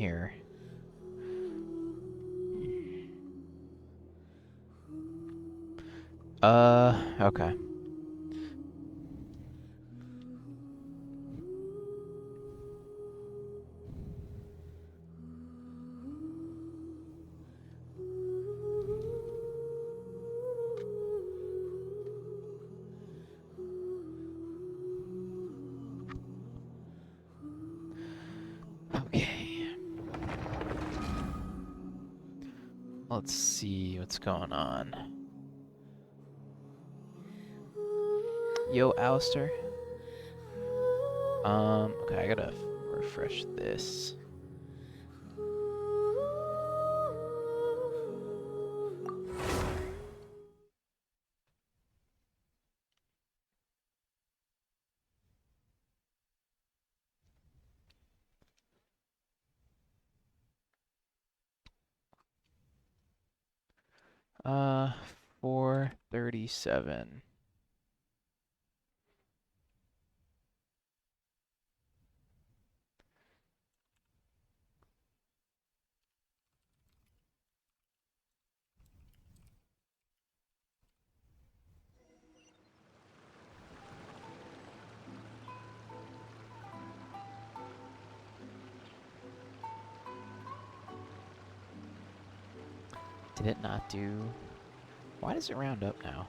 here? Okay. Okay. Let's see what's going on. Yo, Alistair. Okay, I gotta refresh this. Uh, 437. Did it not do? Why does it round up now?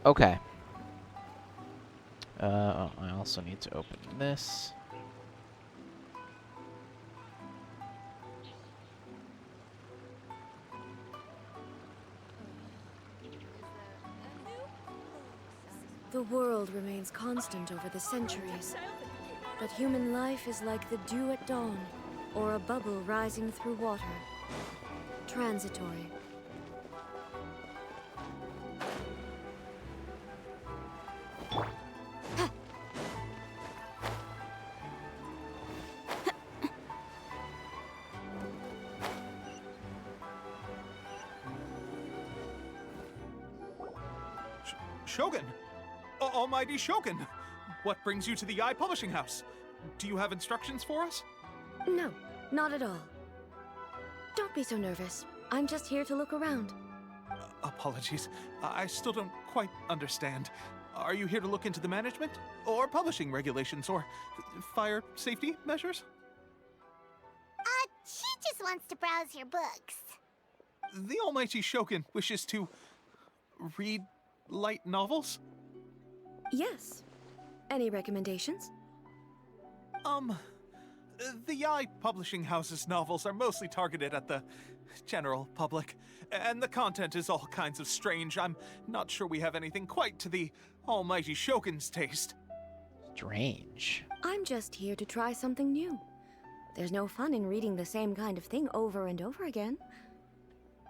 Okay. Oh, I also need to open this. The world remains constant over the centuries, but human life is like the dew at dawn, or a bubble rising through water. Transitory. Shogun! Almighty Shogun! What brings you to the Eye Publishing House? Do you have instructions for us? No, not at all. Don't be so nervous. I'm just here to look around. Apologies. I still don't quite understand. Are you here to look into the management? Or publishing regulations? Or fire safety measures? She just wants to browse your books. The Almighty Shogun wishes to read light novels? Yes. Any recommendations? The Eye Publishing House's novels are mostly targeted at the general public, and the content is all kinds of strange. I'm not sure we have anything quite to the Almighty Shogun's taste. Strange. I'm just here to try something new. There's no fun in reading the same kind of thing over and over again.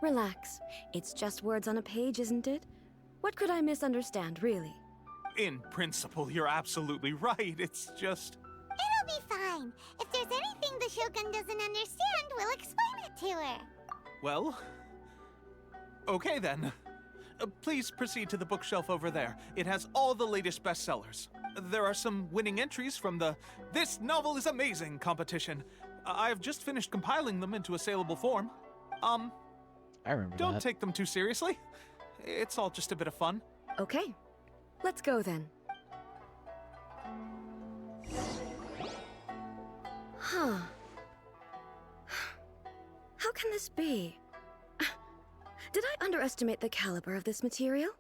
Relax. It's just words on a page, isn't it? What could I misunderstand, really? In principle, you're absolutely right. It's just... It'll be fine. If there's anything the Shogun doesn't understand, we'll explain it to her. Well... Okay then. Please proceed to the bookshelf over there. It has all the latest bestsellers. There are some winning entries from the This Novel is Amazing competition. I've just finished compiling them into a saleable form. I remember Don't that. take them too seriously. It's all just a bit of fun. Okay. Let's go then. Huh. How can this be? Did I underestimate the caliber of this material?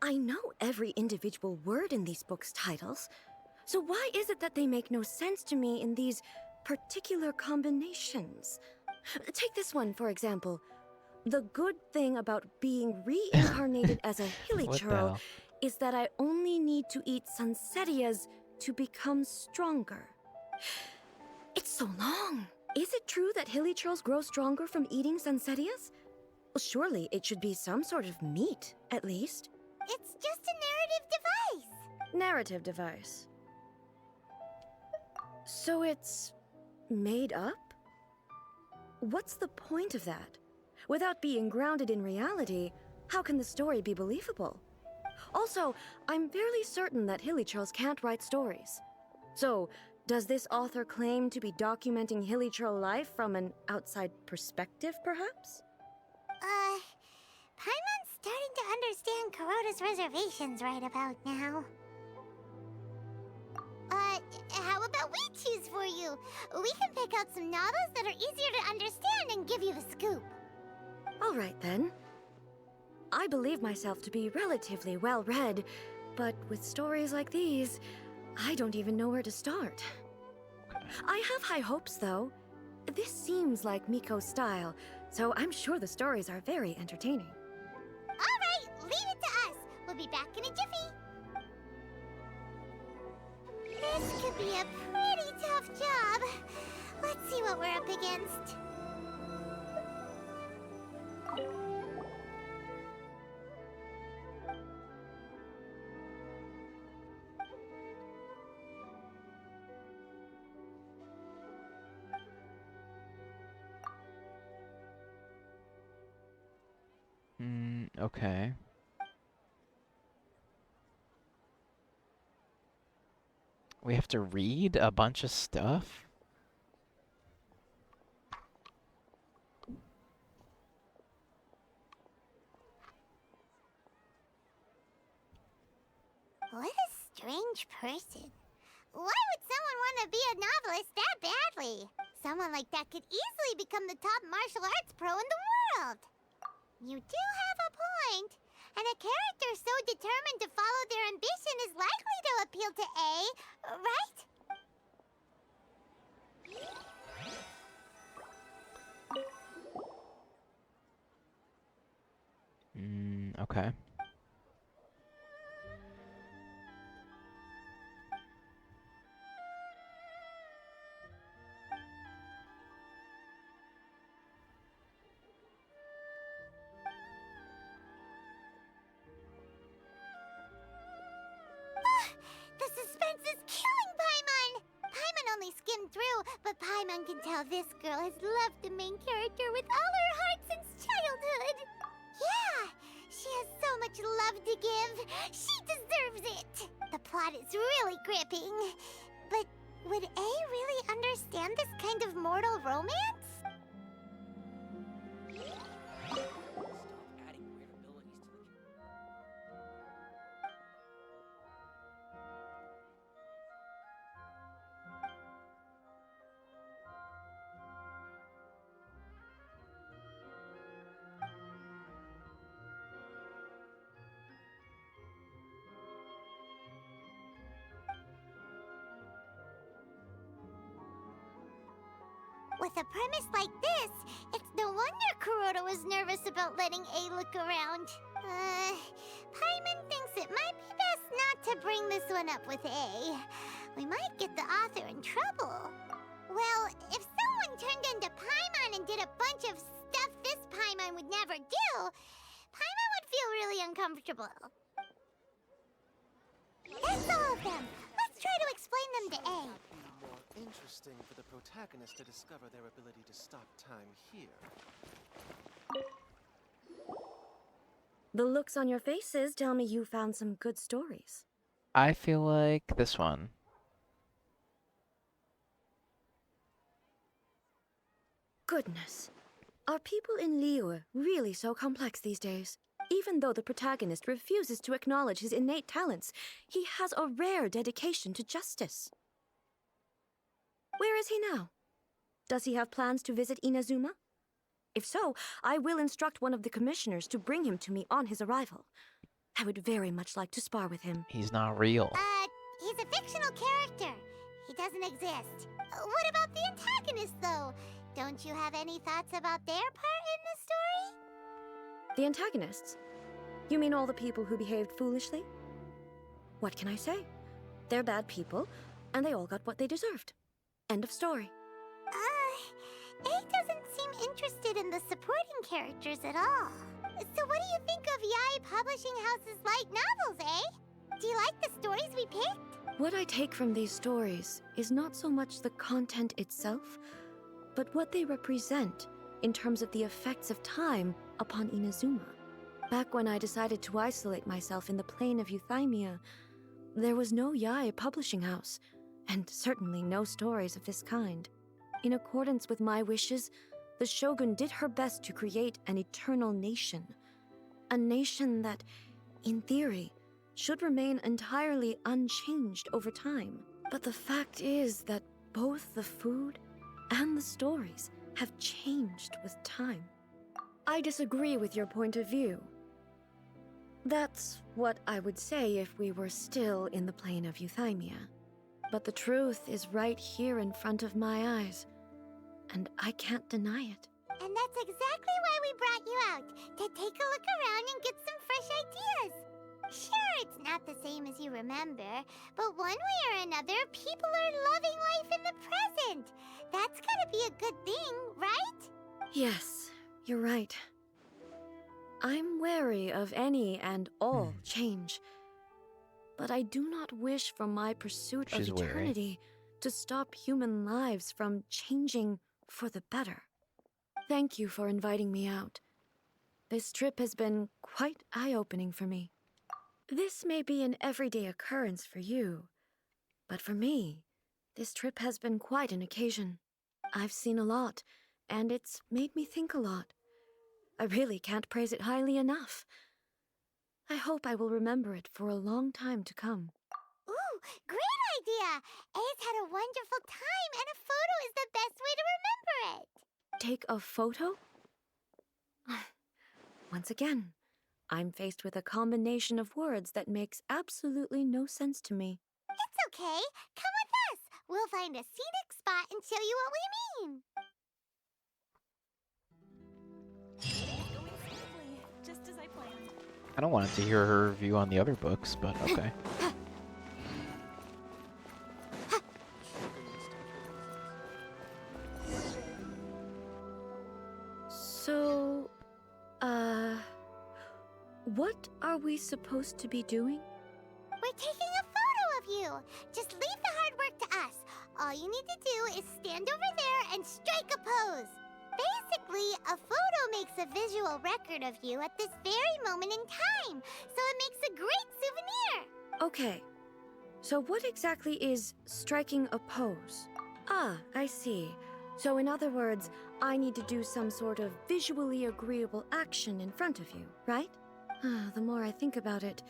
I know every individual word in these books' titles, so why is it that they make no sense to me in these particular combinations? Take this one, for example. The good thing about being reincarnated as a What the hilichurl hell? is that I only need to eat Sunsetias to become stronger. It's so long. Is it true that hilichurls grow stronger from eating Sunsetias? Well, surely it should be some sort of meat, at least. It's just a narrative Narrative device. So it's made up? What's the point of that? Without being grounded in reality, how can the story be believable? Also, I'm fairly certain that Hilichurls can't write stories. So, does this author claim to be documenting Hilichurl life from an outside perspective, perhaps? Paimon's starting to understand Kuroda's reservations right about now. How about we choose for you? We can pick out some novels that are easier to understand and give you the scoop. All right, then. I believe myself to be relatively well-read, but with stories like these, I don't even know where to start. I have high hopes, though. This seems like Miko's style, so I'm sure the stories are very entertaining. All right, leave it to us. We'll be back in a jiffy. This could be a pretty tough job. Let's see what we're up against. Okay. We have to read a bunch of stuff? What a strange person. Why would someone want to be a novelist that badly? Someone like that could easily become the top martial arts pro in the world. You do have a point. And a character so determined to follow their ambition is likely to appeal to A, right? Okay. The suspense is killing Paimon! Paimon only skimmed through, but Paimon can tell this girl has loved the main character with all her heart since childhood. Yeah, she has so much love to give. She deserves it. The plot is really gripping. But would A really understand this kind of mortal romance? With a premise like this, it's no wonder Kuroda was nervous about letting A look around. Paimon thinks it might be best not to bring this one up with A. We might get the author in trouble. Well, if someone turned into Paimon and did a bunch of stuff this Paimon would never do, Paimon would feel really uncomfortable. That's all of them. Let's try to explain them to A. Interesting for the protagonist to discover their ability to stop time here. The looks on your faces tell me you found some good stories. I feel like this one. Goodness. Are people in Liyue really so complex these days? Even though the protagonist refuses to acknowledge his innate talents, he has a rare dedication to justice. Where is he now? Does he have plans to visit Inazuma? If so, I will instruct one of the commissioners to bring him to me on his arrival. I would very much like to spar with him. He's not real. He's a fictional character. He doesn't exist. What about the antagonist, though? Don't you have any thoughts about their part in the story? The antagonists? You mean all the people who behaved foolishly? What can I say? They're bad people, and they all got what they deserved. End of story. A doesn't seem interested in the supporting characters at all. So what do you think of Yae Publishing House's light novels, eh? Do you like the stories we picked? What I take from these stories is not so much the content itself, but what they represent in terms of the effects of time upon Inazuma. Back when I decided to isolate myself in the plain of Euthymia, there was no Yae publishing house, and certainly no stories of this kind. In accordance with my wishes, the Shogun did her best to create an eternal nation. A nation that, in theory, should remain entirely unchanged over time. But the fact is that both the food and the stories have changed with time. I disagree with your point of view. That's what I would say if we were still in the plane of Euthymia. But the truth is right here in front of my eyes, and I can't deny it. And that's exactly why we brought you out, to take a look around and get some fresh ideas. Sure, it's not the same as you remember, but one way or another, people are loving life in the present. That's gotta be a good thing, right? Yes, you're right. I'm wary of any and all change, but I do not wish for my pursuit She's of wary. eternity to stop human lives from changing for the better. Thank you for inviting me out. This trip has been quite eye-opening for me. This may be an everyday occurrence for you, but for me, this trip has been quite an occasion. I've seen a lot, and it's made me think a lot. I really can't praise it highly enough. I hope I will remember it for a long time to come. Ooh, great idea! A's had a wonderful time, and a photo is the best way to remember it. Take a photo? Once again, I'm faced with a combination of words that makes absolutely no sense to me. It's okay. Come with us. We'll find a scenic spot and show you what we mean. Just as I planned. I don't want to hear her review on the other books, but okay. So, what are we supposed to be doing? We're taking a photo of you. Just leave the hard work to us. All you need to do is stand over there and strike a pose. Basically, a photo makes a visual record of you at this very moment in time, so it makes a great souvenir. Okay, so what exactly is striking a pose? Ah, I see. So in other words, I need to do some sort of visually agreeable action in front of you, right? The more I think about it,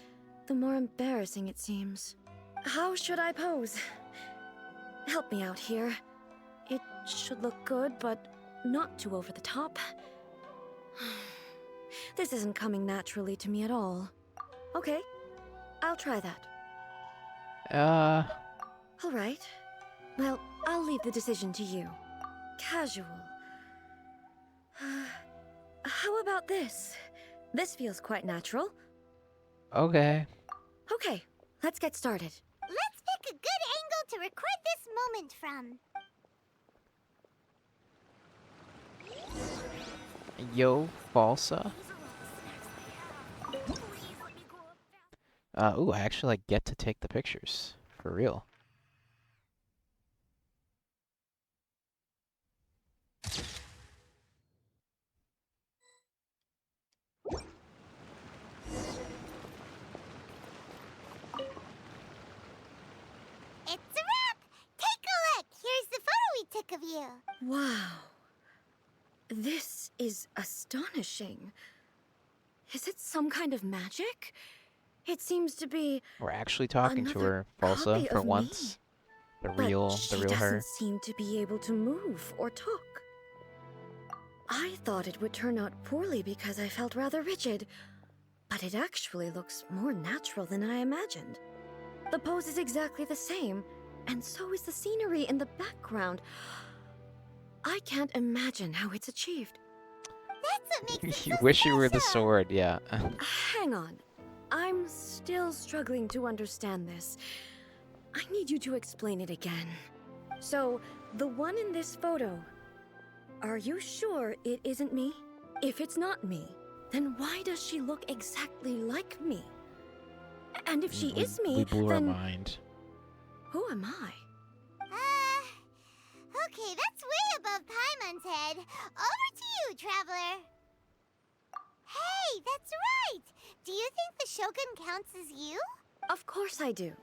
the more embarrassing it seems. How should I pose? Help me out here. It should look good, but not too over the top. This isn't coming naturally to me at all. Okay, I'll try that. All right. Well, I'll leave the decision to you. Casual. How about this? This feels quite natural. Okay. Okay, let's get started. Let's pick a good angle to record this moment from. Yo, Balsa. Ooh, I actually like get to take the pictures. For real. It's a wrap! Take a look! Here's the photo we took of you. Wow. This is astonishing. Is it some kind of magic? It seems to be, We're actually talking to another her, Balsa, copy for of once. The but real she her. doesn't seem to be able to move or talk. I thought it would turn out poorly because I felt rather rigid, but it actually looks more natural than I imagined. The pose is exactly the same, and so is the scenery in the background. I can't imagine how it's achieved. That's what makes it You so wish you were the special. sword, yeah. Hang on. I'm still struggling to understand this. I need you to explain it again. So, the one in this photo, are you sure it isn't me? If it's not me, then why does she look exactly like me? And if she is We me, blew her then mind. who am I? Okay, that's way above Paimon's head. Over to you, Traveler. Hey, that's right! Do you think the Shogun counts as you? Of course I do.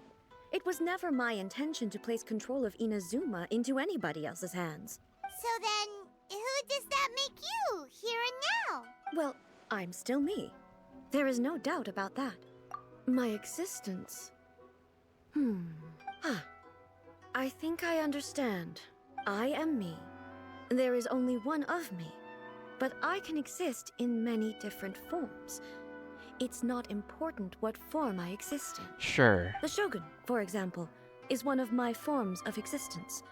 It was never my intention to place control of Inazuma into anybody else's hands. So then, who does that make you, here and now? Well, I'm still me. There is no doubt about that. My existence. I think I understand. I am me. There is only one of me, but I can exist in many different forms. It's not important what form I exist in. Sure. The Shogun, for example, is one of my forms of existence.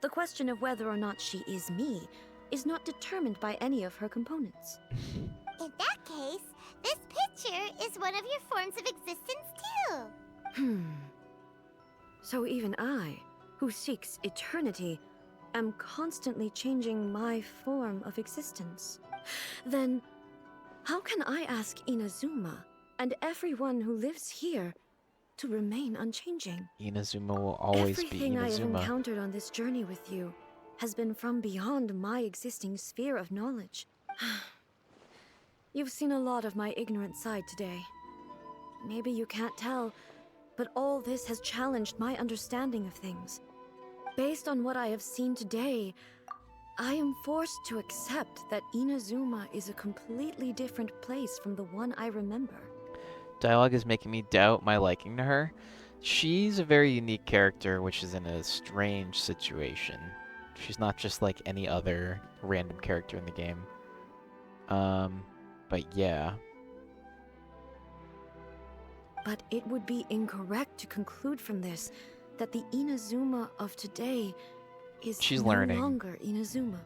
The question of whether or not she is me is not determined by any of her components. In that case, this picture is one of your forms of existence too. So even I, who seeks eternity, am constantly changing my form of existence. Then, how can I ask Inazuma and everyone who lives here to remain unchanging? Inazuma will always Everything be I have Inazuma. encountered on this journey with you has been from beyond my existing sphere of knowledge. You've seen a lot of my ignorant side today. Maybe you can't tell, but all this has challenged my understanding of things. Based on what I have seen today, I am forced to accept that Inazuma is a completely different place from the one I remember. Dialogue is making me doubt my liking to her. She's a very unique character, which is in a strange situation. She's not just like any other random character in the game. But yeah. But it would be incorrect to conclude from this that the Inazuma of today is She's no learning. longer Inazuma.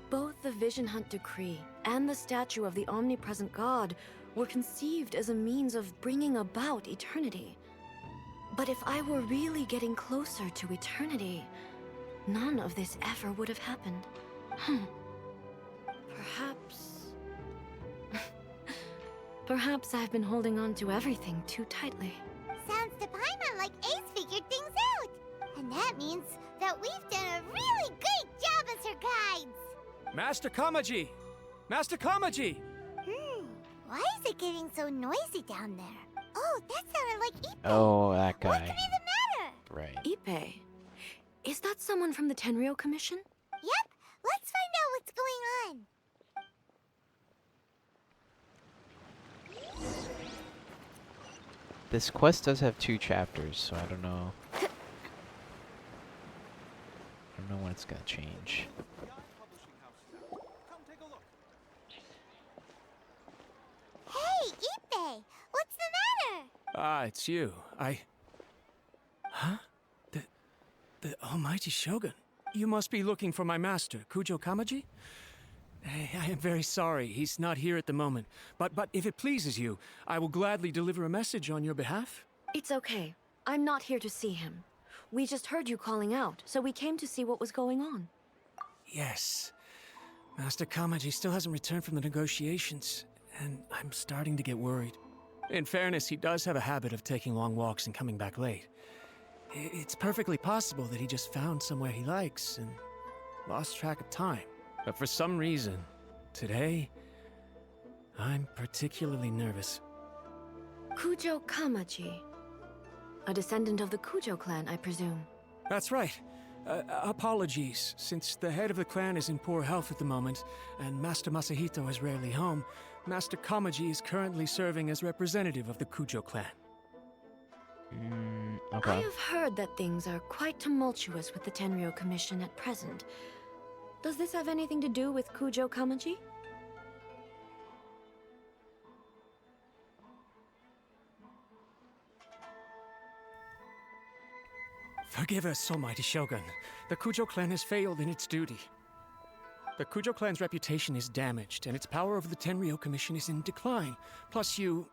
Both the Vision Hunt Decree and the statue of the omnipresent god were conceived as a means of bringing about eternity. But if I were really getting closer to eternity, none of this ever would have happened. Perhaps... Perhaps I've been holding on to everything too tightly. Sounds to Paimon like Ace figured things out. And that means that we've done a really great job as her guides. Master Kamaji! Master Kamaji! Why is it getting so noisy down there? Oh, that sounded like Ippei. Oh, that What could guy. be the matter? Right. Ippei? Is that someone from the Tenryou Commission? Yep, let's find out what's going on. This quest does have 2 chapters, so I don't know. I don't know when it's gonna change. Come take a look. Hey, Ippei, what's the matter? Ah, it's you. Huh? The almighty Shogun. You must be looking for my master, Kujo Kamaji? I am very sorry, he's not here at the moment. But if it pleases you, I will gladly deliver a message on your behalf. It's okay. I'm not here to see him. We just heard you calling out, so we came to see what was going on. Yes. Master Kamaji still hasn't returned from the negotiations, and I'm starting to get worried. In fairness, he does have a habit of taking long walks and coming back late. It's perfectly possible that he just found somewhere he likes and lost track of time. But for some reason, today, I'm particularly nervous. Kujo Kamaji. A descendant of the Kujo clan, I presume. That's right. Apologies, since the head of the clan is in poor health at the moment, and Master Masahito is rarely home, Master Kamaji is currently serving as representative of the Kujo clan. I Okay. have heard that things are quite tumultuous with the Tenryou Commission at present. Does this have anything to do with Kujo Kamaji? Forgive us, almighty Shogun. The Kujo clan has failed in its duty. The Kujo clan's reputation is damaged, and its power over the Tenryou Commission is in decline. Plus you,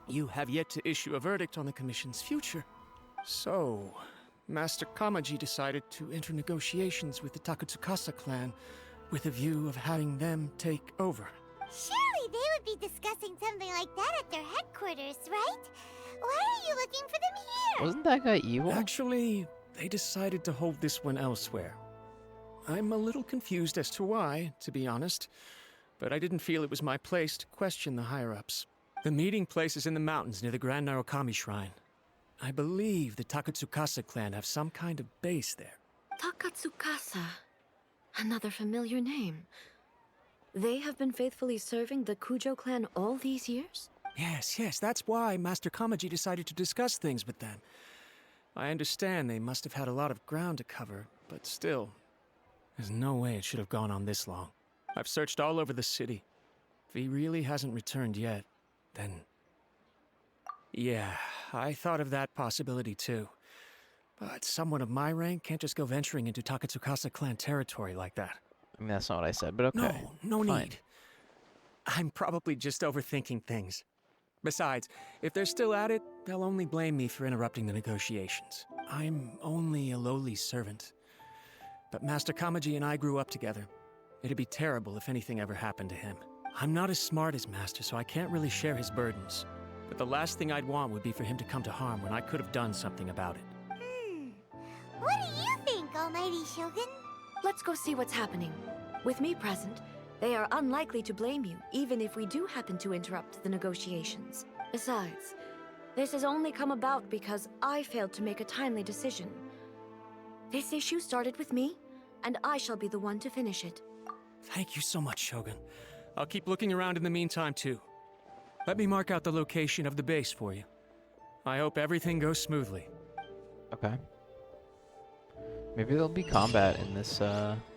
you have yet to issue a verdict on the Commission's future. So, Master Kamaji decided to enter negotiations with the Takatsukasa clan with a view of having them take over. Surely they would be discussing something like that at their headquarters, right? Why are you looking for them here? Wasn't that guy evil? Actually, they decided to hold this one elsewhere. I'm a little confused as to why, to be honest, but I didn't feel it was my place to question the higher-ups. The meeting place is in the mountains near the Grand Narukami Shrine. I believe the Takatsukasa clan have some kind of base there. Takatsukasa. Another familiar name. They have been faithfully serving the Kujo clan all these years? Yes, that's why Master Kamaji decided to discuss things with them. I understand they must have had a lot of ground to cover, but still, there's no way it should have gone on this long. I've searched all over the city. If he really hasn't returned yet, then... Yeah, I thought of that possibility too. But someone of my rank can't just go venturing into Takatsukasa clan territory like that. I mean, that's not what I said, but okay. No fine. need. I'm probably just overthinking things. Besides, if they're still at it, they'll only blame me for interrupting the negotiations. I'm only a lowly servant. But Master Kamaji and I grew up together. It'd be terrible if anything ever happened to him. I'm not as smart as Master, so I can't really share his burdens. But the last thing I'd want would be for him to come to harm when I could have done something about it. What do you think, Almighty Shogun? Let's go see what's happening. With me present, they are unlikely to blame you, even if we do happen to interrupt the negotiations. Besides, this has only come about because I failed to make a timely decision. This issue started with me, and I shall be the one to finish it. Thank you so much, Shogun. I'll keep looking around in the meantime, too. Let me mark out the location of the base for you. I hope everything goes smoothly. Okay. Maybe there'll be combat in this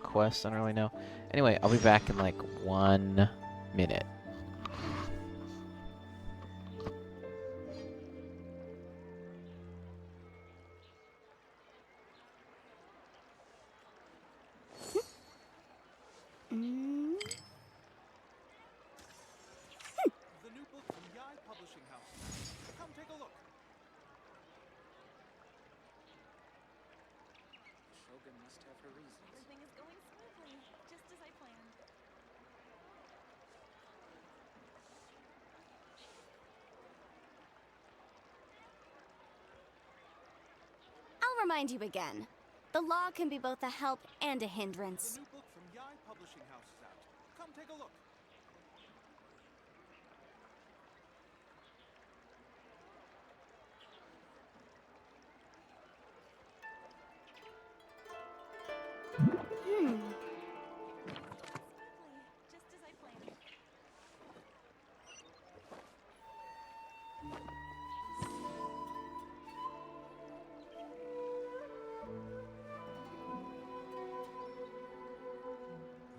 quest, I don't really know. Anyway, I'll be back in like 1 minute. The new book from Yai Publishing House. Come take a look. Shogun must have her reasons. Everything is going smoothly, just as I planned. I'll remind you again. The law can be both a help and a The hindrance. new book from Yai Publishing House is out. Come take a look. Smoothly, just as I planned.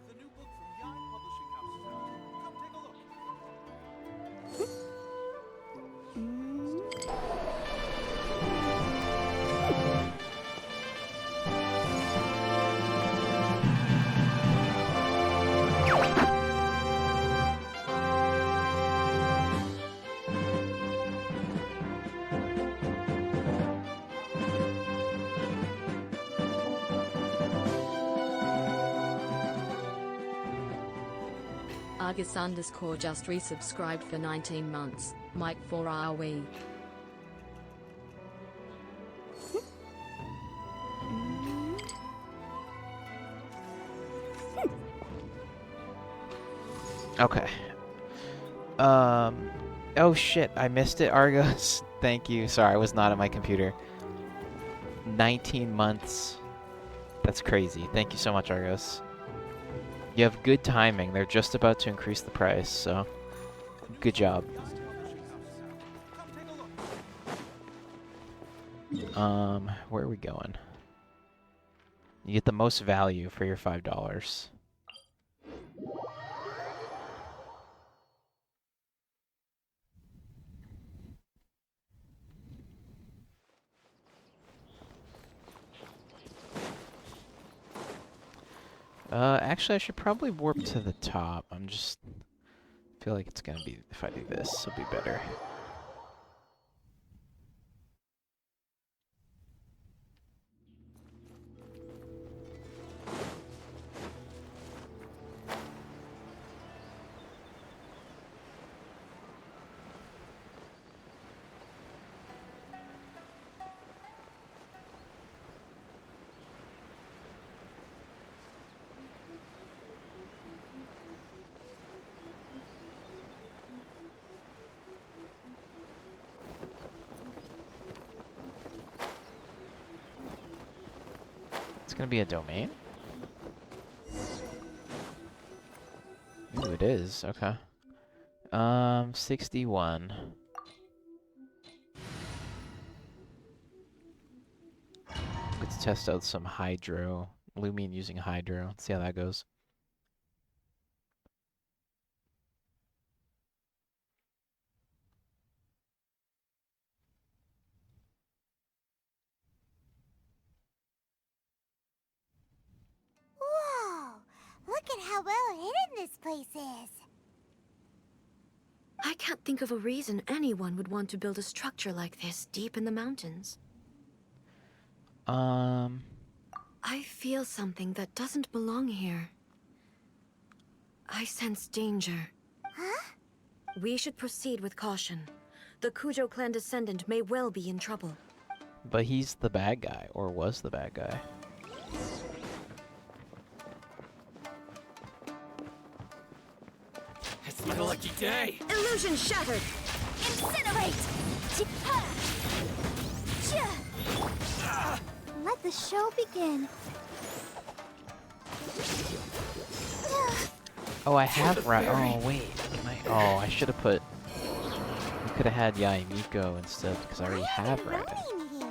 The new book from Yai Publishing House is out. Come take a look. Argus_ just resubscribed for 19 months. Mike for are we? Okay. Oh shit, I missed it, Argos. Thank you. Sorry, I was not at my computer. 19 months. That's crazy. Thank you so much, Argos. You have good timing. They're just about to increase the price, so good job. Yai Publishing House is out. Come take a look. Where are we going? You get the most value for your $5. Actually, I should probably warp to the top. I'm just feel like it's gonna be, if I do this, it'll be better. gonna be a domain? Ooh, it is. Okay. 61. Let's test out some Hydro. Lumion using Hydro. See how that goes. Whoa! Look at how well hidden this place is. I can't think of a reason anyone would want to build a structure like this deep in the mountains. I feel something that doesn't belong here. I sense danger. Huh? We should proceed with caution. The Kujo clan descendant may well be in trouble. But he's the bad guy, or was the bad guy. It's my lucky day. Illusion shattered! Incinerate! Let the show begin. Oh, I have Oh, wait. Can I? Oh, I should have put. We could have had Yaimiko instead, because I already have Rabbit. Here.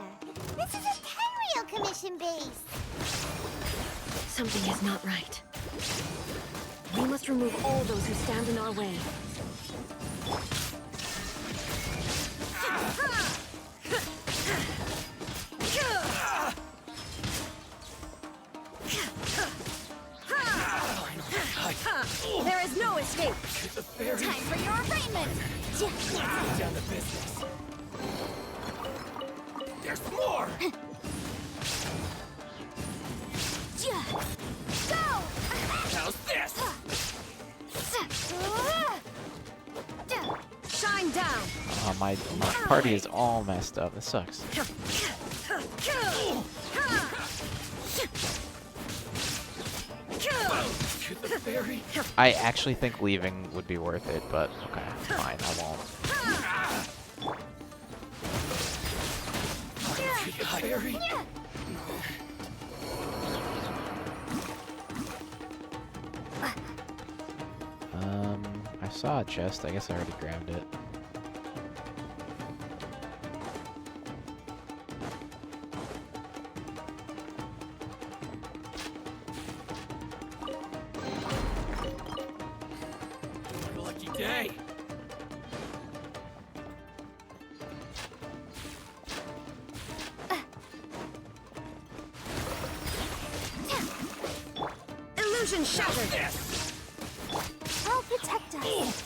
This is a Tenryou Commission base. Something is not right. We must remove all those who stand in our way. There is no escape. Time for your arraignment. Down to business. There's more. Go! How's this? Shine down. My party is all messed up. This sucks. To the ferry. I actually think leaving would be worth it, but okay, fine, I won't. To the ferry. I saw a chest. I guess I already grabbed it. Lucky day. Illusion shattered. Yes. I'll protect us.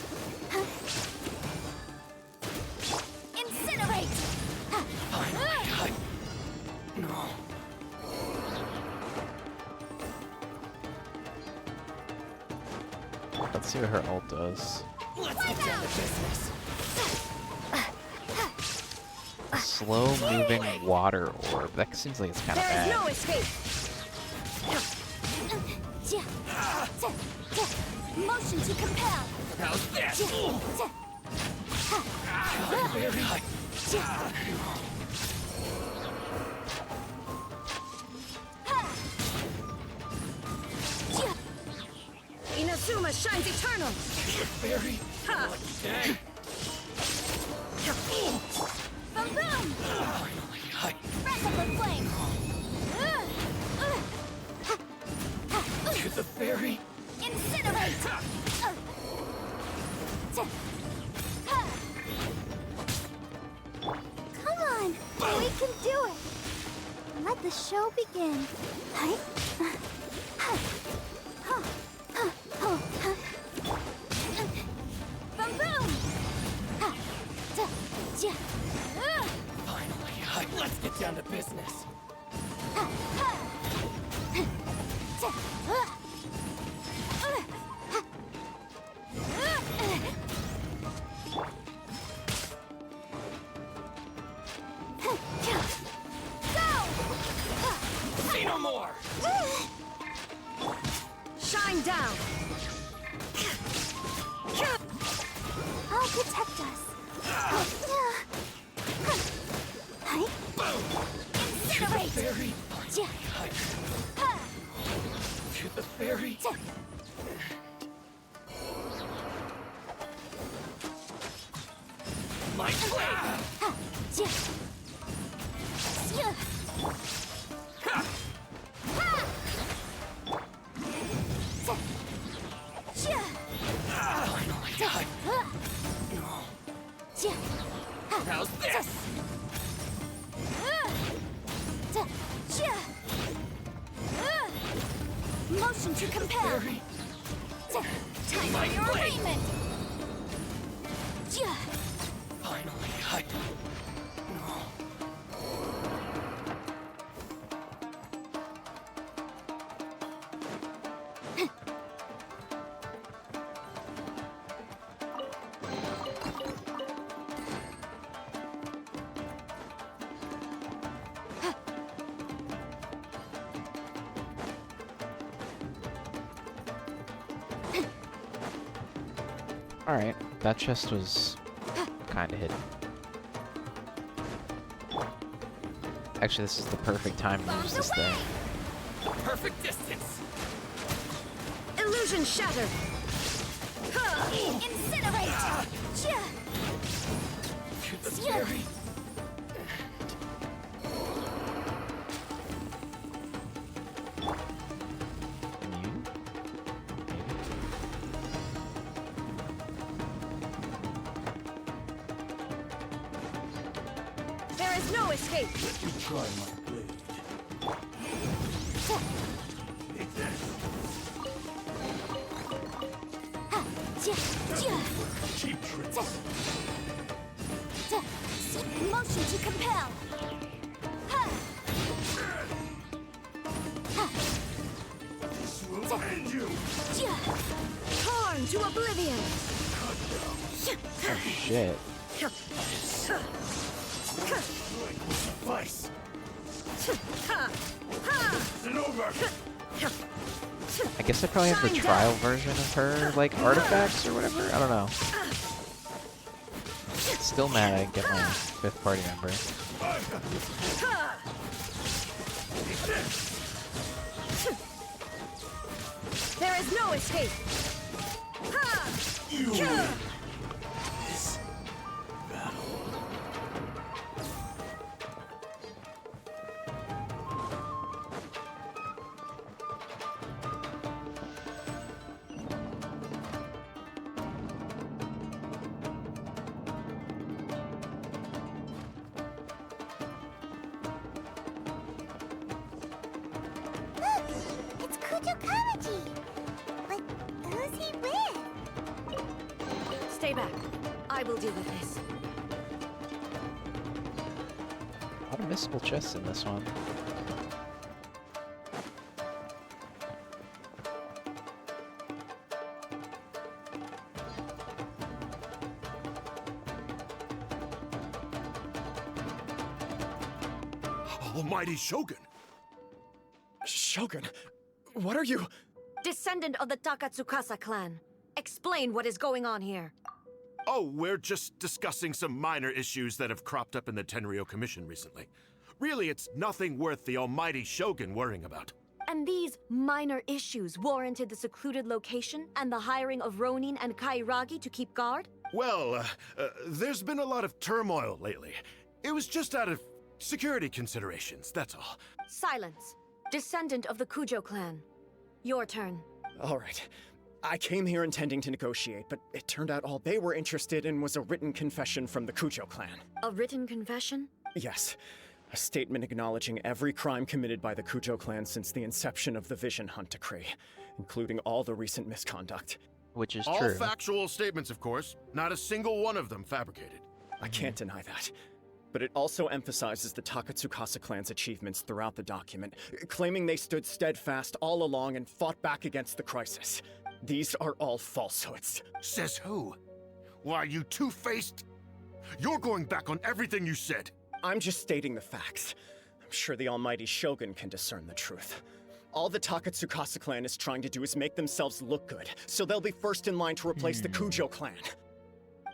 Incinerate! No. Let's see what her ult does. Let's get down to business. Slow moving water orb. That seems like it's kind of There is bad. no escape. Motion to compel. How's this? Very high. Inazuma shines eternal. Very lucky day. Boom boom! Finally, high. Recipe flame! To the ferry. Incinerate! Come on, we can do it! Let the show begin. Boom boom! Finally, high. Let's get down to business. See no more. Shine down. I'll protect us. Boom. To the Incinerate! ferry. To the ferry. My blade! How's this? Motion to compel. Time for your arraignment. Finally, Alright, that chest was kinda hidden. Actually, this is the perfect time to use this thing. perfect distance. Illusion shattered! Incinerate! To the ferry. Immune? Maybe? There is no escape! Let me try my blade. Cheap tricks. Motion to compel. This will end you. Torn to oblivion! Shit. Suffice. It's over. I guess I probably have the Shine trial down. version of her, like, artifacts or whatever? I don't know. Still mad I didn't get my 5th party member. There is no escape! You win this battle. Look! It's Kujo Kamaji! But who's he with? Stay back. I will deal with this. A lot of missable chests in this one. Almighty Shogun! Shogun, what are you? Descendant of the Takatsukasa clan. Explain what is going on here. Oh, we're just discussing some minor issues that have cropped up in the Tenryo Commission recently. Really, it's nothing worth the almighty Shogun worrying about. And these minor issues warranted the secluded location and the hiring of Ronin and Kairagi to keep guard? Well, there's been a lot of turmoil lately. It was just out of security considerations, that's all. Silence. Descendant of the Kujo clan. Your turn. All right. I came here intending to negotiate, but it turned out all they were interested in was a written confession from the Kujo clan. A written confession? Yes. A statement acknowledging every crime committed by the Kujo clan since the inception of the Vision Hunt Decree, including all the recent misconduct. Which is All true. factual statements, of course. Not a single one of them fabricated. I can't deny that. But it also emphasizes the Takatsukasa clan's achievements throughout the document, claiming they stood steadfast all along and fought back against the crisis. These are all falsehoods. Says who? Why, you two-faced? You're going back on everything you said. I'm just stating the facts. I'm sure the almighty Shogun can discern the truth. All the Takatsukasa clan is trying to do is make themselves look good, so they'll be first in line to replace the Kujo clan.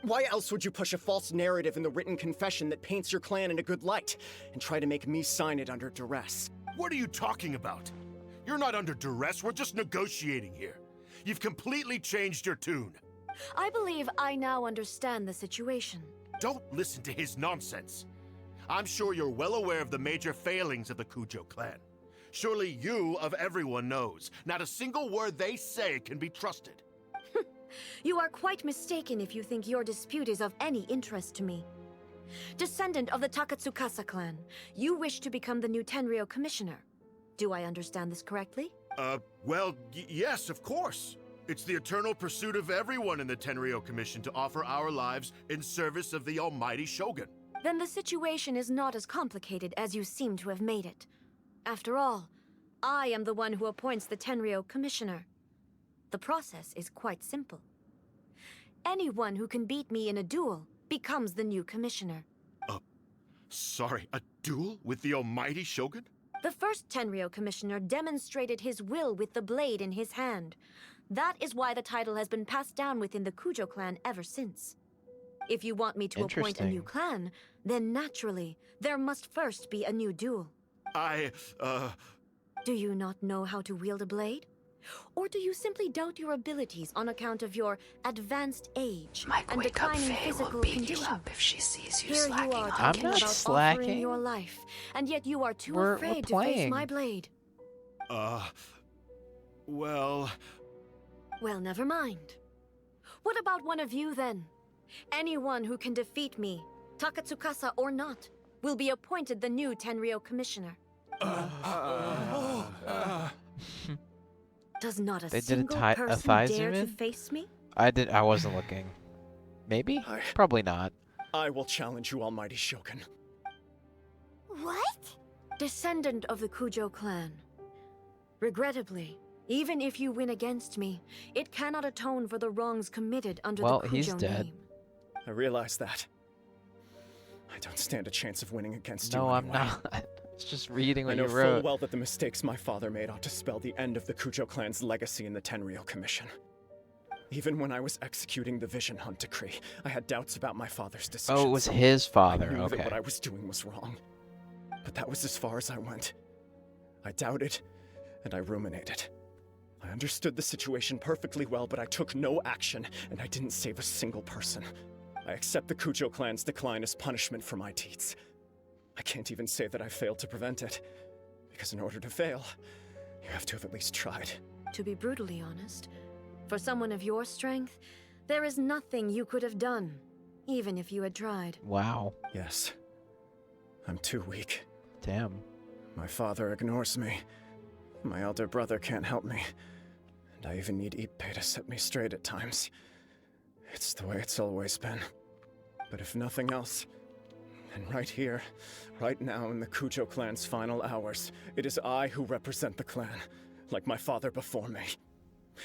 Why else would you push a false narrative in the written confession that paints your clan in a good light, and try to make me sign it under duress? What are you talking about? You're not under duress, we're just negotiating here. You've completely changed your tune. I believe I now understand the situation. Don't listen to his nonsense. I'm sure you're well aware of the major failings of the Kujo clan. Surely you, of everyone, knows. Not a single word they say can be trusted. You are quite mistaken if you think your dispute is of any interest to me. Descendant of the Takatsukasa clan, you wish to become the new Tenryou commissioner. Do I understand this correctly? Well, yes, of course. It's the eternal pursuit of everyone in the Tenryou Commission to offer our lives in service of the almighty Shogun. Then the situation is not as complicated as you seem to have made it. After all, I am the one who appoints the Tenryou commissioner. The process is quite simple. Anyone who can beat me in a duel becomes the new commissioner. Sorry, a duel with the almighty Shogun? The first Tenryou commissioner demonstrated his will with the blade in his hand. That is why the title has been passed down within the Kujo clan ever since. If you want me to appoint a new clan, then naturally, there must first be a new duel. Do you not know how to wield a blade? Or do you simply doubt your abilities on account of your advanced age and declining physical condition? if she sees Here you are I'm talking not about slacking. offering your life, and yet you are too We're afraid to face playing. my blade. Well... Well, never mind. What about one of you, then? Anyone who can defeat me, Takatsukasa or not, will be appointed the new Tenryou commissioner. Does not a They did single a person thigh dare zoom to in? face me? I wasn't looking. Maybe? Probably not. I will challenge you, almighty Shogun. What? Descendant of the Kujo clan. Regrettably, even if you win against me, it cannot atone for the wrongs committed under Well, the Kujo he's dead. name. I realize that. I don't stand a chance of winning against No, you I'm anyway. not. It's just reading I what know you full wrote. well that the mistakes my father made ought to spell the end of the Kujo clan's legacy in the Tenryou Commission. Even when I was executing the Vision Hunt decree, I had doubts about my father's decisions. Oh, it was his father. I knew that Okay. what I was doing was wrong. But that was as far as I went. I doubted, and I ruminated. I understood the situation perfectly well, but I took no action, and I didn't save a single person. I accept the Kujo clan's decline as punishment for my deeds. I can't even say that I failed to prevent it, because in order to fail, you have to have at least tried. To be brutally honest, for someone of your strength, there is nothing you could have done, even if you had tried. Wow. Yes. I'm too weak. Damn. My father ignores me. My elder brother can't help me. And I even need Ippei to set me straight at times. It's the way it's always been. But if nothing else, then right here, right now in the Kujo clan's final hours, it is I who represent the clan, like my father before me.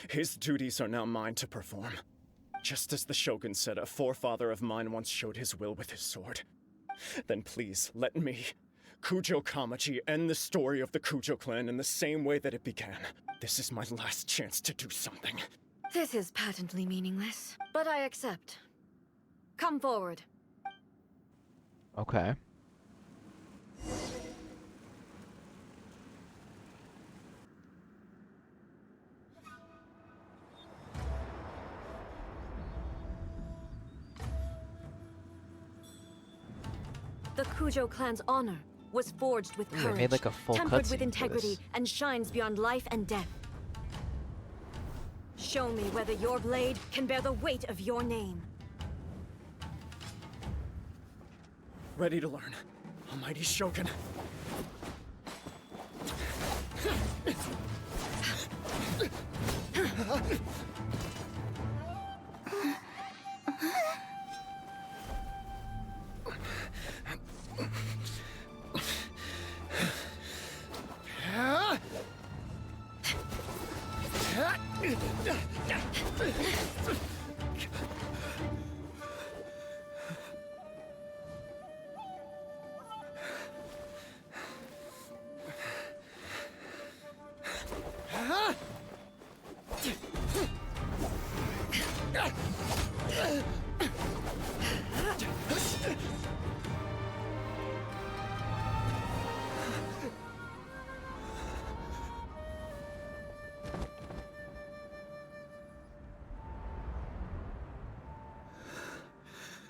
His duties are now mine to perform. Just as the Shogun said a forefather of mine once showed his will with his sword. Then please, let me, Kujo Kamaji, end the story of the Kujo clan in the same way that it began. This is my last chance to do something. This is patently meaningless, but I accept. Come forward. Okay. The Kujo clan's honor was forged with Ooh, they courage, made like a full tempered cutscene with for integrity, this. and shines beyond life and death. Show me whether your blade can bear the weight of your name. Ready to learn. Almighty Shogun.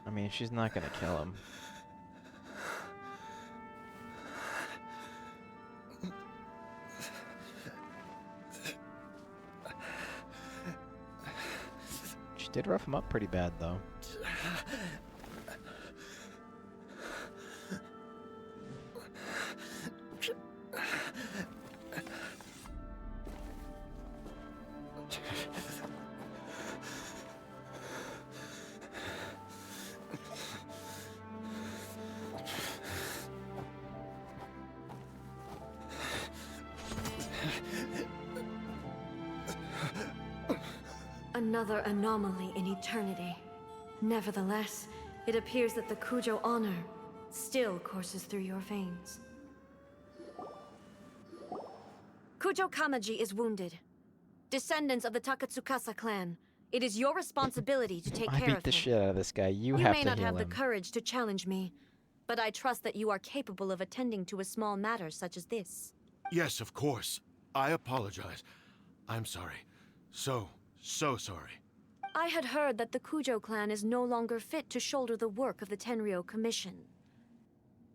I mean, she's not gonna kill him. She did rough him up pretty bad, though. Another anomaly in eternity. Nevertheless, it appears that the Kujo honor still courses through your veins. Kujo Kamaji is wounded. Descendants of the Takatsukasa clan, it is your responsibility to take I care beat of the him. shit out of this guy. You You have may to not heal have the him. courage to challenge me, but I trust that you are capable of attending to a small matter such as this. Yes, of course. I apologize. I'm sorry. So sorry. I had heard that the Kujo clan is no longer fit to shoulder the work of the Tenryo Commission.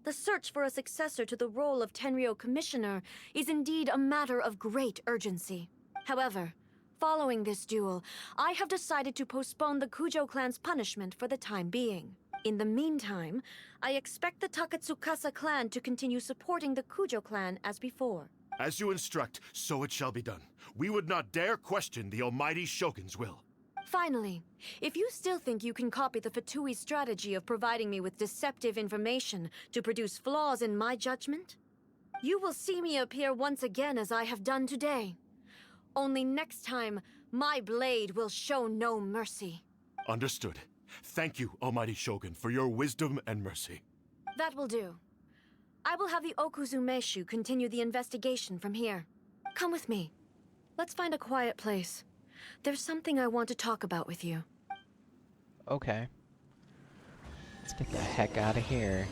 The search for a successor to the role of Tenryo Commissioner is indeed a matter of great urgency. However, following this duel, I have decided to postpone the Kujo clan's punishment for the time being. In the meantime, I expect the Takatsukasa clan to continue supporting the Kujo clan as before. As you instruct, so it shall be done. We would not dare question the almighty Shogun's will. Finally, if you still think you can copy the Fatui strategy of providing me with deceptive information to produce flaws in my judgment, you will see me appear once again as I have done today. Only next time, my blade will show no mercy. Understood. Thank you, almighty Shogun, for your wisdom and mercy. That will do. I will have the Okuzumeshu continue the investigation from here. Come with me. Let's find a quiet place. There's something I want to talk about with you. Okay. Let's get the heck out of here.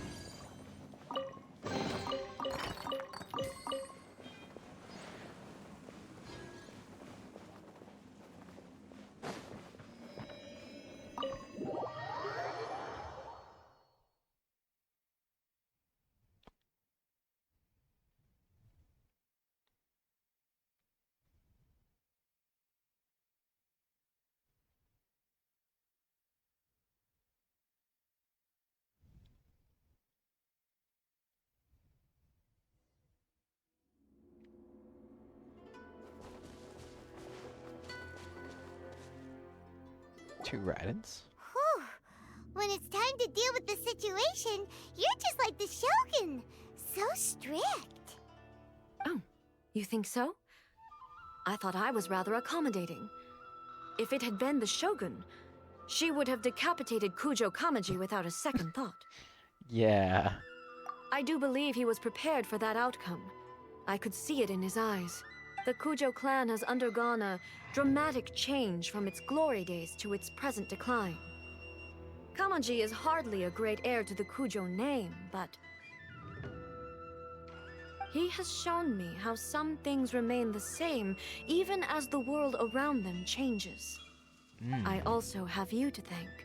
Two Raidens? Whew. When it's time to deal with the situation, you're just like the Shogun. So strict. Oh, you think so? I thought I was rather accommodating. If it had been the Shogun, she would have decapitated Kujo Kamaji without a second thought. Yeah. I do believe he was prepared for that outcome. I could see it in his eyes. The Kujo clan has undergone a dramatic change from its glory days to its present decline. Kamaji is hardly a great heir to the Kujo name, but he has shown me how some things remain the same even as the world around them changes. I also have you to thank.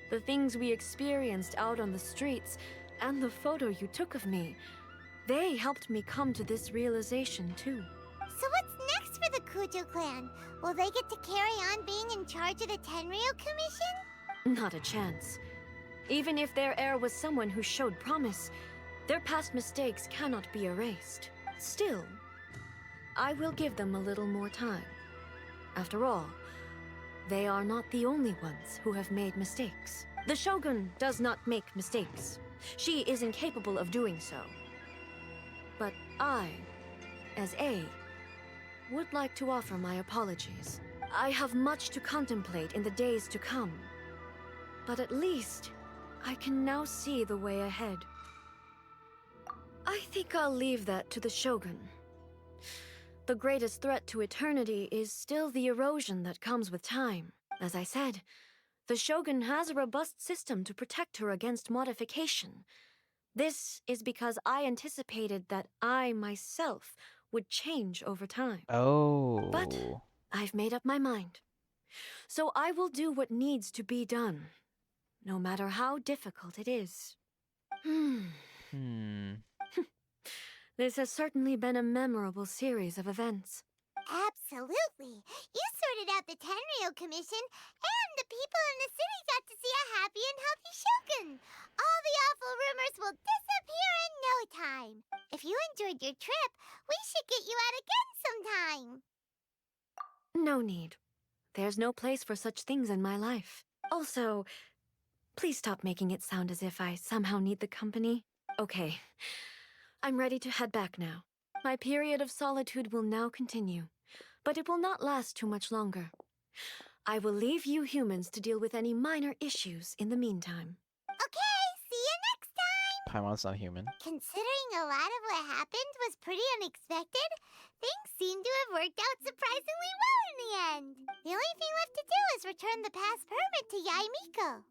The things we experienced out on the streets and the photo you took of me, they helped me come to this realization too. So what's next for the Kujo clan? Will they get to carry on being in charge of the Tenryo Commission? Not a chance. Even if their heir was someone who showed promise, their past mistakes cannot be erased. Still, I will give them a little more time. After all, they are not the only ones who have made mistakes. The Shogun does not make mistakes. She is incapable of doing so. But I, as A, would like to offer my apologies. I have much to contemplate in the days to come. But at least, I can now see the way ahead. I think I'll leave that to the Shogun. The greatest threat to eternity is still the erosion that comes with time. As I said, the Shogun has a robust system to protect her against modification. This is because I anticipated that I myself would change over time. Oh. But I've made up my mind. So I will do what needs to be done. no matter how difficult it is. This has certainly been a memorable series of events. Absolutely. You sorted out the Tenryo Commission, and the people in the city got to see a happy and healthy Shogun. All the awful rumors will disappear in no time. If you enjoyed your trip, we should get you out again sometime. No need. There's no place for such things in my life. Also, please stop making it sound as if I somehow need the company. Okay, I'm ready to head back now. My period of solitude will now continue, but it will not last too much longer. I will leave you humans to deal with any minor issues in the meantime. Okay, see you next time! Paimon's not human. Considering a lot of what happened was pretty unexpected, things seem to have worked out surprisingly well in the end. The only thing left to do is return the pass permit to Yae Miko.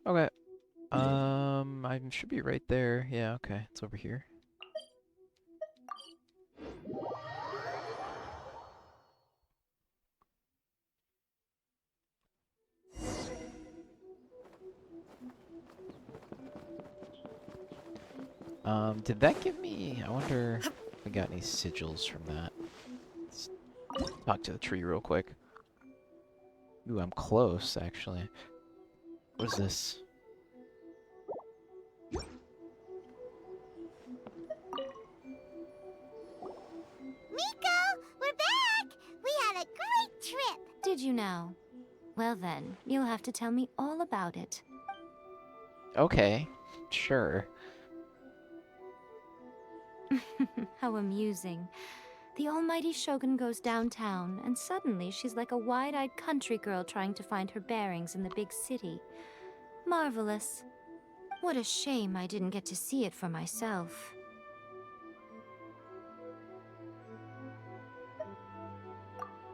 Okay. I should be right there. Yeah, okay. It's over here. Did that give me... I wonder if we got any sigils from that. Let's talk to the tree real quick. Ooh, I'm close, actually. What is this? Miko, we're back! We had a great trip! Did you know? Well then, you'll have to tell me all about it. Okay, sure. How amusing. The almighty Shogun goes downtown, and suddenly she's like a wide-eyed country girl trying to find her bearings in the big city. Marvelous. What a shame I didn't get to see it for myself.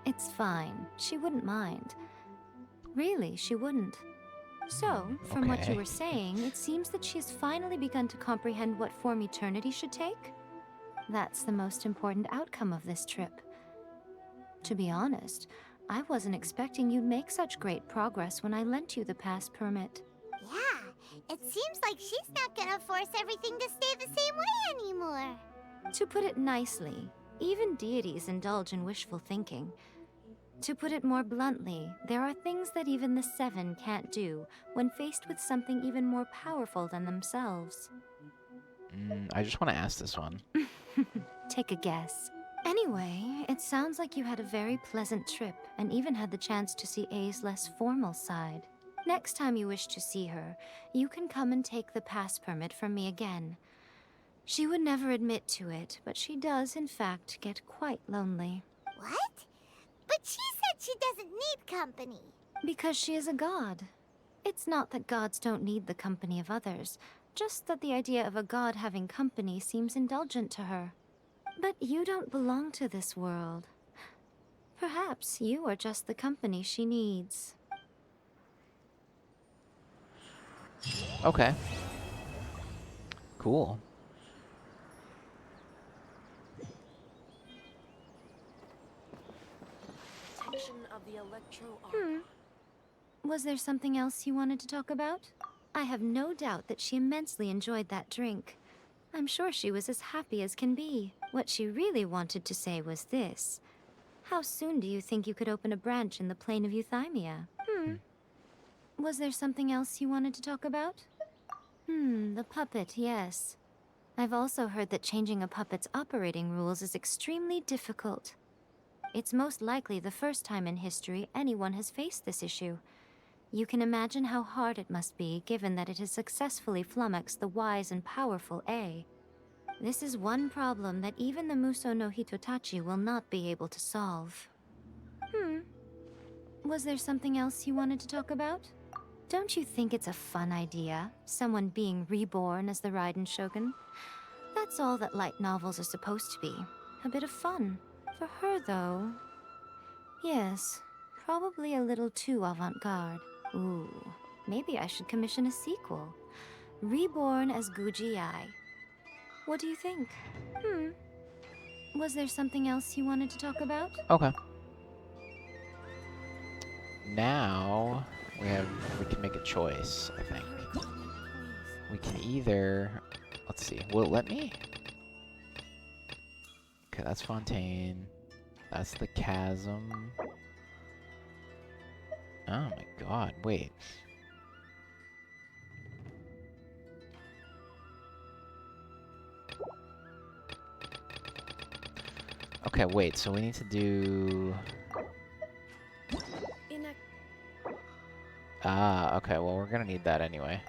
It's fine. She wouldn't mind. Really, she wouldn't. So, from what you Okay. were saying, it seems that she has finally begun to comprehend what form eternity should take? That's the most important outcome of this trip. To be honest, I wasn't expecting you'd make such great progress when I lent you the pass permit. Yeah, it seems like she's not gonna force everything to stay the same way anymore. To put it nicely, even deities indulge in wishful thinking. To put it more bluntly, there are things that even the Seven can't do when faced with something even more powerful than themselves. I just want to ask this one. Take a guess. Anyway, it sounds like you had a very pleasant trip and even had the chance to see A's less formal side. Next time you wish to see her, you can come and take the pass permit from me again. She would never admit to it, but she does, in fact, get quite lonely. What? But she said she doesn't need company. Because she is a god. It's not that gods don't need the company of others, just that the idea of a god having company seems indulgent to her. But you don't belong to this world. Perhaps you are just the company she needs. Okay. Cool. Of the Electro Was there something else you wanted to talk about? I have no doubt that she immensely enjoyed that drink. I'm sure she was as happy as can be. What she really wanted to say was this. How soon do you think you could open a branch in the plane of Euthymia? Was there something else you wanted to talk about? The puppet, yes. I've also heard that changing a puppet's operating rules is extremely difficult. It's most likely the first time in history anyone has faced this issue. You can imagine how hard it must be, given that it has successfully flummoxed the wise and powerful A. This is one problem that even the Muso no Hitotachi will not be able to solve. Was there something else you wanted to talk about? Don't you think it's a fun idea, someone being reborn as the Raiden Shogun? That's all that light novels are supposed to be. A bit of fun. For her, though... Yes, probably a little too avant-garde. Ooh, maybe I should commission a sequel. Reborn as Guji Ai. What do you think? Was there something else you wanted to talk about? Okay. now we can make a choice, I think. We can either, let's see, will it let me? Okay, that's Fontaine. That's the chasm. Oh my god, wait. Okay, wait, so we need to do... Ah, okay, well, we're gonna need that anyway.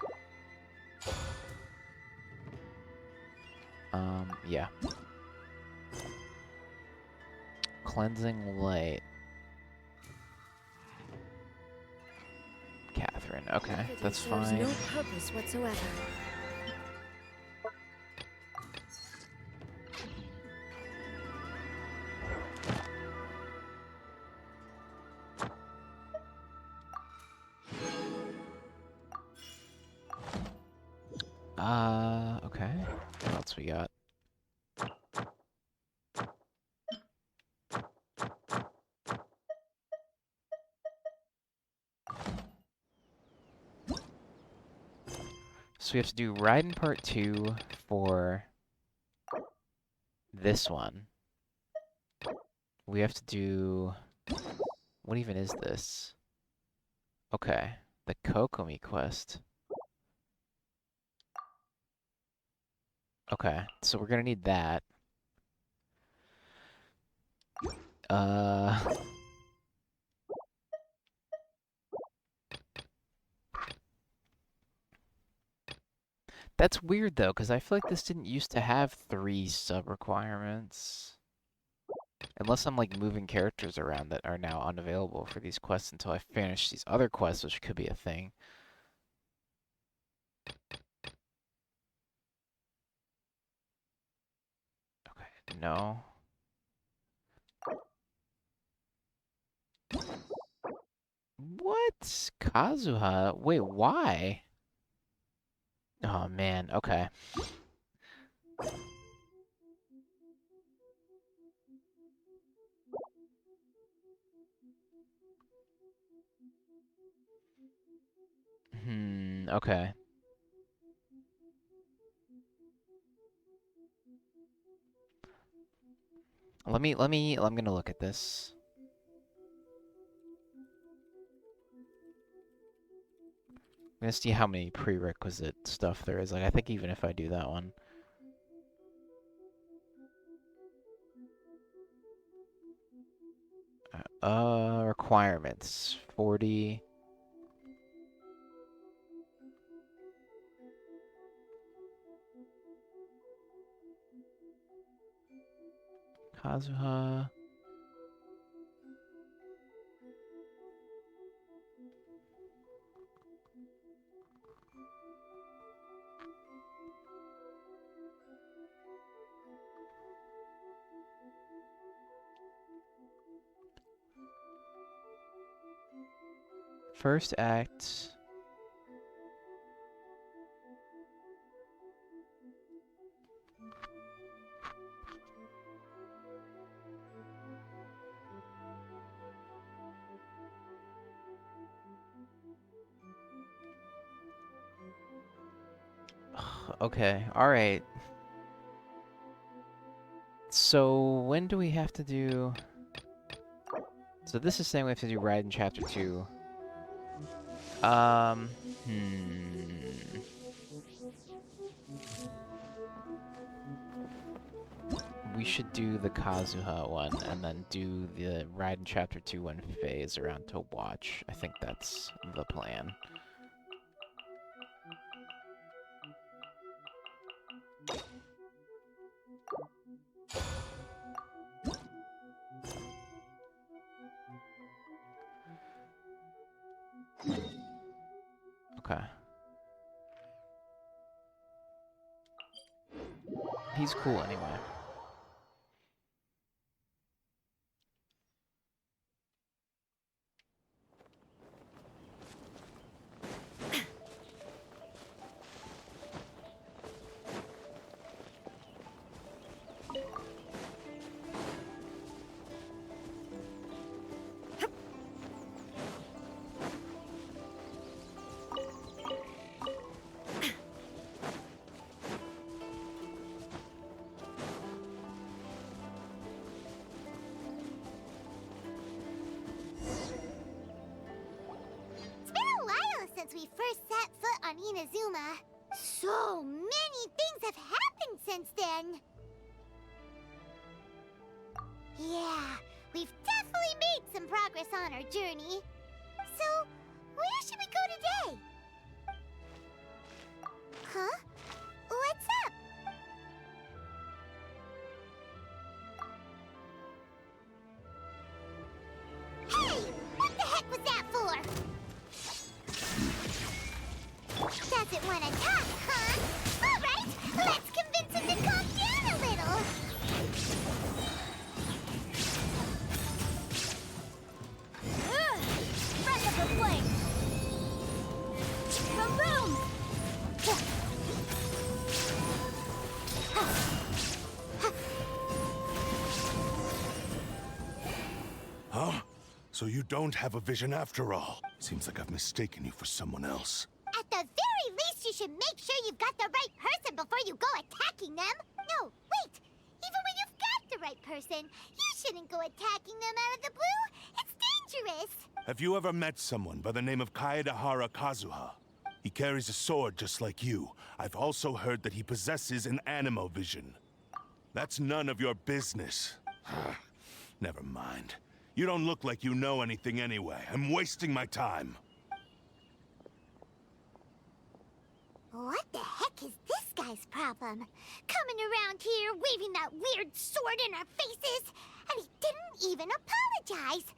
Yeah. Cleansing light. Catherine, okay, that's fine. No purpose whatsoever. Okay. What else we got? So we have to do Raiden Part 2 for this one. We have to do... What even is this? Okay, the Kokomi quest. Okay, so we're gonna need that. That's weird though, because I feel like this didn't used to have 3 sub-requirements. Unless I'm like moving characters around that are now unavailable for these quests until I finish these other quests, which could be a thing. Okay, no. What? Kazuha? Wait, why? Oh man, okay. Okay. I'm gonna look at this. I'm gonna see how many prerequisite stuff there is. Like, I think even if I do that one. Requirements. 40. Kazuha. First act. Okay, alright. So, when do we have to do... So this is saying we have to do Raiden Chapter 2. We should do the Kazuha one, and then do the Raiden Chapter 2 when Faye is around to watch. I think that's the plan. Okay. He's cool anyway. Monezuma. So many things have happened since then. Yeah, we've definitely made some progress on our journey. So, where should we go today? Huh? What's up? Hey! What the heck was that for? Doesn't want to talk, huh? All right, let's convince him to calm down a little. Breath of the flame! Boom boom! Huh? So you don't have a vision after all. Seems like I've mistaken you for someone else. At the very least, you should make sure you've got the right person before you go attacking them. No, wait! Even when you've got the right person, you shouldn't go attacking them out of the blue. It's dangerous. Have you ever met someone by the name of Kaedahara Kazuha? He carries a sword just like you. I've also heard that he possesses an animo vision. That's none of your business. Never mind. You don't look like you know anything anyway. I'm wasting my time. What the heck is this guy's problem? Coming around here, waving that weird sword in our faces, and he didn't even apologize.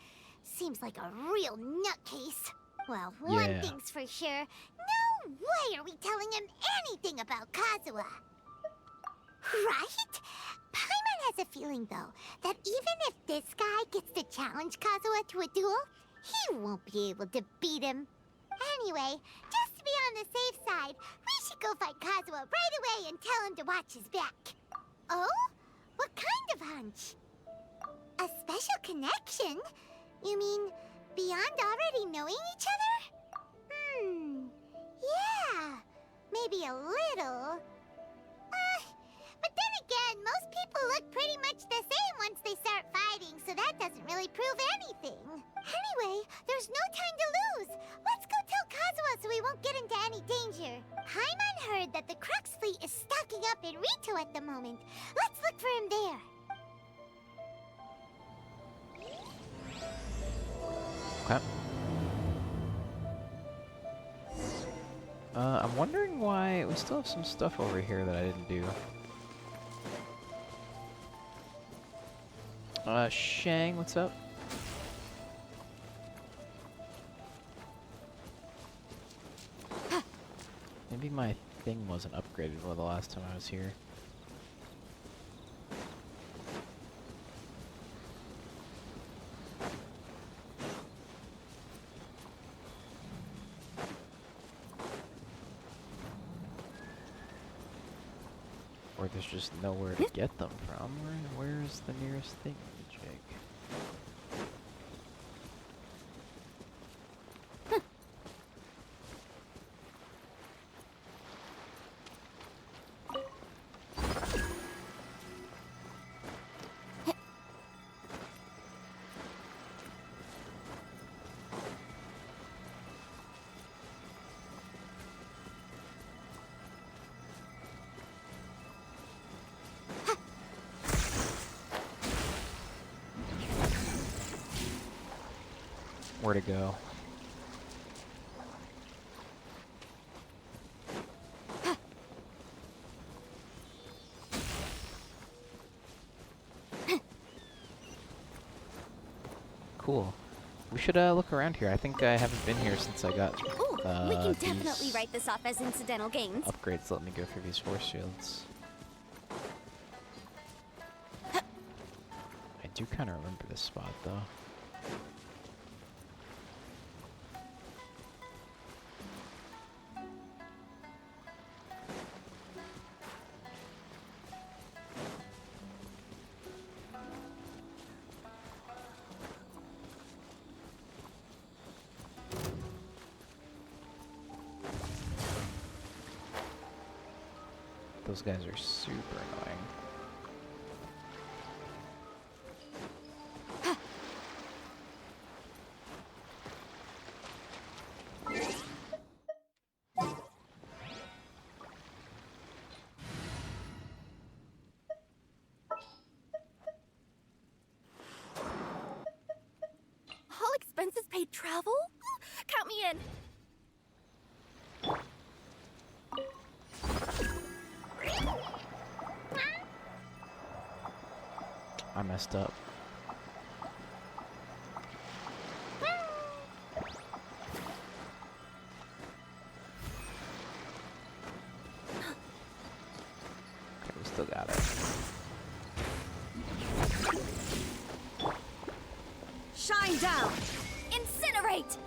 Seems like a real nutcase. Well, one Yeah. thing's for sure. No way are we telling him anything about Kazuha. Right? Paimon has a feeling, though, that even if this guy gets to challenge Kazuha to a duel, he won't be able to beat him. Anyway, just to be on the safe side, we should go find Kazuha right away and tell him to watch his back. Oh? What kind of hunch? A special connection? You mean beyond already knowing each other? Yeah, maybe a little. But then again, most people look pretty much the same once they start fighting, so that doesn't really prove anything. Anyway, there's no time to lose. Let's go tell Kazuha so we won't get into any danger. Paimon heard that the Crux fleet is stocking up in Rito at the moment. Let's look for him there. Okay. I'm wondering why we still have some stuff over here that I didn't do. Shang, what's up? Maybe my thing wasn't upgraded well the last time I was here. Or there's just nowhere to get them from. Where's the nearest thing, Jake? Where to go? Cool. We should look around here. I think I haven't been here since I got Ooh, we can definitely these write this off as incidental gains. upgrades. Let me go through these force shields. I do kind of remember this spot though. Those guys are super annoying. Travel? Count me in. I messed up. Okay, we still got it. Shine down! Incinerate!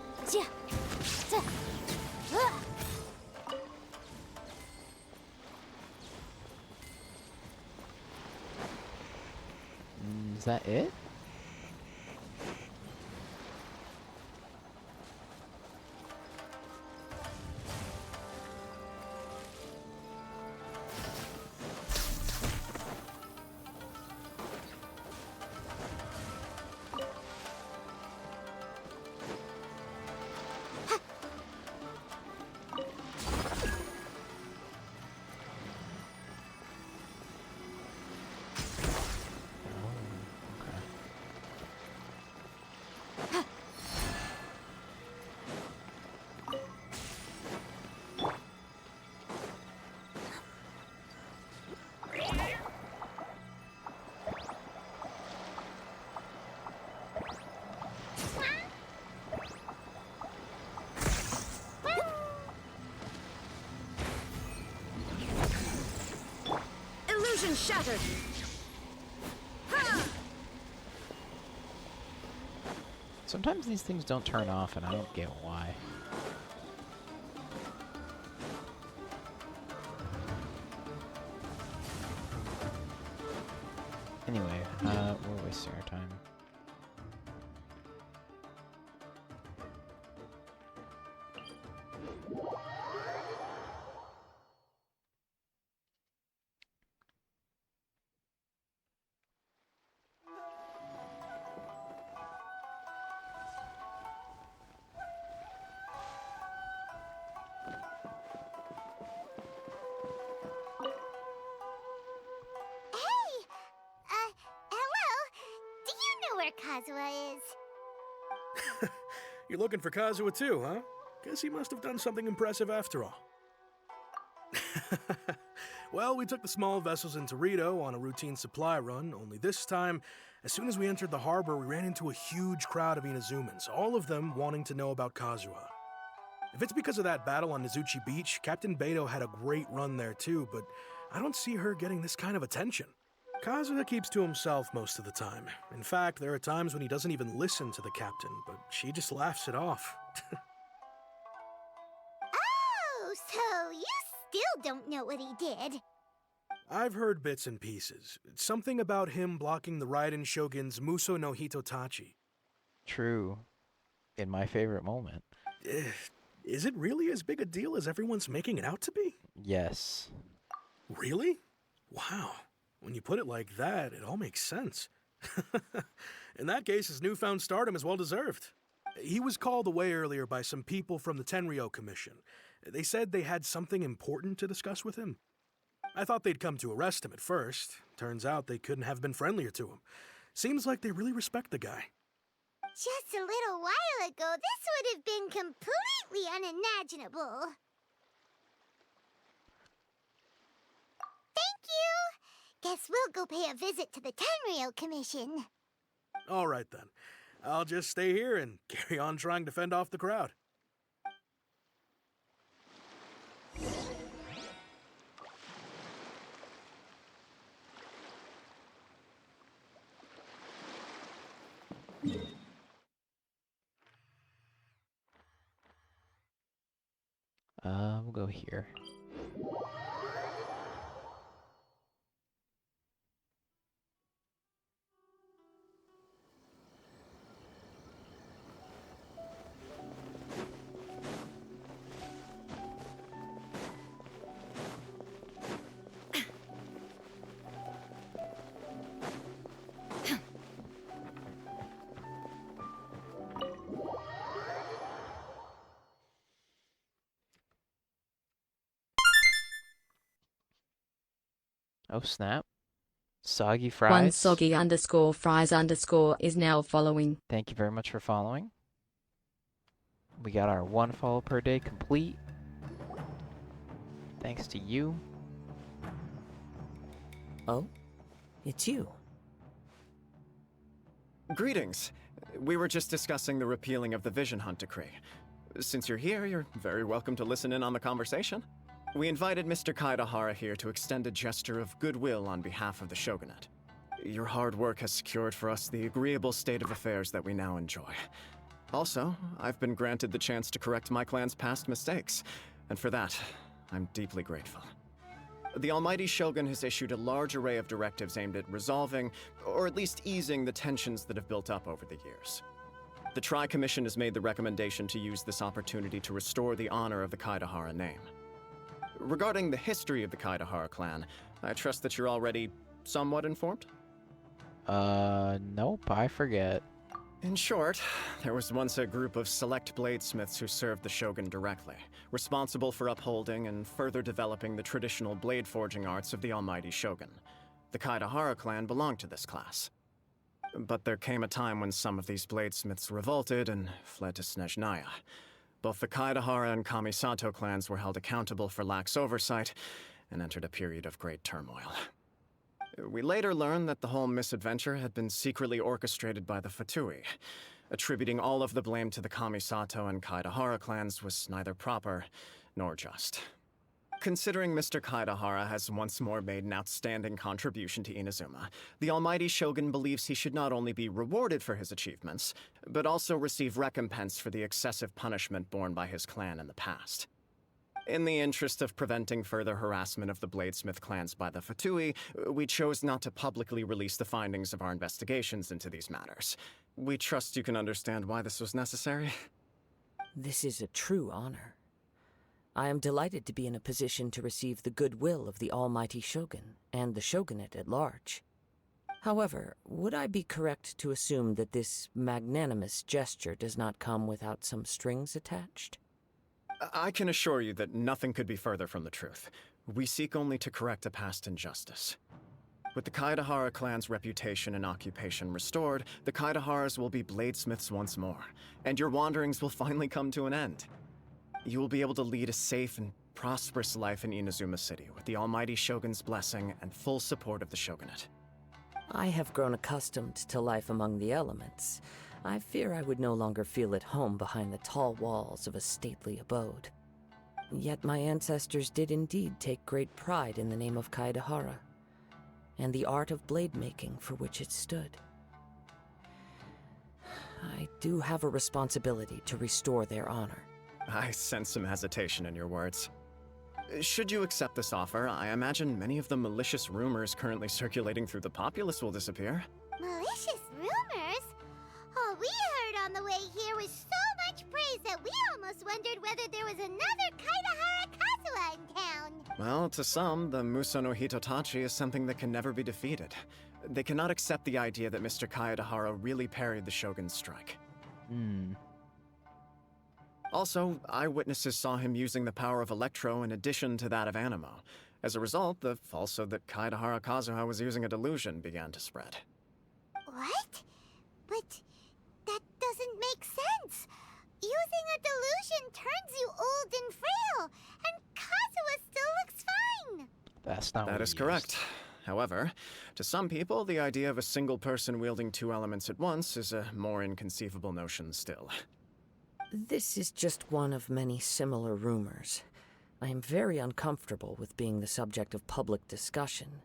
Is that it? Illusion shattered! Sometimes these things don't turn off, and I don't get why. Anyway, we're wasting our time. Kazuha is. You're looking for Kazuha too, huh? Guess he must have done something impressive after all. Well, we took the small vessels into Rito on a routine supply run, only this time, as soon as we entered the harbor, we ran into a huge crowd of Inazumans, all of them wanting to know about Kazuha. If it's because of that battle on Nizuchi Beach, Captain Beidou had a great run there too, but I don't see her getting this kind of attention. Kazuha keeps to himself most of the time. In fact, there are times when he doesn't even listen to the captain, but she just laughs it off. Oh, so you still don't know what he did? I've heard bits and pieces. Something about him blocking the Raiden Shogun's Muso no Hitotachi. True. In my favorite moment. Is it really as big a deal as everyone's making it out to be? Yes. Really? Wow. When you put it like that, it all makes sense. In that case, his newfound stardom is well deserved. He was called away earlier by some people from the Tenryou Commission. They said they had something important to discuss with him. I thought they'd come to arrest him at first. Turns out they couldn't have been friendlier to him. Seems like they really respect the guy. Just a little while ago, this would have been completely unimaginable. Thank you! Guess we'll go pay a visit to the Tenryou Commission. All right then. I'll just stay here and carry on trying to fend off the crowd. We'll go here. Oh snap. Soggy fries. One soggy_fries_ is now following. Thank you very much for following. Thank you very much for following. Thank you very much for following. We got our 1 follow per day complete. Thanks to you. Oh? It's you. Greetings. We were just discussing the repealing of the Vision Hunt Decree. Since you're here, you're very welcome to listen in on the conversation. We invited Mr. Kaedahara here to extend a gesture of goodwill on behalf of the Shogunate. Your hard work has secured for us the agreeable state of affairs that we now enjoy. Also, I've been granted the chance to correct my clan's past mistakes, and for that, I'm deeply grateful. The Almighty Shogun has issued a large array of directives aimed at resolving, or at least easing, the tensions that have built up over the years. The Tri-Commission has made the recommendation to use this opportunity to restore the honor of the Kaedahara name. Regarding the history of the Kaedahara clan, I trust that you're already somewhat informed? Nope, I forget. In short, there was once a group of select bladesmiths who served the Shogun directly, responsible for upholding and further developing the traditional blade forging arts of the Almighty Shogun. The Kaedahara clan belonged to this class. But there came a time when some of these bladesmiths revolted and fled to Snezhnaya. Both the Kaedahara and Kamisato clans were held accountable for lax oversight and entered a period of great turmoil. We later learned that the whole misadventure had been secretly orchestrated by the Fatui. Attributing all of the blame to the Kamisato and Kaedahara clans was neither proper nor just. Considering Mr. Kaedahara has once more made an outstanding contribution to Inazuma, the Almighty Shogun believes he should not only be rewarded for his achievements, but also receive recompense for the excessive punishment borne by his clan in the past. In the interest of preventing further harassment of the Bladesmith clans by the Fatui, we chose not to publicly release the findings of our investigations into these matters. We trust you can understand why this was necessary. This is a true honor. I am delighted to be in a position to receive the goodwill of the Almighty Shogun and the Shogunate at large. However, would I be correct to assume that this magnanimous gesture does not come without some strings attached? I can assure you that nothing could be further from the truth. We seek only to correct a past injustice. With the Kaedahara clan's reputation and occupation restored, the Kaedaharas will be bladesmiths once more, and your wanderings will finally come to an end. You will be able to lead a safe and prosperous life in Inazuma City with the Almighty Shogun's blessing and full support of the Shogunate. I have grown accustomed to life among the elements. I fear I would no longer feel at home behind the tall walls of a stately abode. Yet my ancestors did indeed take great pride in the name of Kaedahara, and the art of blade making for which it stood. I do have a responsibility to restore their honor. I sense some hesitation in your words. Should you accept this offer, I imagine many of the malicious rumors currently circulating through the populace will disappear. Malicious rumors? All we heard on the way here was so much praise that we almost wondered whether there was another Kaedahara Kazuha in town. Well, to some, the Muso no Hitotachi is something that can never be defeated. They cannot accept the idea that Mr. Kaedahara really parried the Shogun's strike. Also, eyewitnesses saw him using the power of Electro in addition to that of Animo. As a result, the falsehood that Kaedahara Kazuha was using a delusion began to spread. What? But that doesn't make sense. Using a delusion turns you old and frail, and Kazuha still looks fine. That's not That is correct. However, to some people, the idea of a single person wielding two elements at once is a more inconceivable notion still. This is just one of many similar rumors. I am very uncomfortable with being the subject of public discussion,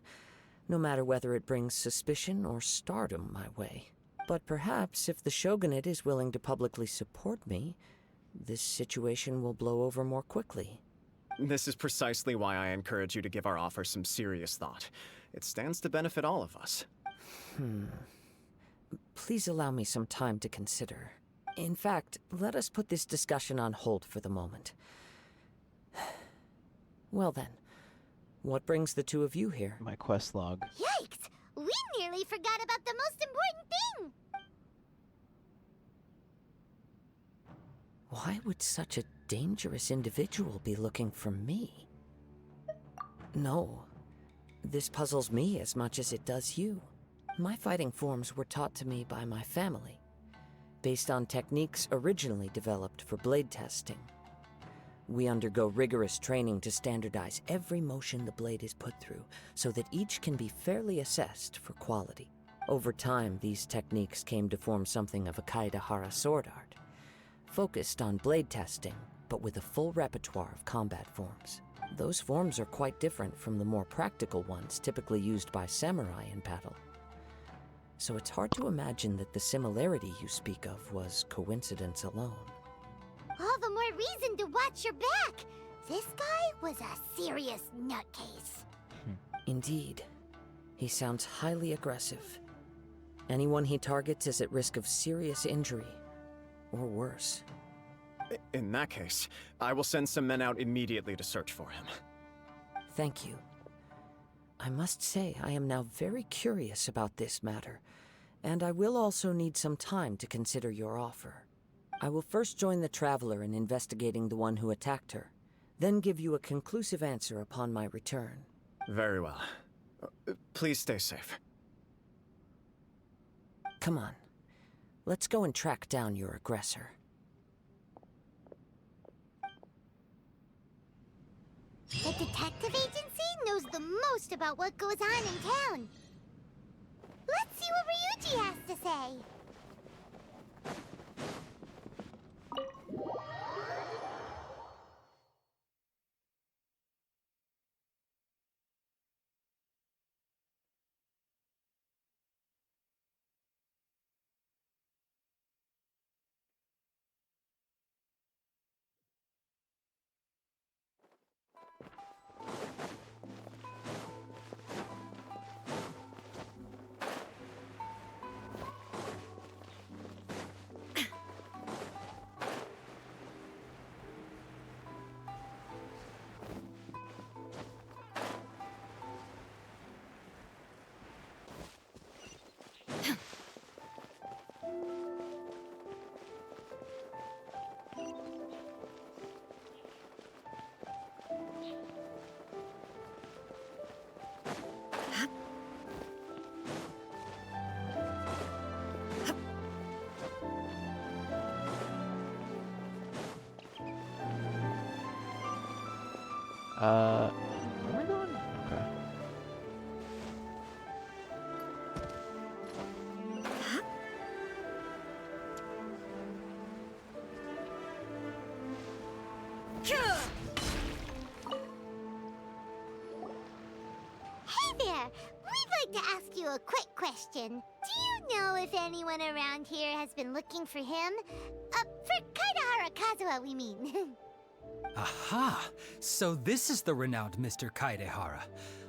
no matter whether it brings suspicion or stardom my way. But perhaps if the Shogunate is willing to publicly support me, this situation will blow over more quickly. This is precisely why I encourage you to give our offer some serious thought. It stands to benefit all of us. Please allow me some time to consider. In fact, let us put this discussion on hold for the moment. Well then, what brings the two of you here? My quest log. Yikes! We nearly forgot about the most important thing! Why would such a dangerous individual be looking for me? No. This puzzles me as much as it does you. My fighting forms were taught to me by my family. based on techniques originally developed for blade testing. We undergo rigorous training to standardize every motion the blade is put through, so that each can be fairly assessed for quality. Over time, these techniques came to form something of a Kaedehara sword art, focused on blade testing, but with a full repertoire of combat forms. Those forms are quite different from the more practical ones typically used by samurai in battle. So it's hard to imagine that the similarity you speak of was coincidence alone. All the more reason to watch your back. This guy was a serious nutcase. Indeed. He sounds highly aggressive. Anyone he targets is at risk of serious injury, or worse. In that case, I will send some men out immediately to search for him. Thank you. I must say I am now very curious about this matter, and I will also need some time to consider your offer. I will first join the Traveler in investigating the one who attacked her, then give you a conclusive answer upon my return. Very well. Please stay safe. Come on. Let's go and track down your aggressor. The detective agency knows the most about what goes on in town. Let's see what Ryuji has to say. Where am I going? Okay. Hey there! We'd like to ask you a quick question. Do you know if anyone around here has been looking for him? For Kaedehara Kazuha, we mean. Aha! So this is the renowned Mr. Kaedehara.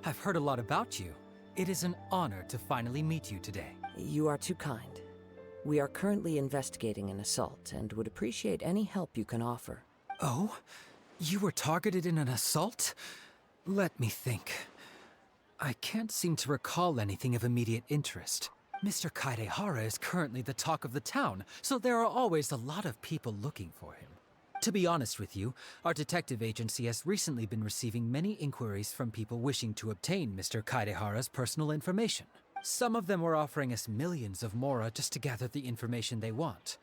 I've heard a lot about you. It is an honor to finally meet you today. You are too kind. We are currently investigating an assault and would appreciate any help you can offer. Oh? You were targeted in an assault? Let me think. I can't seem to recall anything of immediate interest. Mr. Kaedehara is currently the talk of the town, so there are always a lot of people looking for him. To be honest with you, our detective agency has recently been receiving many inquiries from people wishing to obtain Mr. Kaedehara's personal information. Some of them were offering us millions of mora just to gather the information they want.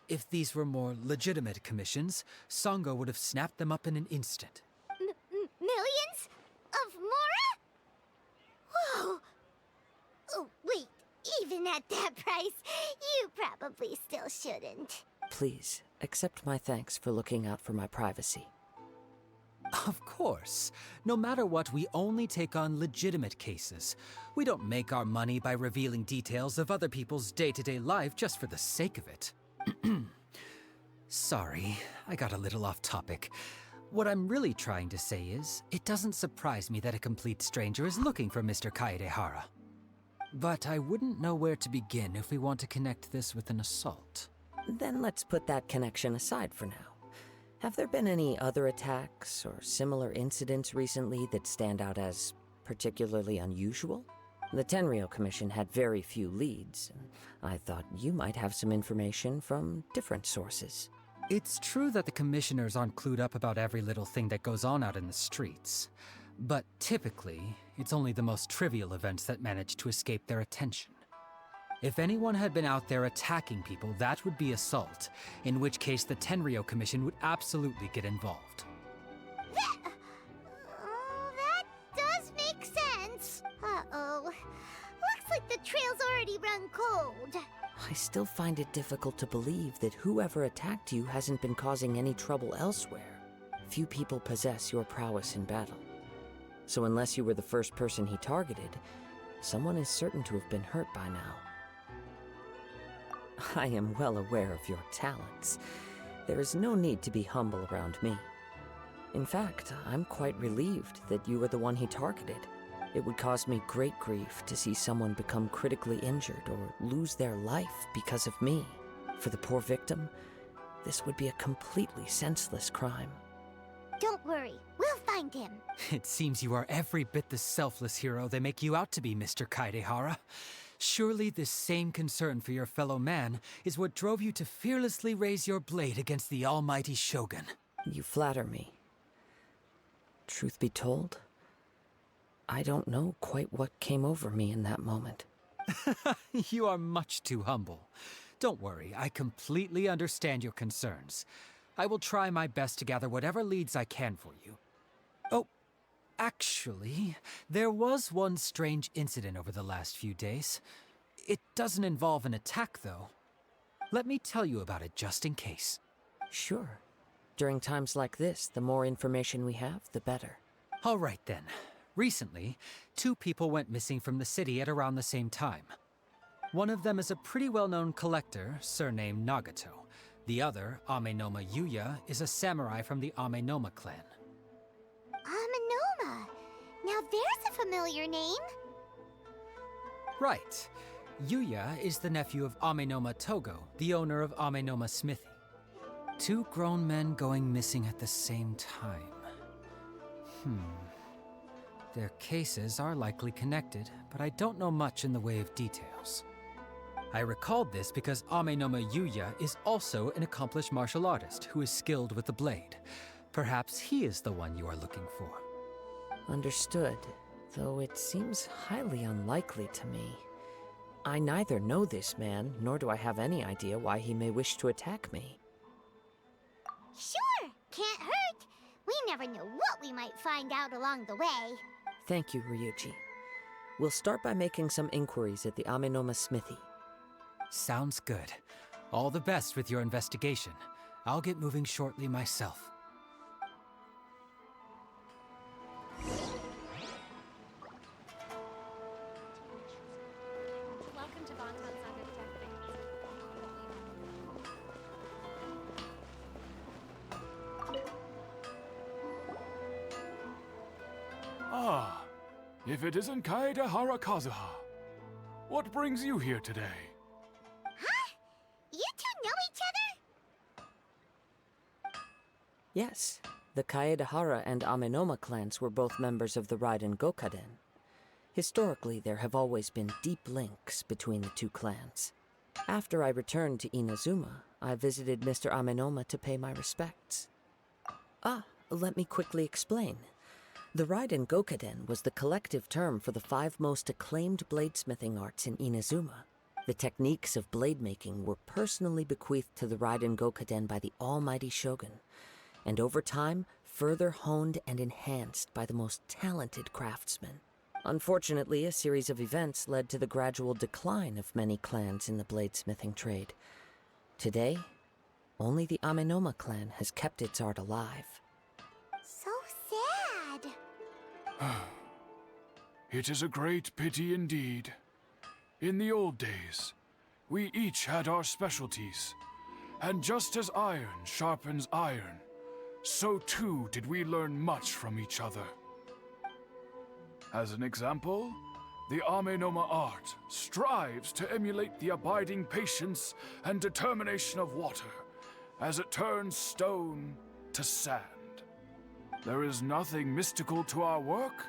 If these were more legitimate commissions, Sango would have snapped them up in an instant. Millions? Of mora? Whoa! Oh, wait. Even at that price, you probably still shouldn't. Please, accept my thanks for looking out for my privacy. Of course. No matter what, we only take on legitimate cases. We don't make our money by revealing details of other people's day-to-day life just for the sake of it. Sorry, I got a little off topic. What I'm really trying to say is, it doesn't surprise me that a complete stranger is looking for Mr. Kaedehara. But I wouldn't know where to begin if we want to connect this with an assault. Then let's put that connection aside for now. Have there been any other attacks or similar incidents recently that stand out as particularly unusual? The Tenryou Commission had very few leads, and I thought you might have some information from different sources. It's true that the commissioners aren't clued up about every little thing that goes on out in the streets. But typically, it's only the most trivial events that manage to escape their attention. If anyone had been out there attacking people, that would be assault, in which case the Tenryo Commission would absolutely get involved. That does make sense. Uh-oh. Looks like the trail's already run cold. I still find it difficult to believe that whoever attacked you hasn't been causing any trouble elsewhere. Few people possess your prowess in battle. So unless you were the first person he targeted, someone is certain to have been hurt by now. I am well aware of your talents. There is no need to be humble around me. In fact, I'm quite relieved that you were the one he targeted. It would cause me great grief to see someone become critically injured or lose their life because of me. For the poor victim, this would be a completely senseless crime. Don't worry, we'll find him. It seems you are every bit the selfless hero they make you out to be, Mr. Kaedehara. Surely this same concern for your fellow man is what drove you to fearlessly raise your blade against the almighty Shogun. You flatter me. Truth be told, I don't know quite what came over me in that moment. You are much too humble. Don't worry, I completely understand your concerns. I will try my best to gather whatever leads I can for you. Oh, actually, there was one strange incident over the last few days. It doesn't involve an attack, though. Let me tell you about it just in case. Sure. During times like this, the more information we have, the better. All right, then. Recently, 2 people went missing from the city at around the same time. One of them is a pretty well-known collector, surnamed Nagato. The other, Amenoma Yuya, is a samurai from the Amenoma clan. Amenoma? Now there's a familiar name. Right. Yuya is the nephew of Amenoma Togo, the owner of Amenoma Smithy. 2 grown men going missing at the same time. Their cases are likely connected, but I don't know much in the way of details. I recalled this because Amenoma Yuya is also an accomplished martial artist who is skilled with the blade. Perhaps he is the one you are looking for. Understood, though it seems highly unlikely to me. I neither know this man, nor do I have any idea why he may wish to attack me. Sure, can't hurt. We never know what we might find out along the way. Thank you, Ryuji. We'll start by making some inquiries at the Amenoma Smithy. Sounds good. All the best with your investigation. I'll get moving shortly myself. Welcome to Bonton Saga Detective. Ah, if it isn't Kaedehara Kazuha. What brings you here today? Huh? You two know each other? Yes, the Kaedehara and Amenoma clans were both members of the Raiden Gokaden. Historically, there have always been deep links between the 2 clans. After I returned to Inazuma, I visited Mr. Amenoma to pay my respects. Let me quickly explain. The Raiden Gokaden was the collective term for the 5 most acclaimed bladesmithing arts in Inazuma. The techniques of blade making were personally bequeathed to the Raiden Gokaden by the almighty Shogun, and over time, further honed and enhanced by the most talented craftsmen. Unfortunately, a series of events led to the gradual decline of many clans in the bladesmithing trade. Today, only the Amenoma clan has kept its art alive. So sad. It is a great pity indeed. In the old days, we each had our specialties, and just as iron sharpens iron, so too did we learn much from each other. As an example, the Amenoma art strives to emulate the abiding patience and determination of water as it turns stone to sand. There is nothing mystical to our work.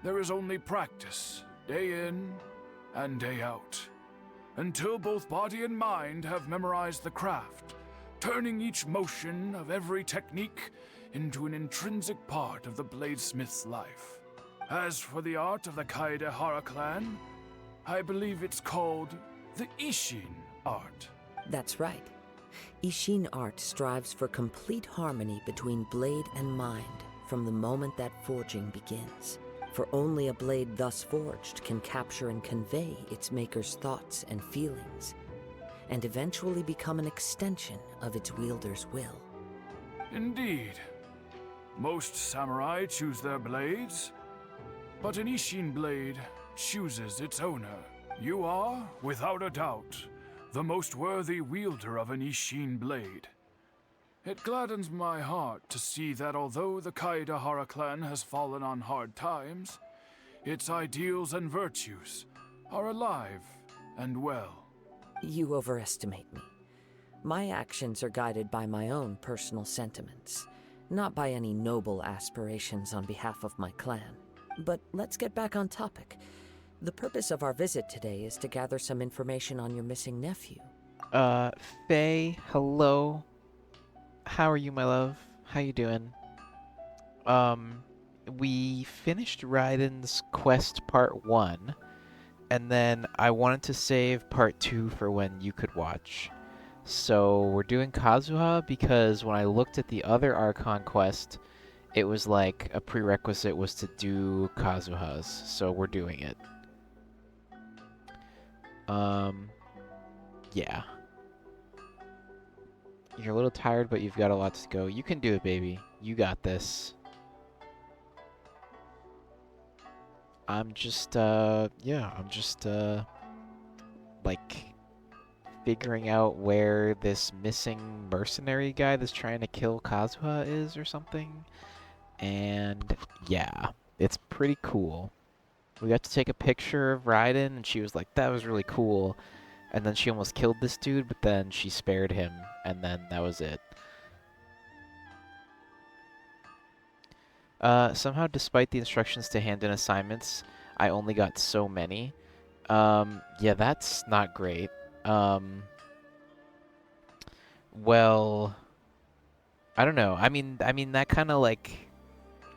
There is only practice, day in and day out, until both body and mind have memorized the craft, turning each motion of every technique into an intrinsic part of the bladesmith's life. As for the art of the Kaedehara clan, I believe it's called The Ishin art. That's right. Ishin art strives for complete harmony between blade and mind from the moment that forging begins. For only a blade thus forged can capture and convey its maker's thoughts and feelings, and eventually become an extension of its wielder's will. Indeed. Most samurai choose their blades, but an Ishin blade chooses its owner. You are, without a doubt, the most worthy wielder of an Ishin blade. It gladdens my heart to see that although the Kaedahara clan has fallen on hard times, its ideals and virtues are alive and well. You overestimate me. My actions are guided by my own personal sentiments, not by any noble aspirations on behalf of my clan. But let's get back on topic. The purpose of our visit today is to gather some information on your missing nephew. Faye, hello. How are you, my love? How you doing? We finished Raiden's quest part 1, and then I wanted to save part 2 for when you could watch. So we're doing Kazuha because when I looked at the other Archon quest, it was like a prerequisite was to do Kazuha's, so we're doing it. Yeah. You're a little tired, but you've got a lot to go. You can do it, baby. You got this. I'm just, like, figuring out where this missing mercenary guy that's trying to kill Kazuha is or something. And, yeah, it's pretty cool. We got to take a picture of Raiden, and she was like, that was really cool. And then she almost killed this dude, but then she spared him, and then that was it. Somehow, despite the instructions to hand in assignments, I only got so many. Yeah, that's not great. Well, I don't know. I mean that kind of like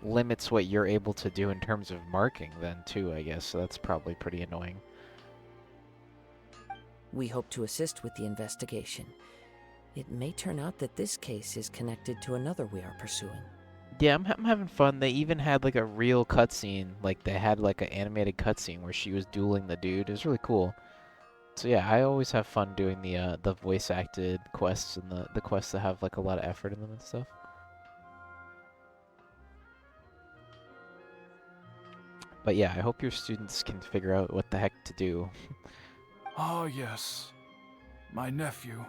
limits what you're able to do in terms of marking then too, I guess. So that's probably pretty annoying. We hope to assist with the investigation. It may turn out that this case is connected to another we are pursuing. Yeah, I'm having fun. They even had like a real cutscene. Like they had like an animated cutscene where she was dueling the dude. It was really cool. So yeah, I always have fun doing the voice acted quests and the quests that have like a lot of effort in them and stuff. But yeah, I hope your students can figure out what the heck to do. Ah, yes. My nephew.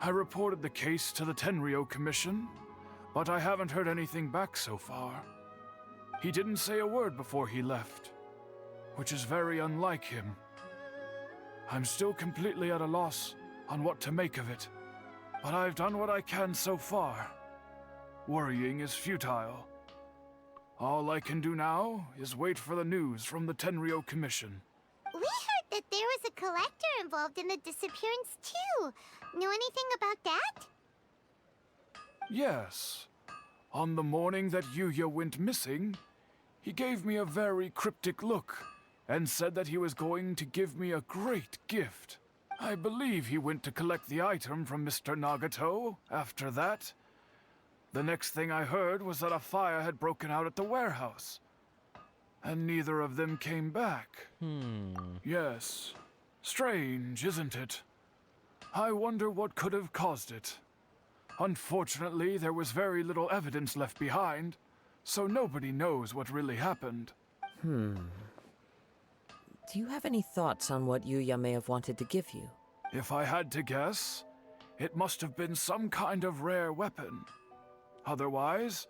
I reported the case to the Tenryo Commission, but I haven't heard anything back so far. He didn't say a word before he left, which is very unlike him. I'm still completely at a loss on what to make of it, but I've done what I can so far. Worrying is futile. All I can do now is wait for the news from the Tenryo Commission. We heard that there was a collector involved in the disappearance too. Know anything about that? Yes. On the morning that Yuya went missing, he gave me a very cryptic look and said that he was going to give me a great gift. I believe he went to collect the item from Mr. Nagato after that. The next thing I heard was that a fire had broken out at the warehouse. And neither of them came back. Yes. Strange, isn't it? I wonder what could have caused it. Unfortunately, there was very little evidence left behind, so nobody knows what really happened. Do you have any thoughts on what Yuya may have wanted to give you? If I had to guess, it must have been some kind of rare weapon. Otherwise,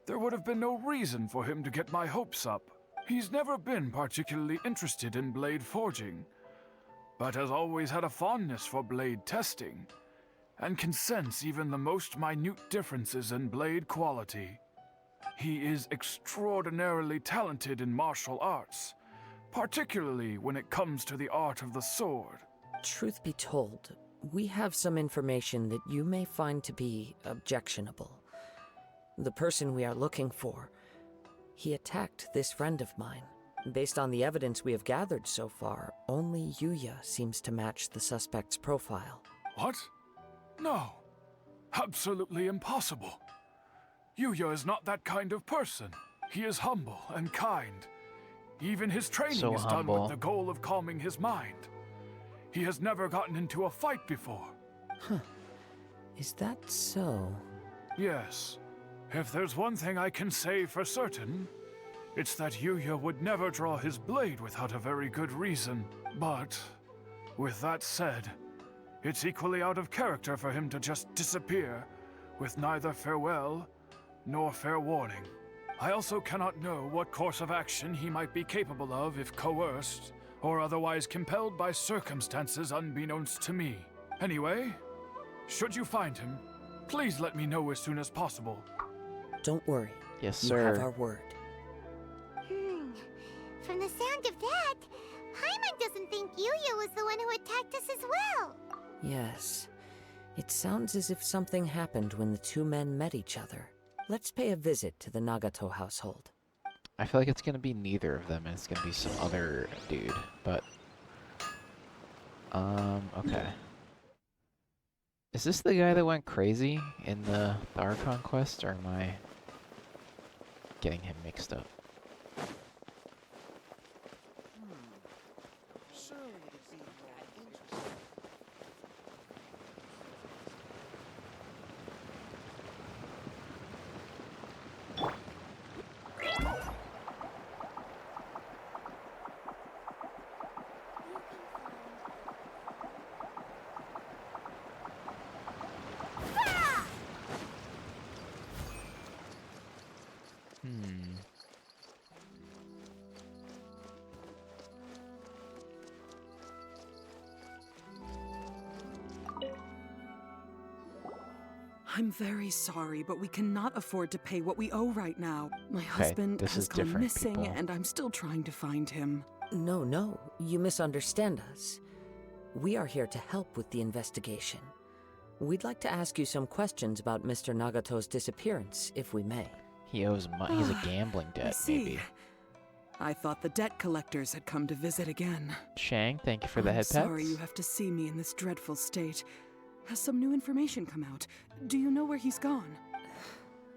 there would have been no reason for him to get my hopes up. He's never been particularly interested in blade forging, but has always had a fondness for blade testing, and can sense even the most minute differences in blade quality. He is extraordinarily talented in martial arts, particularly when it comes to the art of the sword. Truth be told, we have some information that you may find to be objectionable. The person we are looking for, he attacked this friend of mine. Based on the evidence we have gathered so far, only Yuya seems to match the suspect's profile. What? No. Absolutely impossible. Yuya is not that kind of person. He is humble and kind. Even his training So is done humble. with the goal of calming his mind. He has never gotten into a fight before. Huh. Is that so? Yes. If there's one thing I can say for certain, it's that Yuya would never draw his blade without a very good reason. But, with that said, it's equally out of character for him to just disappear, with neither farewell nor fair warning. I also cannot know what course of action he might be capable of if coerced, or otherwise compelled by circumstances unbeknownst to me. Anyway, should you find him, please let me know as soon as possible. Don't worry. Yes, You sir. have our word. From the sound of that, Paimon doesn't think Yuya was the one who attacked us as well. Yes. It sounds as if something happened when the two men met each other. Let's pay a visit to the Nagato household. I feel like it's gonna be neither of them, and it's gonna be some other dude, but... okay. Is this the guy that went crazy in the Archon quest, or am I getting him mixed up? Surely it'd be more interesting. I'm very sorry, but we cannot afford to pay what we owe right now. My husband this has is gone different, missing, people. and I'm still trying to find him. No, you misunderstand us. We are here to help with the investigation. We'd like to ask you some questions about Mr. Nagato's disappearance, if we may. He owes money. He's a gambling I debt, see. maybe. I thought the debt collectors had come to visit again. Shang, thank you for the I'm head sorry pats. you have to see me in this dreadful state. Has some new information come out? Do you know where he's gone?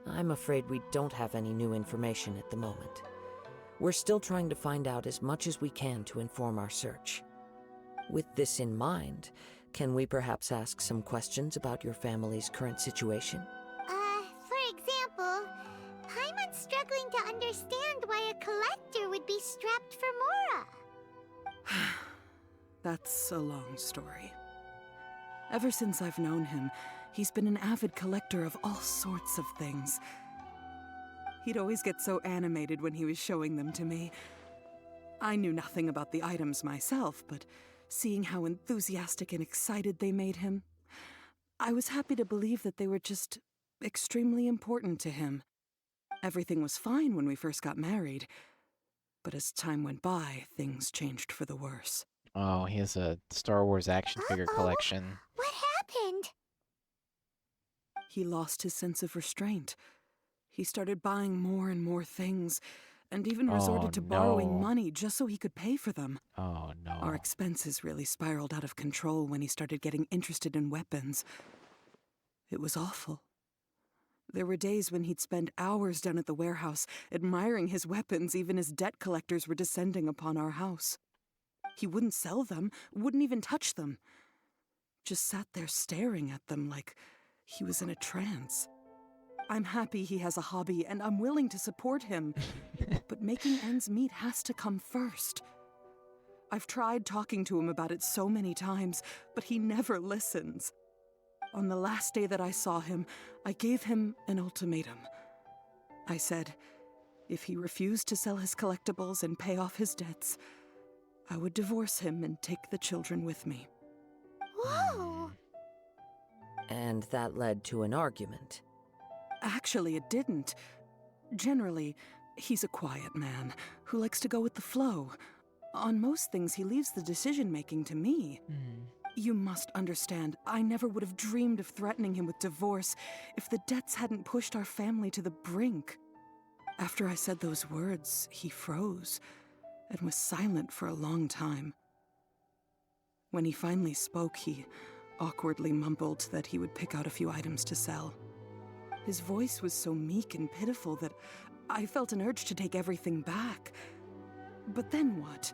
I'm afraid we don't have any new information at the moment. We're still trying to find out as much as we can to inform our search. With this in mind, can we perhaps ask some questions about your family's current situation? For example, Paimon's struggling to understand why a collector would be strapped for Mora. That's a long story. Ever since I've known him, he's been an avid collector of all sorts of things. He'd always get so animated when he was showing them to me. I knew nothing about the items myself, but seeing how enthusiastic and excited they made him, I was happy to believe that they were just extremely important to him. Everything was fine when we first got married, but as time went by, things changed for the worse. Oh, he has a Star Wars action figure collection. What happened? He lost his sense of restraint. He started buying more and more things, and even resorted to borrowing money just so he could pay for them. Oh, no. Our expenses really spiraled out of control when he started getting interested in weapons. It was awful. There were days when he'd spend hours down at the warehouse, admiring his weapons even as debt collectors were descending upon our house. He wouldn't sell them, wouldn't even touch them. Just sat there staring at them like he was in a trance. I'm happy he has a hobby, and I'm willing to support him. But making ends meet has to come first. I've tried talking to him about it so many times, but he never listens. On the last day that I saw him, I gave him an ultimatum. I said, if he refused to sell his collectibles and pay off his debts, I would divorce him and take the children with me. Whoa! And that led to an argument. Actually, it didn't. Generally, he's a quiet man who likes to go with the flow. On most things, he leaves the decision-making to me. You must understand, I never would have dreamed of threatening him with divorce if the debts hadn't pushed our family to the brink. After I said those words, he froze, and was silent for a long time. When he finally spoke, he awkwardly mumbled that he would pick out a few items to sell. His voice was so meek and pitiful that I felt an urge to take everything back. But then what?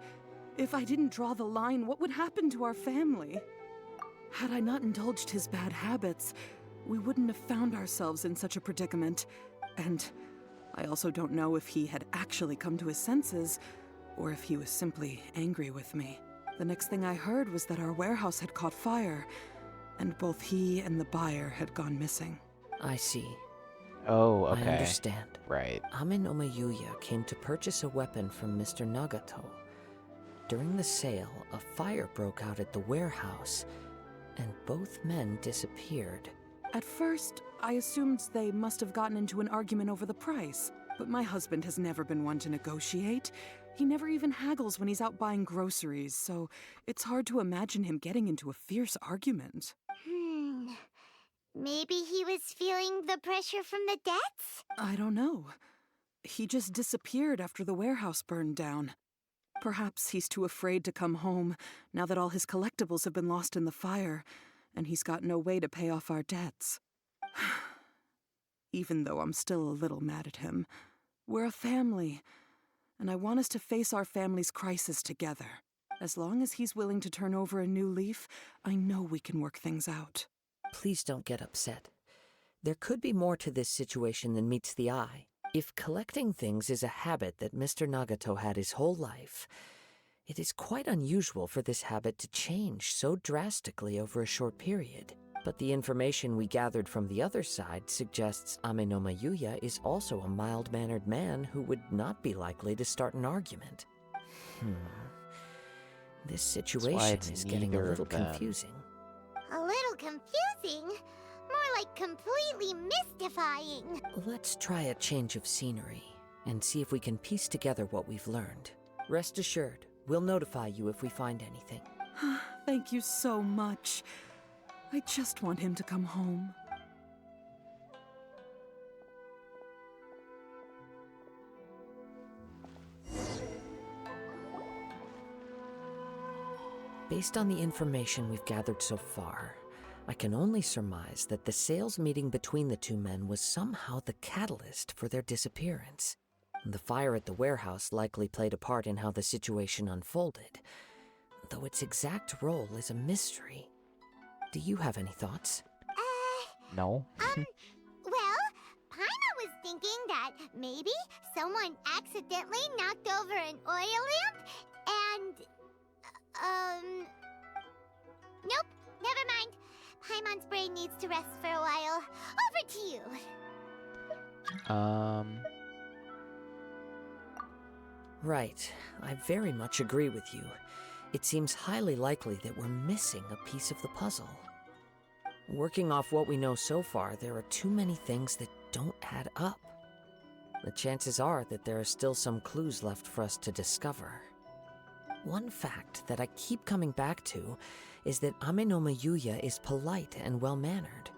If I didn't draw the line, what would happen to our family? Had I not indulged his bad habits, we wouldn't have found ourselves in such a predicament. And I also don't know if he had actually come to his senses, or if he was simply angry with me. The next thing I heard was that our warehouse had caught fire, and both he and the buyer had gone missing. I see. Oh, okay. I understand. Right. Amenoma Yuya came to purchase a weapon from Mr. Nagato. During the sale, a fire broke out at the warehouse, and both men disappeared. At first, I assumed they must have gotten into an argument over the price, but my husband has never been one to negotiate. He never even haggles when he's out buying groceries, so it's hard to imagine him getting into a fierce argument. Maybe he was feeling the pressure from the debts? I don't know. He just disappeared after the warehouse burned down. Perhaps he's too afraid to come home now that all his collectibles have been lost in the fire, and he's got no way to pay off our debts. Even though I'm still a little mad at him, we're a family, and I want us to face our family's crisis together. As long as he's willing to turn over a new leaf, I know we can work things out. Please don't get upset. There could be more to this situation than meets the eye. If collecting things is a habit that Mr. Nagato had his whole life, it is quite unusual for this habit to change so drastically over a short period. But the information we gathered from the other side suggests Amenoma Yuya is also a mild-mannered man who would not be likely to start an argument. This situation is getting a little confusing. A little confusing? More like completely mystifying. Let's try a change of scenery and see if we can piece together what we've learned. Rest assured, we'll notify you if we find anything. Thank you so much. I just want him to come home. Based on the information we've gathered so far, I can only surmise that the sales meeting between the two men was somehow the catalyst for their disappearance. The fire at the warehouse likely played a part in how the situation unfolded, though its exact role is a mystery. Do you have any thoughts? No. Well, Paimon was thinking that maybe someone accidentally knocked over an oil lamp and... Nope, never mind. Paimon's brain needs to rest for a while. Over to you. Right. I very much agree with you. It seems highly likely that we're missing a piece of the puzzle. Working off what we know so far, there are too many things that don't add up. The chances are that there are still some clues left for us to discover. One fact that I keep coming back to is that Amenoma Yuya is polite and well-mannered,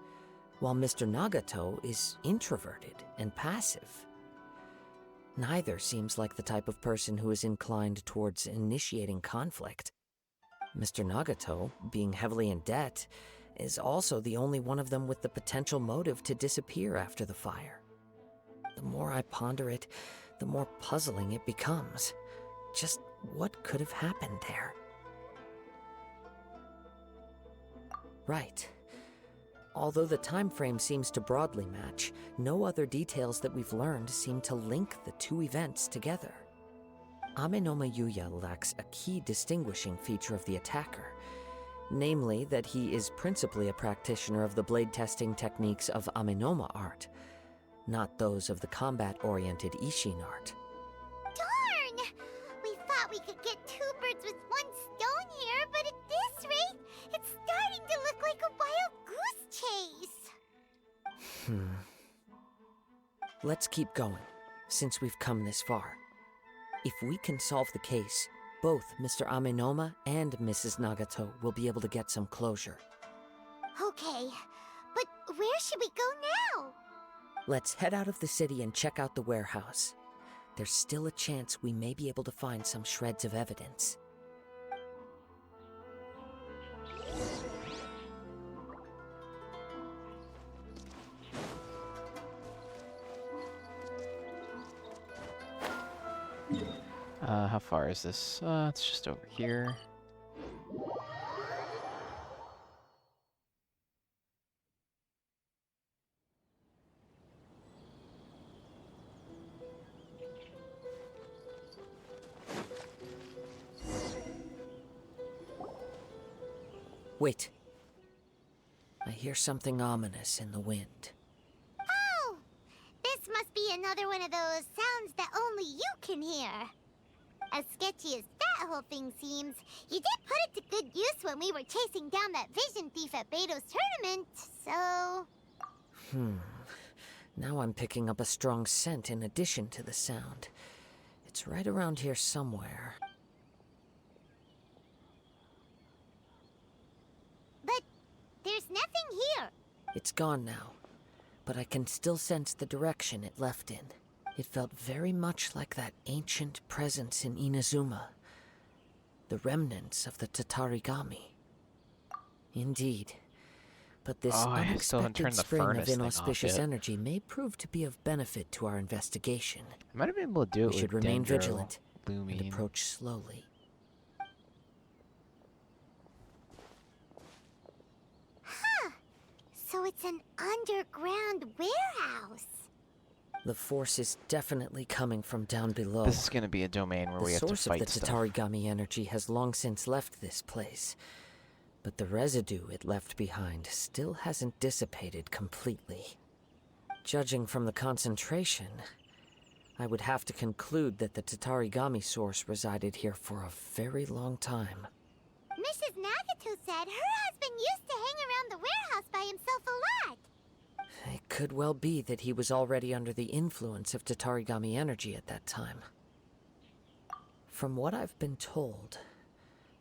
while Mr. Nagato is introverted and passive. Neither seems like the type of person who is inclined towards initiating conflict. Mr. Nagato, being heavily in debt, is also the only one of them with the potential motive to disappear after the fire. The more I ponder it, the more puzzling it becomes. Just what could have happened there? Right. Although the time frame seems to broadly match, no other details that we've learned seem to link the two events together. Amenoma Yuya lacks a key distinguishing feature of the attacker, namely that he is principally a practitioner of the blade testing techniques of Amenoma art, not those of the combat-oriented Ishin art. Darn! We thought we could get two birds with one stone here, but at this rate, it's starting to look like a wild goose chase. Let's keep going, since we've come this far. If we can solve the case, both Mr. Amenoma and Mrs. Nagato will be able to get some closure. Okay, but where should we go now? Let's head out of the city and check out the warehouse. there's still a chance we may be able to find some shreds of evidence. How far is this? It's just over here. Wait. I hear something ominous in the wind. Oh! This must be another one of those sounds that only you can hear. As sketchy as that whole thing seems, you did put it to good use when we were chasing down that vision thief at Beto's tournament, so... Now I'm picking up a strong scent in addition to the sound. It's right around here somewhere. But there's nothing here. It's gone now, but I can still sense the direction it left in. It felt very much like that ancient presence in Inazuma. The remnants of the Tatarigami. Indeed. But this I still haven't unexpected turned the spring of furnace thing off inauspicious yet. energy may prove to be of benefit to our investigation. I might have been able to do it We should with remain Dendro, vigilant and Lumine. approach slowly. Huh. So it's an underground warehouse. The force is definitely coming from down below. This is going to be a domain where we have to The source fight of the stuff. Tatarigami energy has long since left this place, but the residue it left behind still hasn't dissipated completely. Judging from the concentration, I would have to conclude that the Tatarigami source resided here for a very long time. Mrs. Nagato said her husband used to hang around the warehouse by himself a lot. It could well be that he was already under the influence of Tatarigami energy at that time. From what I've been told,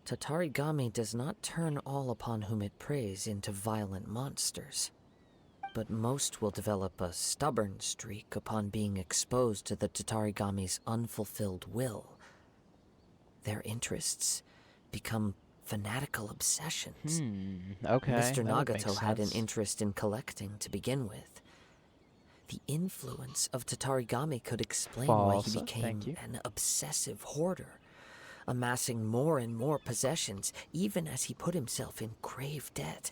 Tatarigami does not turn all upon whom it preys into violent monsters, but most will develop a stubborn streak upon being exposed to the Tatarigami's unfulfilled will. Their interests become fanatical obsessions. Okay. Mr. that would make Nagato had an sense. interest in collecting to begin with. The influence of Tatarigami could explain why he False, became thank you. an obsessive hoarder, amassing more and more possessions even as he put himself in grave debt.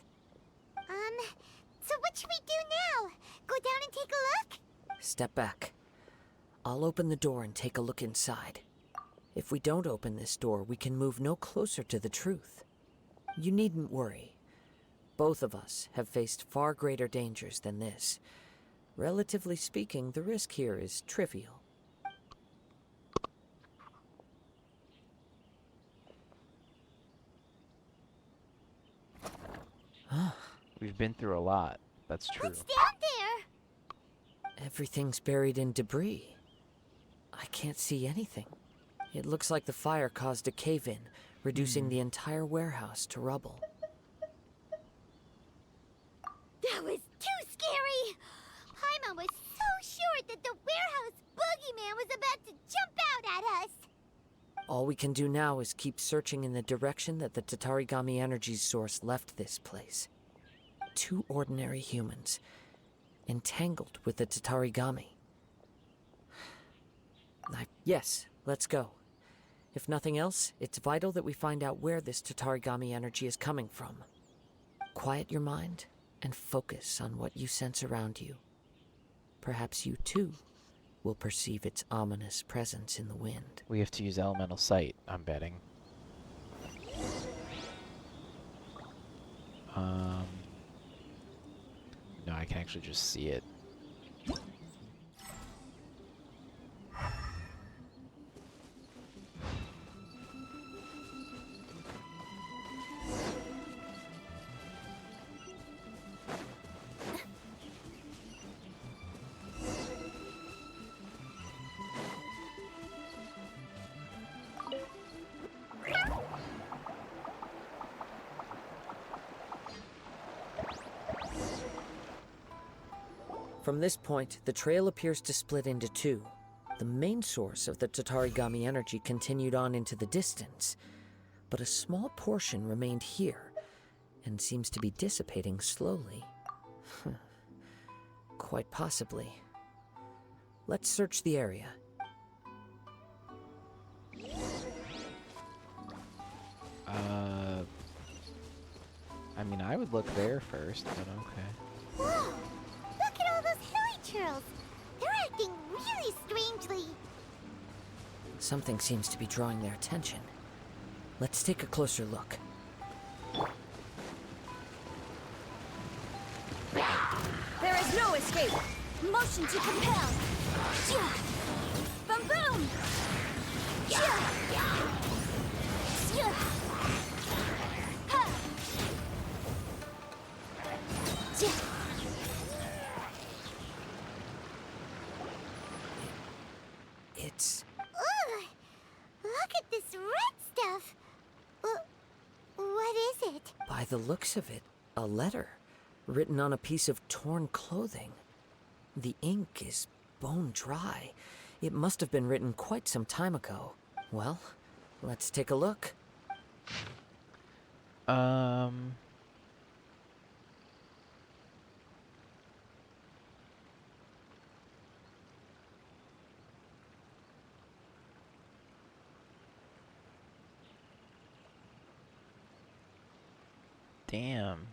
So what should we do now? Go down and take a look? Step back. I'll open the door and take a look inside. If we don't open this door, we can move no closer to the truth. You needn't worry. Both of us have faced far greater dangers than this. Relatively speaking, the risk here is trivial. We've been through a lot. That's true. What's down there? Everything's buried in debris. I can't see anything. It looks like the fire caused a cave-in, reducing the entire warehouse to rubble. That was too scary! Paimon was so sure that the warehouse boogeyman was about to jump out at us! All we can do now is keep searching in the direction that the Tatarigami energy source left this place. Two ordinary humans, entangled with the Tatarigami. Yes, let's go. If nothing else, it's vital that we find out where this Tatarigami energy is coming from. Quiet your mind and focus on what you sense around you. Perhaps you too will perceive its ominous presence in the wind. We have to use elemental sight, I'm betting. No, I can actually just see it. From this point, the trail appears to split into two. The main source of the Tatarigami energy continued on into the distance, but a small portion remained here and seems to be dissipating slowly. Quite possibly. Let's search the area. I mean, I would look there first, but okay. Whoa! Look at all those hilly churls! They're acting really strangely. Something seems to be drawing their attention. Let's take a closer look. There is no escape! Motion to compel! Boom boom! It's... Ugh! Look at this red stuff! What is it? By the looks of it, a letter written on a piece of torn clothing. The ink is bone dry. It must have been written quite some time ago. Well, let's take a look. Damn.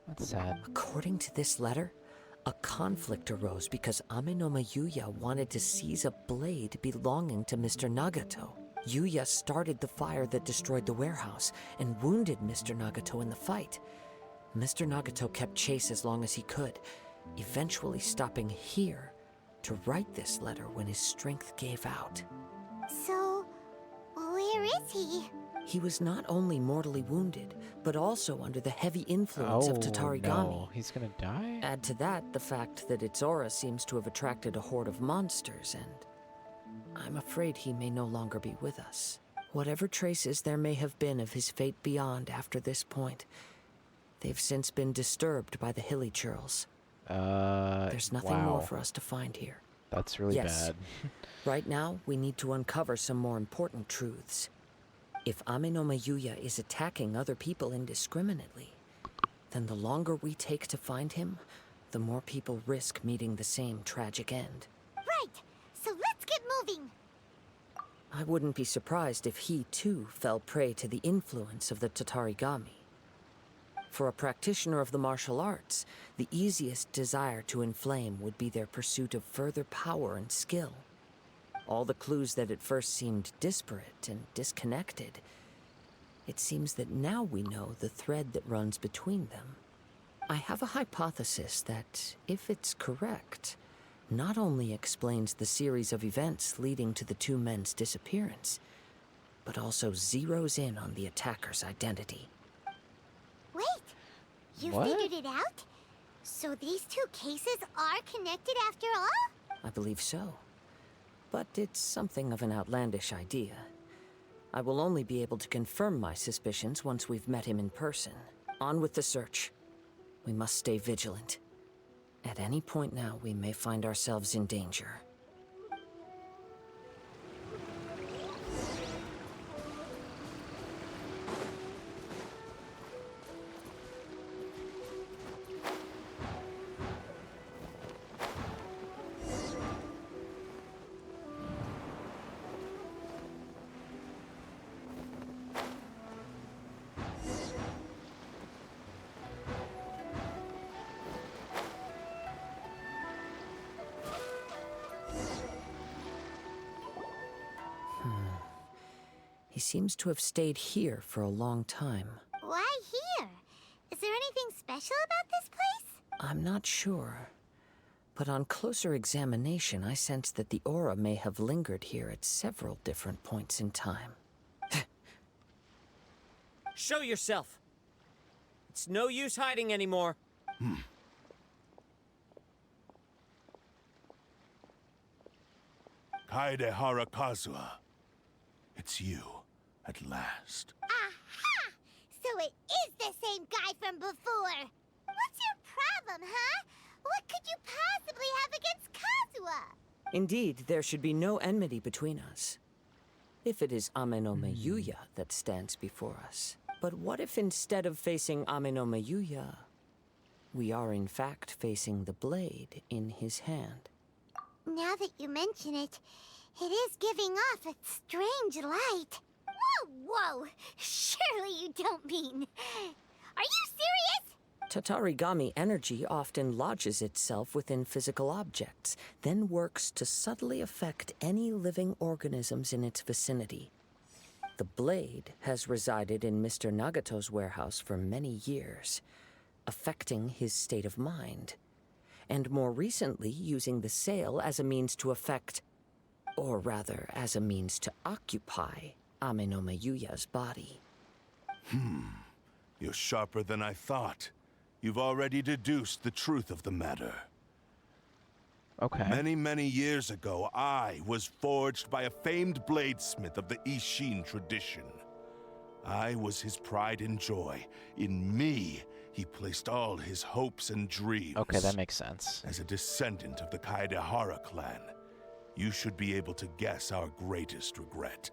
That's sad. According to this letter, a conflict arose because Amenoma Yuya wanted to seize a blade belonging to Mr. Nagato. Yuya started the fire that destroyed the warehouse and wounded Mr. Nagato in the fight. Mr. Nagato kept chase as long as he could, eventually stopping here to write this letter when his strength gave out. So, where is he? He was not only mortally wounded, but also under the heavy influence of Tatarigami. No, he's gonna die? Add to that the fact that its aura seems to have attracted a horde of monsters, and I'm afraid he may no longer be with us. Whatever traces there may have been of his fate beyond after this point, they've since been disturbed by the hilly churls. There's nothing more for us to find here. That's really bad. Right now, we need to uncover some more important truths. If Amenoma Yuya is attacking other people indiscriminately, then the longer we take to find him, the more people risk meeting the same tragic end. Right! So let's get moving! I wouldn't be surprised if he, too, fell prey to the influence of the Tatarigami. For a practitioner of the martial arts, the easiest desire to inflame would be their pursuit of further power and skill. All the clues that at first seemed disparate and disconnected, it seems that now we know the thread that runs between them. I have a hypothesis that, if it's correct, not only explains the series of events leading to the two men's disappearance, but also zeroes in on the attacker's identity. Wait! You figured it out? So these two cases are connected after all? I believe so. But it's something of an outlandish idea. I will only be able to confirm my suspicions once we've met him in person. On with the search. We must stay vigilant. At any point now, we may find ourselves in danger. He seems to have stayed here for a long time. Why here? Is there anything special about this place? I'm not sure. But on closer examination, I sense that the aura may have lingered here at several different points in time. Show yourself! It's no use hiding anymore. Kaedehara Kazuha. It's you, at last. Aha! So it is the same guy from before. What's your problem, huh? What could you possibly have against Kazuha? Indeed, there should be no enmity between us. If it is Amenome Yuya that stands before us. But what if instead of facing Amenome Yuya, we are in fact facing the blade in his hand? Now that you mention it, it is giving off a strange light. Whoa! Surely you don't mean... Are you serious? Tatarigami energy often lodges itself within physical objects, then works to subtly affect any living organisms in its vicinity. The blade has resided in Mr. Nagato's warehouse for many years, affecting his state of mind, and more recently using the sale as a means to affect, or rather as a means to occupy, Amenome Yuya's body. You're sharper than I thought. You've already deduced the truth of the matter. Okay. Many, many years ago, I was forged by a famed bladesmith of the Ishin tradition. I was his pride and joy. In me, he placed all his hopes and dreams. Okay, that makes sense. As a descendant of the Kaedehara clan, you should be able to guess our greatest regret.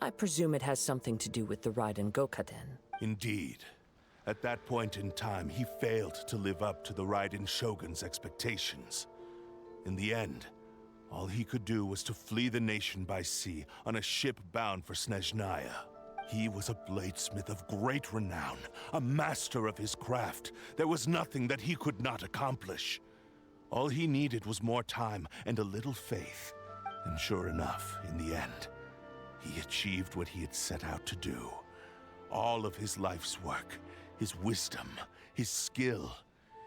I presume it has something to do with the Raiden Gokaden. Indeed. At that point in time, he failed to live up to the Raiden Shogun's expectations. In the end, all he could do was to flee the nation by sea on a ship bound for Snezhnaya. He was a bladesmith of great renown, a master of his craft. There was nothing that he could not accomplish. All he needed was more time and a little faith. And sure enough, in the end, he achieved what he had set out to do. All of his life's work, his wisdom, his skill,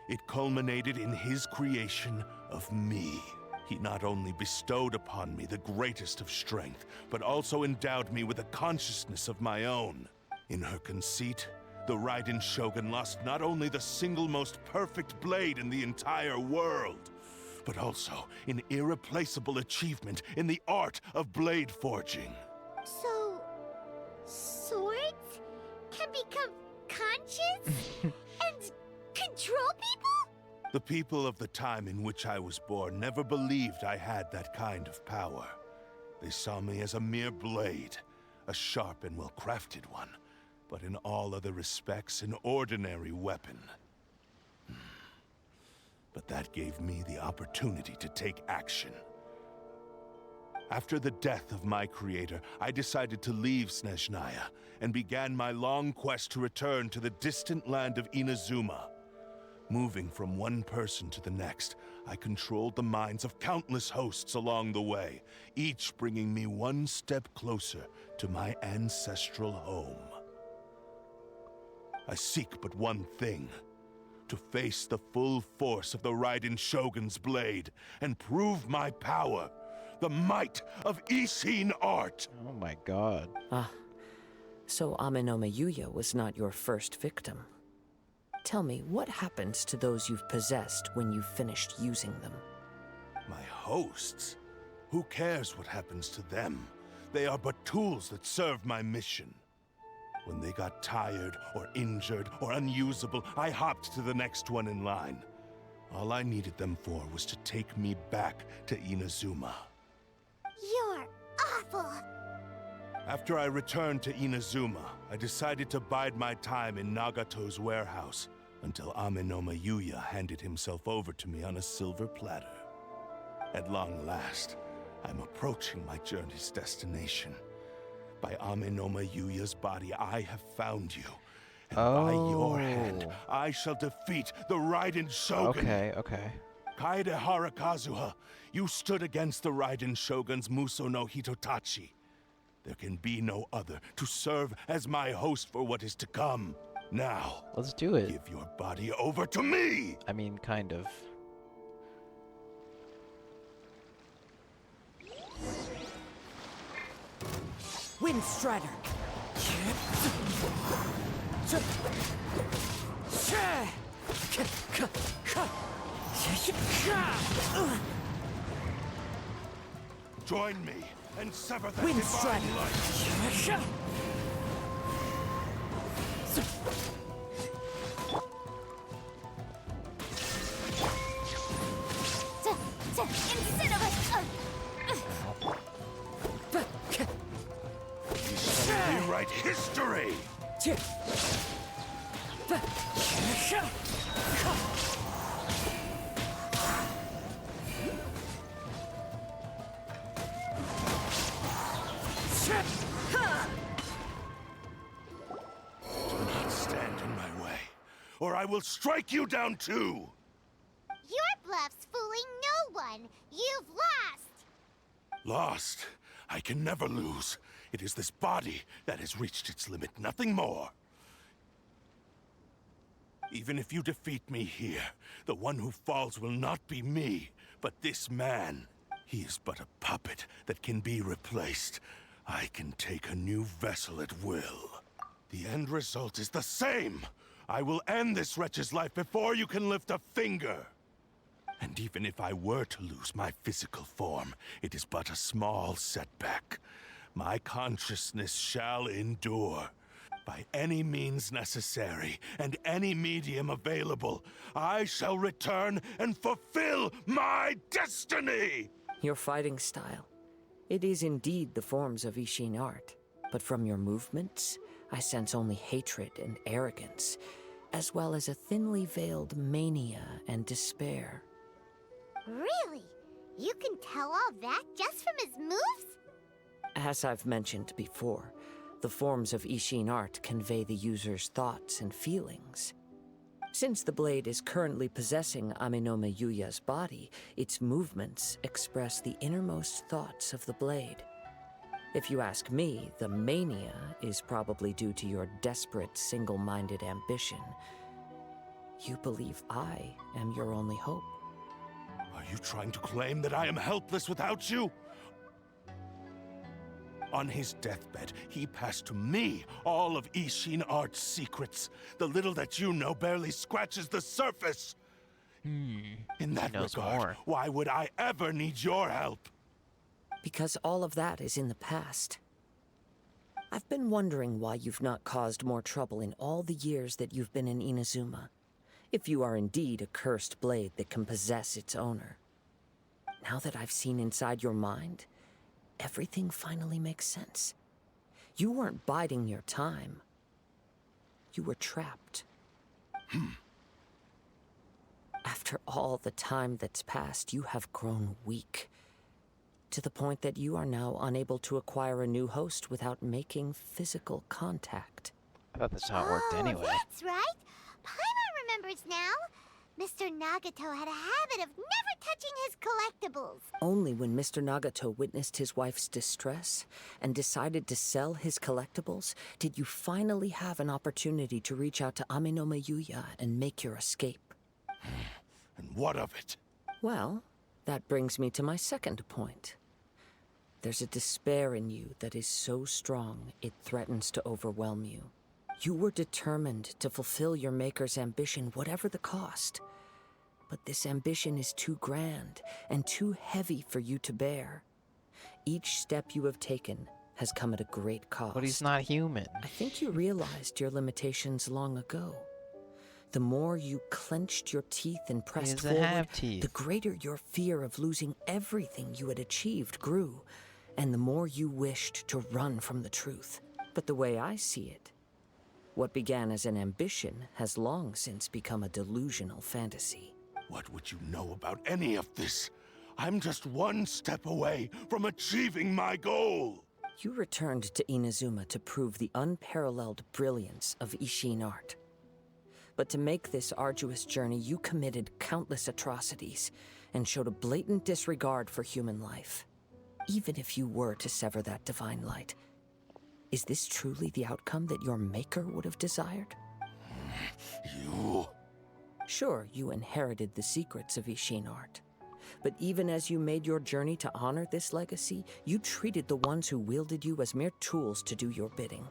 it culminated in his creation of me. He not only bestowed upon me the greatest of strength, but also endowed me with a consciousness of my own. In her conceit, the Raiden Shogun lost not only the single most perfect blade in the entire world, but also an irreplaceable achievement in the art of blade forging. So... swords can become conscious? And control people? The people of the time in which I was born never believed I had that kind of power. They saw me as a mere blade, a sharp and well-crafted one, but in all other respects an ordinary weapon. But that gave me the opportunity to take action. After the death of my creator, I decided to leave Snezhnaya and began my long quest to return to the distant land of Inazuma. Moving from one person to the next, I controlled the minds of countless hosts along the way, each bringing me one step closer to my ancestral home. I seek but one thing: to face the full force of the Raiden Shogun's blade and prove my power, the might of Ishin art. Oh my god. So Amenome Yuya was not your first victim. Tell me, what happens to those you've possessed when you've finished using them? My hosts? Who cares what happens to them? They are but tools that serve my mission. When they got tired, or injured, or unusable, I hopped to the next one in line. All I needed them for was to take me back to Inazuma. You're awful! After I returned to Inazuma, I decided to bide my time in Nagato's warehouse until Amenome Yuya handed himself over to me on a silver platter. At long last, I'm approaching my journey's destination. By Amenome Yuya's body, I have found you. And by your hand, I shall defeat the Raiden Shogun. Okay. Kaedehara Kazuha, you stood against the Raiden Shogun's Muso no Hitotachi. There can be no other to serve as my host for what is to come. Now, let's do it. Give your body over to me! I mean, kind of. Wind Strider! Join me and sever that Wind divine strike. light. We shall rewrite history. Do not stand in my way, or I will strike you down too. Your bluff's fooling no one. You've lost. Lost? I can never lose. It is this body that has reached its limit, nothing more. Even if you defeat me here, the one who falls will not be me, but this man. He is but a puppet that can be replaced. I can take a new vessel at will. The end result is the same. I will end this wretch's life before you can lift a finger. And even if I were to lose my physical form, it is but a small setback. My consciousness shall endure. By any means necessary, and any medium available, I shall return and fulfill my destiny! Your fighting style. It is indeed the forms of Ishin art. But from your movements, I sense only hatred and arrogance, as well as a thinly veiled mania and despair. Really? You can tell all that just from his moves? As I've mentioned before, the forms of Ishin art convey the user's thoughts and feelings. Since the blade is currently possessing Amenome Yuya's body, its movements express the innermost thoughts of the blade. If you ask me, the mania is probably due to your desperate, single-minded ambition. You believe I am your only hope. Are you trying to claim that I am helpless without you? On his deathbed, he passed to me all of Ishin Art's secrets. The little that you know barely scratches the surface. In that regard, why would I ever need your help? Because all of that is in the past. I've been wondering why you've not caused more trouble in all the years that you've been in Inazuma. If you are indeed a cursed blade that can possess its owner. Now that I've seen inside your mind, everything finally makes sense. You weren't biding your time. You were trapped. After all the time that's passed, you have grown weak. To the point that you are now unable to acquire a new host without making physical contact. I thought that's how it worked anyway. That's right. Paimon remembers now. Mr. Nagato had a habit of never touching his collectibles. Only when Mr. Nagato witnessed his wife's distress and decided to sell his collectibles did you finally have an opportunity to reach out to Amenome Yuya and make your escape. And what of it? Well, that brings me to my second point. There's a despair in you that is so strong it threatens to overwhelm you. You were determined to fulfill your maker's ambition, whatever the cost. But this ambition is too grand and too heavy for you to bear. Each step you have taken has come at a great cost. But he's not human. I think you realized your limitations long ago. The more you clenched your teeth and pressed forward, the greater your fear of losing everything you had achieved grew, and the more you wished to run from the truth. But the way I see it, what began as an ambition has long since become a delusional fantasy. What would you know about any of this? I'm just one step away from achieving my goal! You returned to Inazuma to prove the unparalleled brilliance of Ishin art. But to make this arduous journey, you committed countless atrocities and showed a blatant disregard for human life. Even if you were to sever that divine light, is this truly the outcome that your maker would have desired? You... Sure, you inherited the secrets of Ishin art. But even as you made your journey to honor this legacy, you treated the ones who wielded you as mere tools to do your bidding.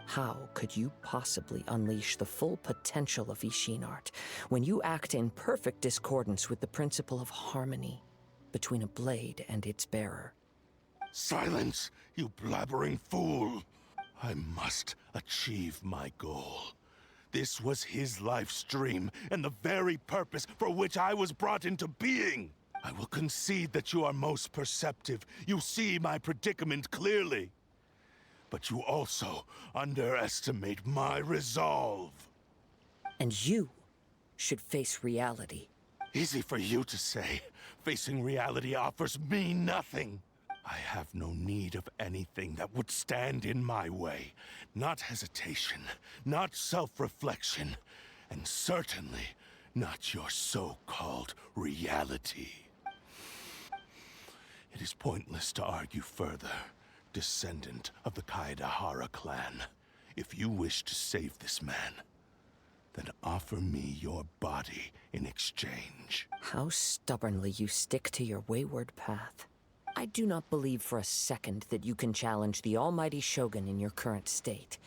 How could you possibly unleash the full potential of Ishin art when you act in perfect discordance with the principle of harmony between a blade and its bearer? Silence, you blabbering fool! I must achieve my goal. This was his life's dream, and the very purpose for which I was brought into being. I will concede that you are most perceptive. You see my predicament clearly. But you also underestimate my resolve. And you should face reality. Easy for you to say. Facing reality offers me nothing. I have no need of anything that would stand in my way. Not hesitation, not self-reflection, and certainly not your so-called reality. It is pointless to argue further, descendant of the Kaedahara clan. If you wish to save this man, then offer me your body in exchange. How stubbornly you stick to your wayward path. I do not believe for a second that you can challenge the almighty Shogun in your current state.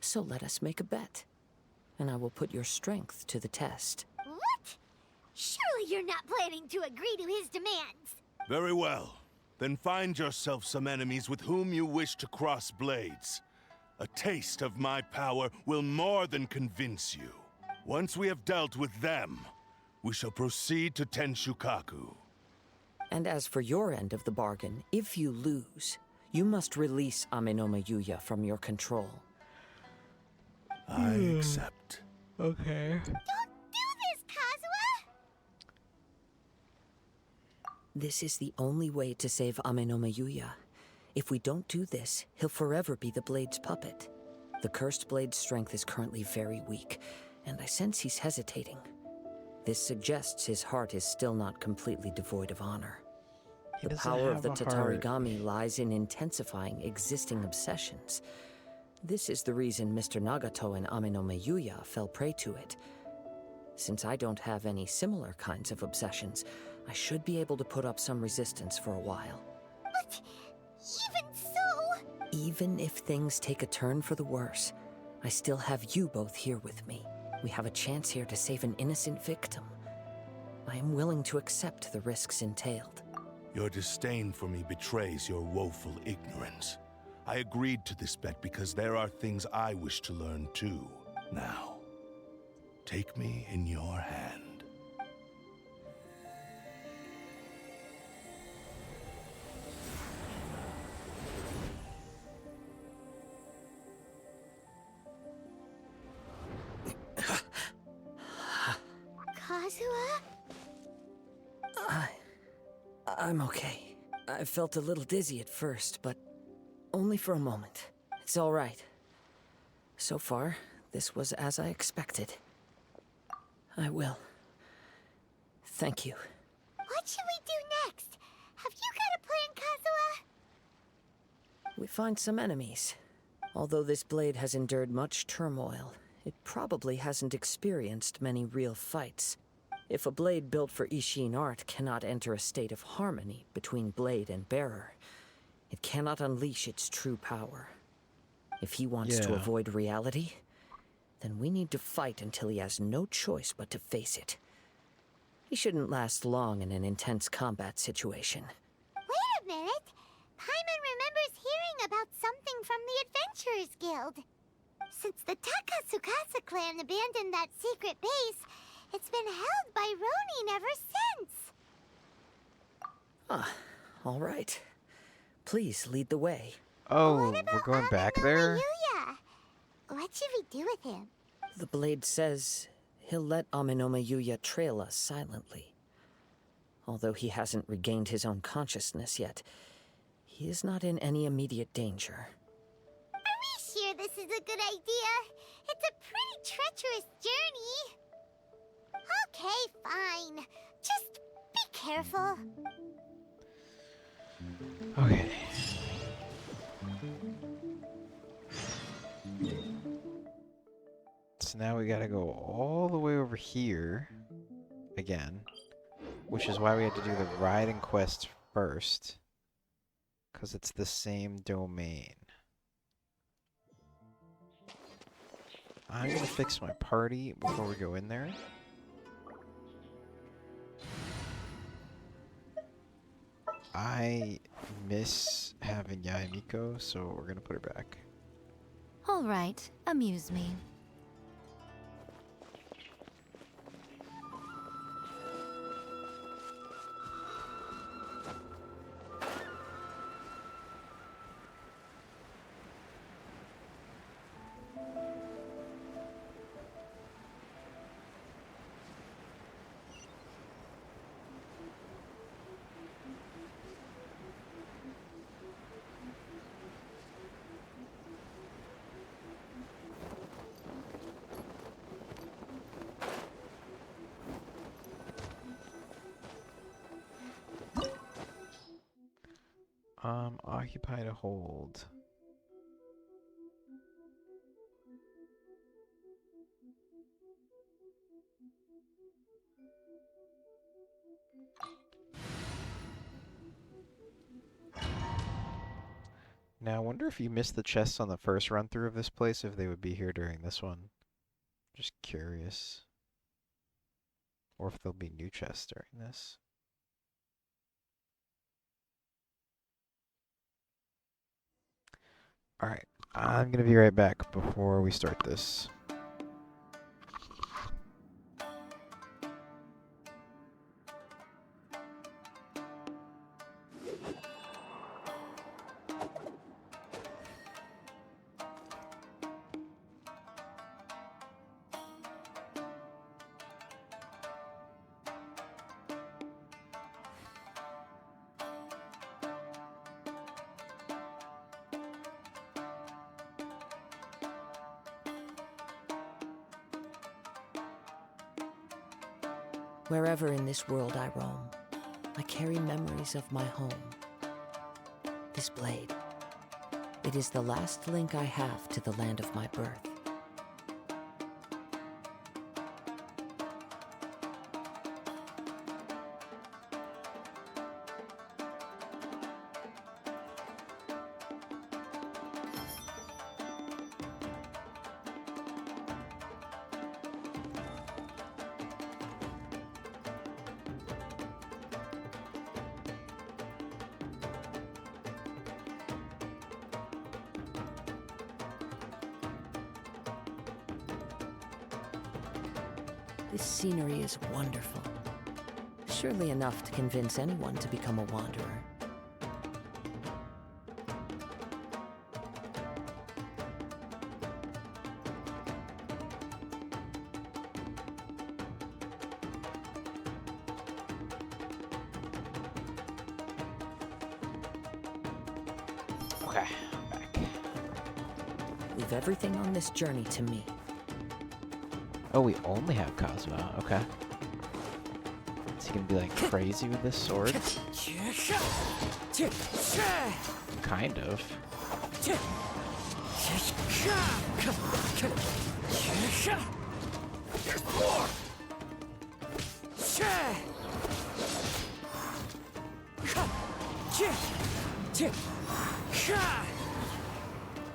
So let us make a bet, and I will put your strength to the test. What? Surely you're not planning to agree to his demands. Very well. Then find yourself some enemies with whom you wish to cross blades. A taste of my power will more than convince you. Once we have dealt with them, we shall proceed to Tenshukaku. And as for your end of the bargain, if you lose, you must release Amenoma Yuya from your control. I accept. Okay. Don't do this, Kazuha! This is the only way to save Amenoma Yuya. If we don't do this, he'll forever be the Blade's puppet. The Cursed Blade's strength is currently very weak, and I sense he's hesitating. This suggests his heart is still not completely devoid of honor. The power of the Tatarigami lies in intensifying existing obsessions. This is the reason Mr. Nagato and Amenoma Yuya fell prey to it. Since I don't have any similar kinds of obsessions, I should be able to put up some resistance for a while. But even so... Even if things take a turn for the worse, I still have you both here with me. We have a chance here to save an innocent victim. I am willing to accept the risks entailed. Your disdain for me betrays your woeful ignorance. I agreed to this bet because there are things I wish to learn too. Now, take me in your hand. Kazuha? I'm okay. I felt a little dizzy at first, but only for a moment. It's all right. So far, this was as I expected. I will. Thank you. What should we do next? Have you got a plan, Kazuha? We find some enemies. Although this blade has endured much turmoil, it probably hasn't experienced many real fights. If a blade built for Ishin art cannot enter a state of harmony between blade and bearer, it cannot unleash its true power. If he wants to avoid reality, then we need to fight until he has no choice but to face it. He shouldn't last long in an intense combat situation. Wait a minute! Paimon remembers hearing about something from the Adventurers Guild. Since the Takatsukasa clan abandoned that secret base, it's been held by Ronin ever since. Ah, all right. Please lead the way. Oh, we're going back there? Yuya? What should we do with him? The blade says he'll let Amenoma Yuya trail us silently. Although he hasn't regained his own consciousness yet, he is not in any immediate danger. Are we sure this is a good idea? It's a pretty treacherous journey. Okay, fine. Just be careful. Okay. So now we gotta go all the way over here again, which is why we had to do the riding quest first, because it's the same domain. I'm gonna fix my party before we go in there. I miss having Yae Miko, so we're gonna put her back. All right, amuse me. Occupy to hold. Now, I wonder if you missed the chests on the first run through of this place, if they would be here during this one. Just curious. Or if there'll be new chests during this. Alright, I'm gonna be right back before we start this. Wherever in this world I roam, I carry memories of my home. This blade, it is the last link I have to the land of my birth. This scenery is wonderful. Surely enough to convince anyone to become a wanderer. Okay, I'm back. Leave everything on this journey to me. Oh, we only have Kazuha. Okay. Is he gonna be like crazy with this sword? Kind of.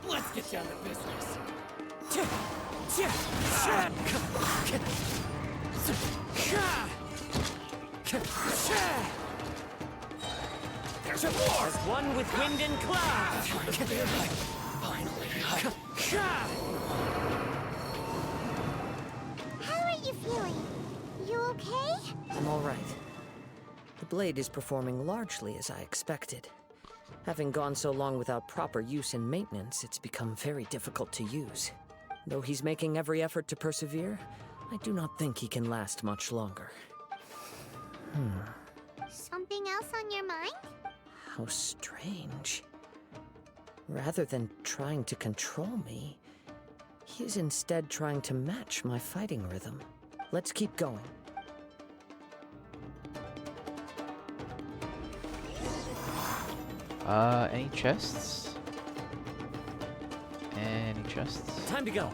Let's get down to business. As one with wind and cloud. Finally. How are you feeling? You okay? I'm all right. The blade is performing largely as I expected. Having gone so long without proper use and maintenance, it's become very difficult to use. Though he's making every effort to persevere, I do not think he can last much longer. Something else on your mind? How strange. Rather than trying to control me, he is instead trying to match my fighting rhythm. Let's keep going. Any chests? Any chests? Time to go.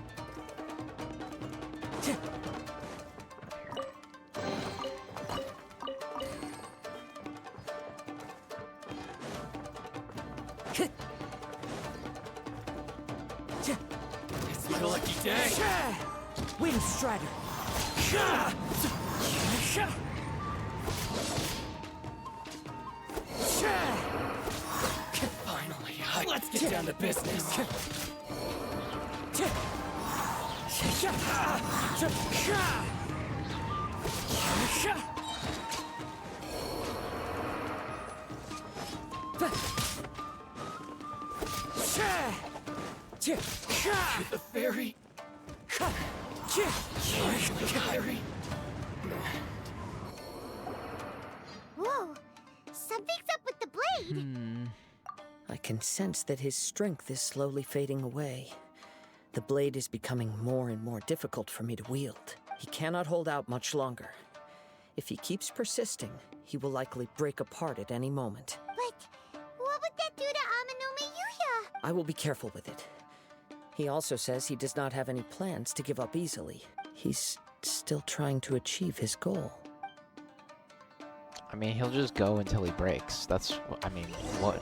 It's my lucky day. Wind Strider. Finally, let's get down to business. The fairy. The fairy. Whoa, something's up with the blade. I can sense that his strength is slowly fading away. The blade is becoming more and more difficult for me to wield. He cannot hold out much longer. If he keeps persisting, he will likely break apart at any moment. But what would that do to Amano Miyuya? I will be careful with it. He also says he does not have any plans to give up easily. He's still trying to achieve his goal. I mean, he'll just go until he breaks. That's, I mean, what?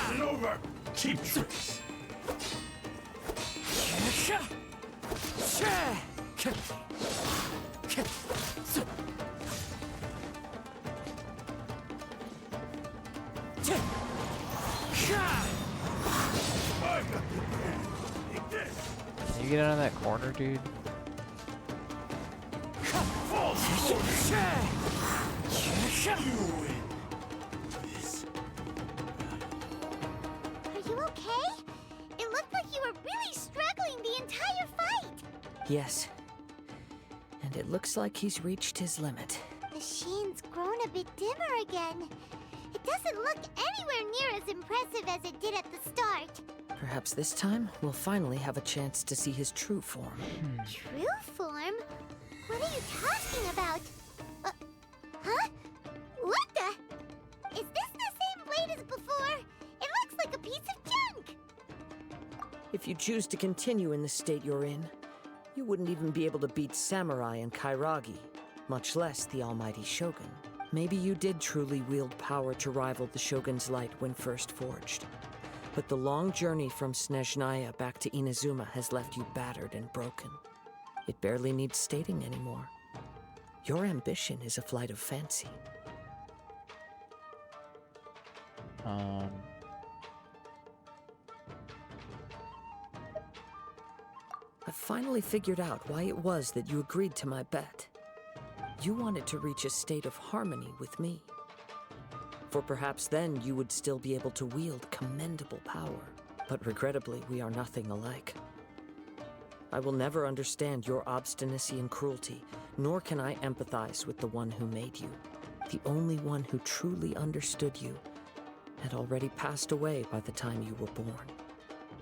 Get over! Cheap tricks! Can you get out of that corner, dude? Are you okay? It looked like you were really struggling the entire fight. Yes. And it looks like he's reached his limit. The sheen's grown a bit dimmer again. It doesn't look anywhere near as impressive as it did at the start. Perhaps this time, we'll finally have a chance to see his true form. True form? What are you talking about? Huh? What the? Is this the same blade as before? It looks like a piece of junk! If you choose to continue in the state you're in, you wouldn't even be able to beat Samurai and Kairagi, much less the almighty Shogun. Maybe you did truly wield power to rival the Shogun's light when first forged. But the long journey from Snezhnaya back to Inazuma has left you battered and broken. It barely needs stating anymore. Your ambition is a flight of fancy. I've finally figured out why it was that you agreed to my bet. You wanted to reach a state of harmony with me. For perhaps then you would still be able to wield commendable power. But regrettably, we are nothing alike. I will never understand your obstinacy and cruelty, nor can I empathize with the one who made you. The only one who truly understood you had already passed away by the time you were born.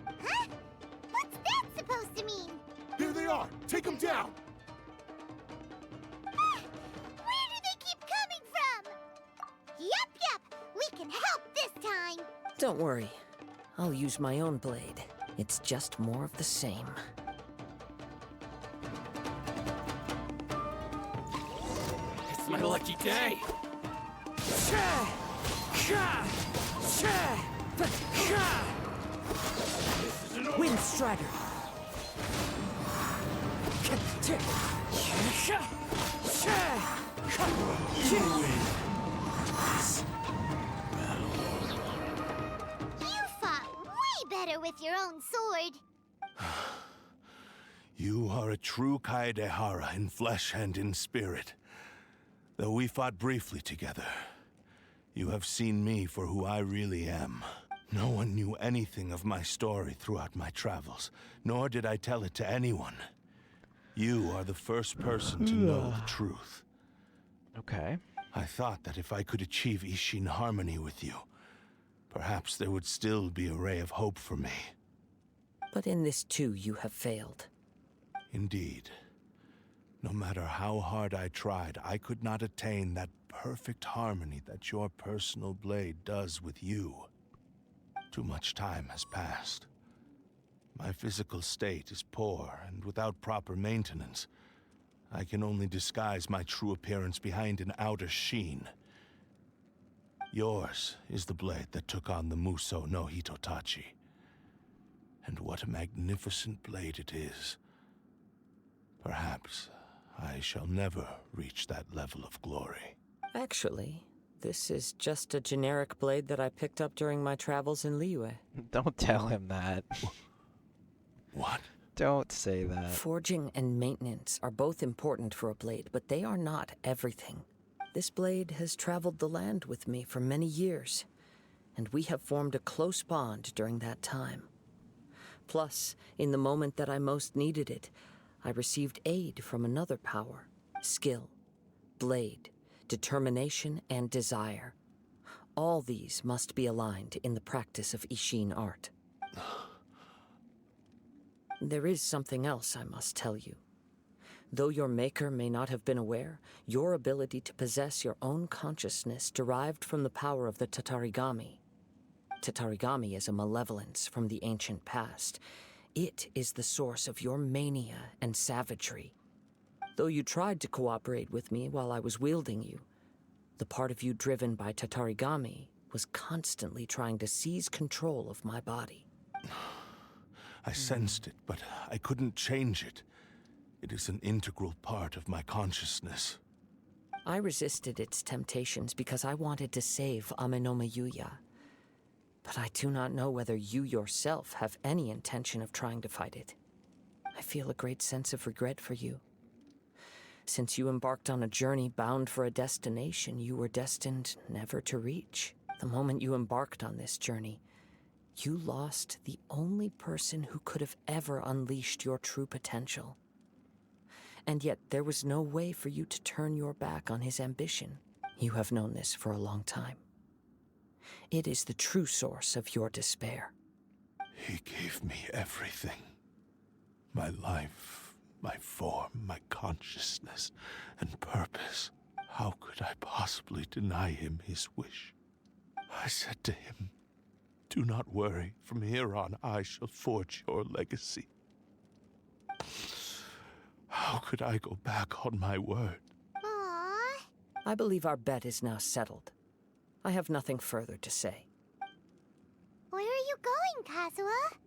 Huh? What's that supposed to mean? Here they are! Take them down! Where do they keep coming from? Yup, we can help this time. Don't worry. I'll use my own blade. It's just more of the same. It's my lucky day. Wind Strider. You fought way better with your own sword. You are a true Kaedehara in flesh and in spirit. Though we fought briefly together, you have seen me for who I really am. No one knew anything of my story throughout my travels, nor did I tell it to anyone. You are the first person to know the truth. Okay. I thought that if I could achieve Ishin harmony with you, perhaps there would still be a ray of hope for me. But in this too, you have failed. Indeed. No matter how hard I tried, I could not attain that perfect harmony that your personal blade does with you. Too much time has passed. My physical state is poor, and without proper maintenance, I can only disguise my true appearance behind an outer sheen. Yours is the blade that took on the Muso no Hitotachi. And what a magnificent blade it is. Perhaps I shall never reach that level of glory. Actually, this is just a generic blade that I picked up during my travels in Liyue. Don't tell him that. What? Don't say that. Forging and maintenance are both important for a blade, but they are not everything. This blade has traveled the land with me for many years, and we have formed a close bond during that time. Plus, in the moment that I most needed it, I received aid from another power: skill, blade, determination, and desire. All these must be aligned in the practice of Ishin art. There is something else I must tell you. Though your maker may not have been aware, your ability to possess your own consciousness derived from the power of the Tatarigami. Tatarigami is a malevolence from the ancient past. It is the source of your mania and savagery. Though you tried to cooperate with me while I was wielding you, the part of you driven by Tatarigami was constantly trying to seize control of my body. I sensed it, but I couldn't change it. It is an integral part of my consciousness. I resisted its temptations because I wanted to save Amenoma Yuya. But I do not know whether you yourself have any intention of trying to fight it. I feel a great sense of regret for you. Since you embarked on a journey bound for a destination you were destined never to reach. The moment you embarked on this journey, you lost the only person who could have ever unleashed your true potential. And yet there was no way for you to turn your back on his ambition. You have known this for a long time. It is the true source of your despair. He gave me everything. My life, my form, my consciousness, and purpose. How could I possibly deny him his wish? I said to him, "Do not worry. From here on, I shall forge your legacy." How could I go back on my word? Aww. I believe our bet is now settled. I have nothing further to say. Where are you going, Kazuha?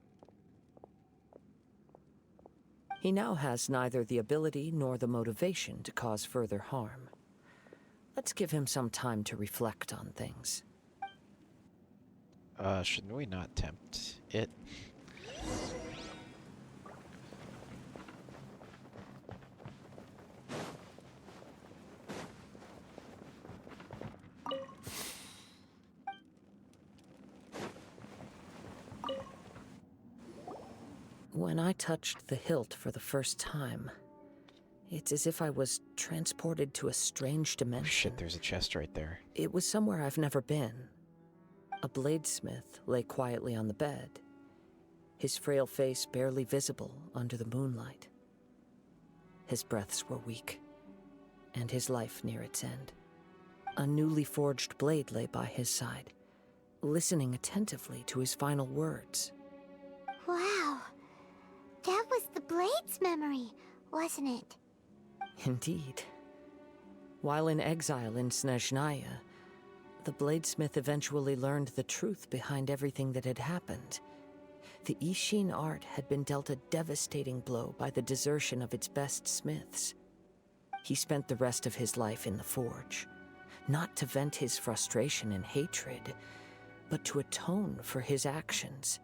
He now has neither the ability nor the motivation to cause further harm. Let's give him some time to reflect on things. Shouldn't we not tempt it? When I touched the hilt for the first time, it's as if I was transported to a strange dimension. Shit, there's a chest right there. It was somewhere I've never been. A bladesmith lay quietly on the bed, his frail face barely visible under the moonlight. His breaths were weak, and his life near its end. A newly forged blade lay by his side, listening attentively to his final words. Wow. That was the Blade's memory, wasn't it? Indeed. While in exile in Snezhnaya, the bladesmith eventually learned the truth behind everything that had happened. The Ishin art had been dealt a devastating blow by the desertion of its best smiths. He spent the rest of his life in the forge, not to vent his frustration and hatred, but to atone for his actions.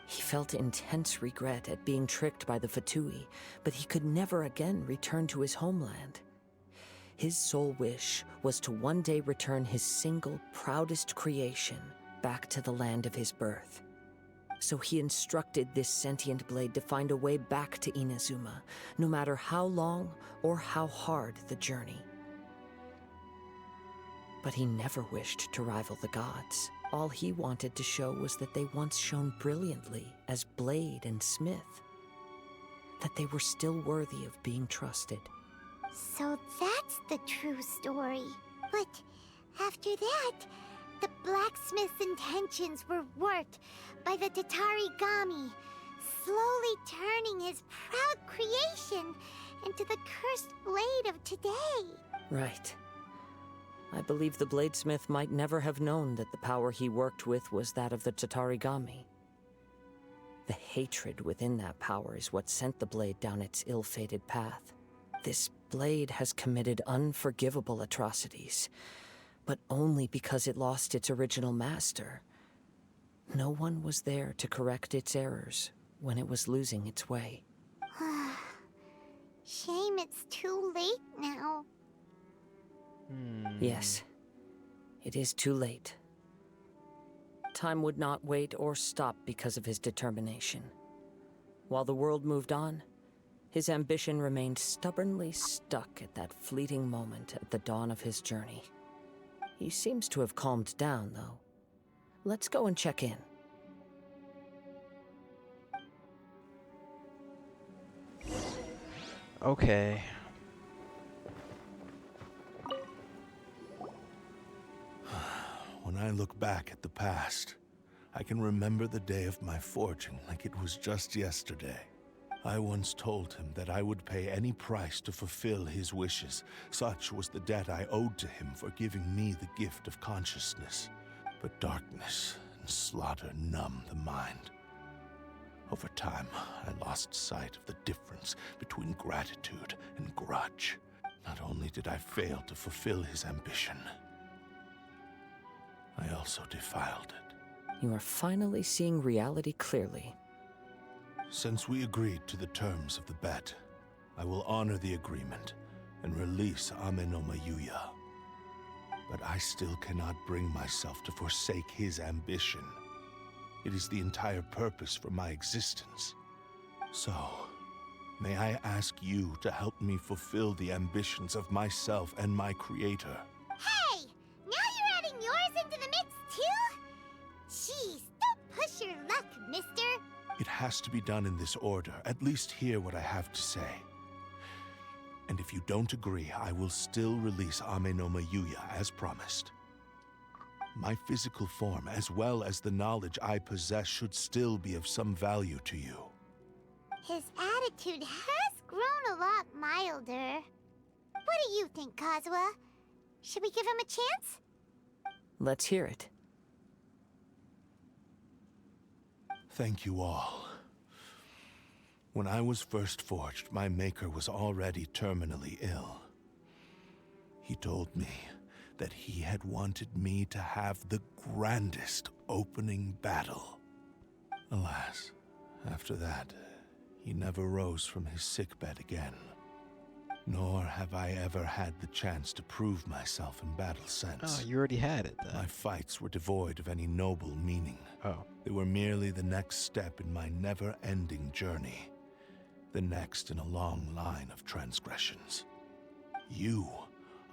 He felt intense regret at being tricked by the Fatui, but he could never again return to his homeland. His sole wish was to one day return his single, proudest creation back to the land of his birth. So he instructed this sentient blade to find a way back to Inazuma, no matter how long or how hard the journey. But he never wished to rival the gods. All he wanted to show was that they once shone brilliantly as blade and smith, that they were still worthy of being trusted. So that's the true story. But after that, the blacksmith's intentions were worked by the Tatarigami, slowly turning his proud creation into the cursed blade of today. Right. I believe the bladesmith might never have known that the power he worked with was that of the Tatarigami. The hatred within that power is what sent the blade down its ill-fated path. This blade has committed unforgivable atrocities, but only because it lost its original master. No one was there to correct its errors when it was losing its way. Shame it's too late now. Yes, it is too late. Time would not wait or stop because of his determination. While the world moved on, his ambition remained stubbornly stuck at that fleeting moment at the dawn of his journey. He seems to have calmed down, though. Let's go and check in. Okay. When I look back at the past, I can remember the day of my forging like it was just yesterday. I once told him that I would pay any price to fulfill his wishes. Such was the debt I owed to him for giving me the gift of consciousness. But darkness and slaughter numb the mind. Over time, I lost sight of the difference between gratitude and grudge. Not only did I fail to fulfill his ambition, I also defiled it. You are finally seeing reality clearly. Since we agreed to the terms of the bet, I will honor the agreement and release Amenoma Yuya. But I still cannot bring myself to forsake his ambition. It is the entire purpose for my existence. So, may I ask you to help me fulfill the ambitions of myself and my creator? Hey! Now you're adding yours into the mix, too? Jeez, don't push your luck, mister. It has to be done in this order. At least hear what I have to say. And if you don't agree, I will still release Amenoma Yuya as promised. My physical form, as well as the knowledge I possess, should still be of some value to you. His attitude has grown a lot milder. What do you think, Kazuha? Should we give him a chance? Let's hear it. Thank you all. When I was first forged, my maker was already terminally ill. He told me that he had wanted me to have the grandest opening battle. Alas, after that, he never rose from his sickbed again. Nor have I ever had the chance to prove myself in battle since. Oh, you already had it then. My fights were devoid of any noble meaning. Oh. They were merely the next step in my never-ending journey. The next in a long line of transgressions. You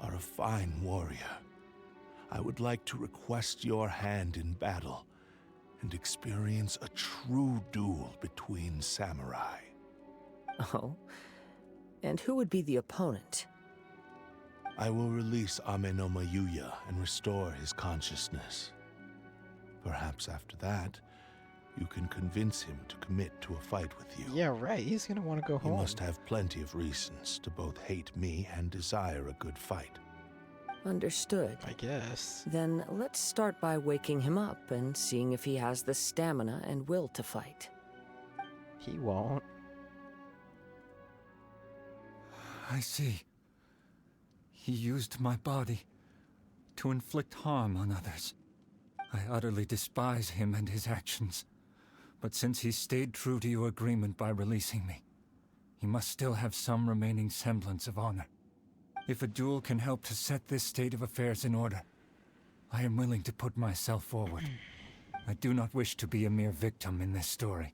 are a fine warrior. I would like to request your hand in battle and experience a true duel between samurai. Oh? And who would be the opponent? I will release Amenoma Yuya and restore his consciousness. Perhaps after that, you can convince him to commit to a fight with you. Yeah, right. He's gonna want to go home. You must have plenty of reasons to both hate me and desire a good fight. Understood. I guess. Then let's start by waking him up and seeing if he has the stamina and will to fight. He won't. I see. He used my body to inflict harm on others. I utterly despise him and his actions. But since he stayed true to your agreement by releasing me, he must still have some remaining semblance of honor. If a duel can help to set this state of affairs in order, I am willing to put myself forward. I do not wish to be a mere victim in this story.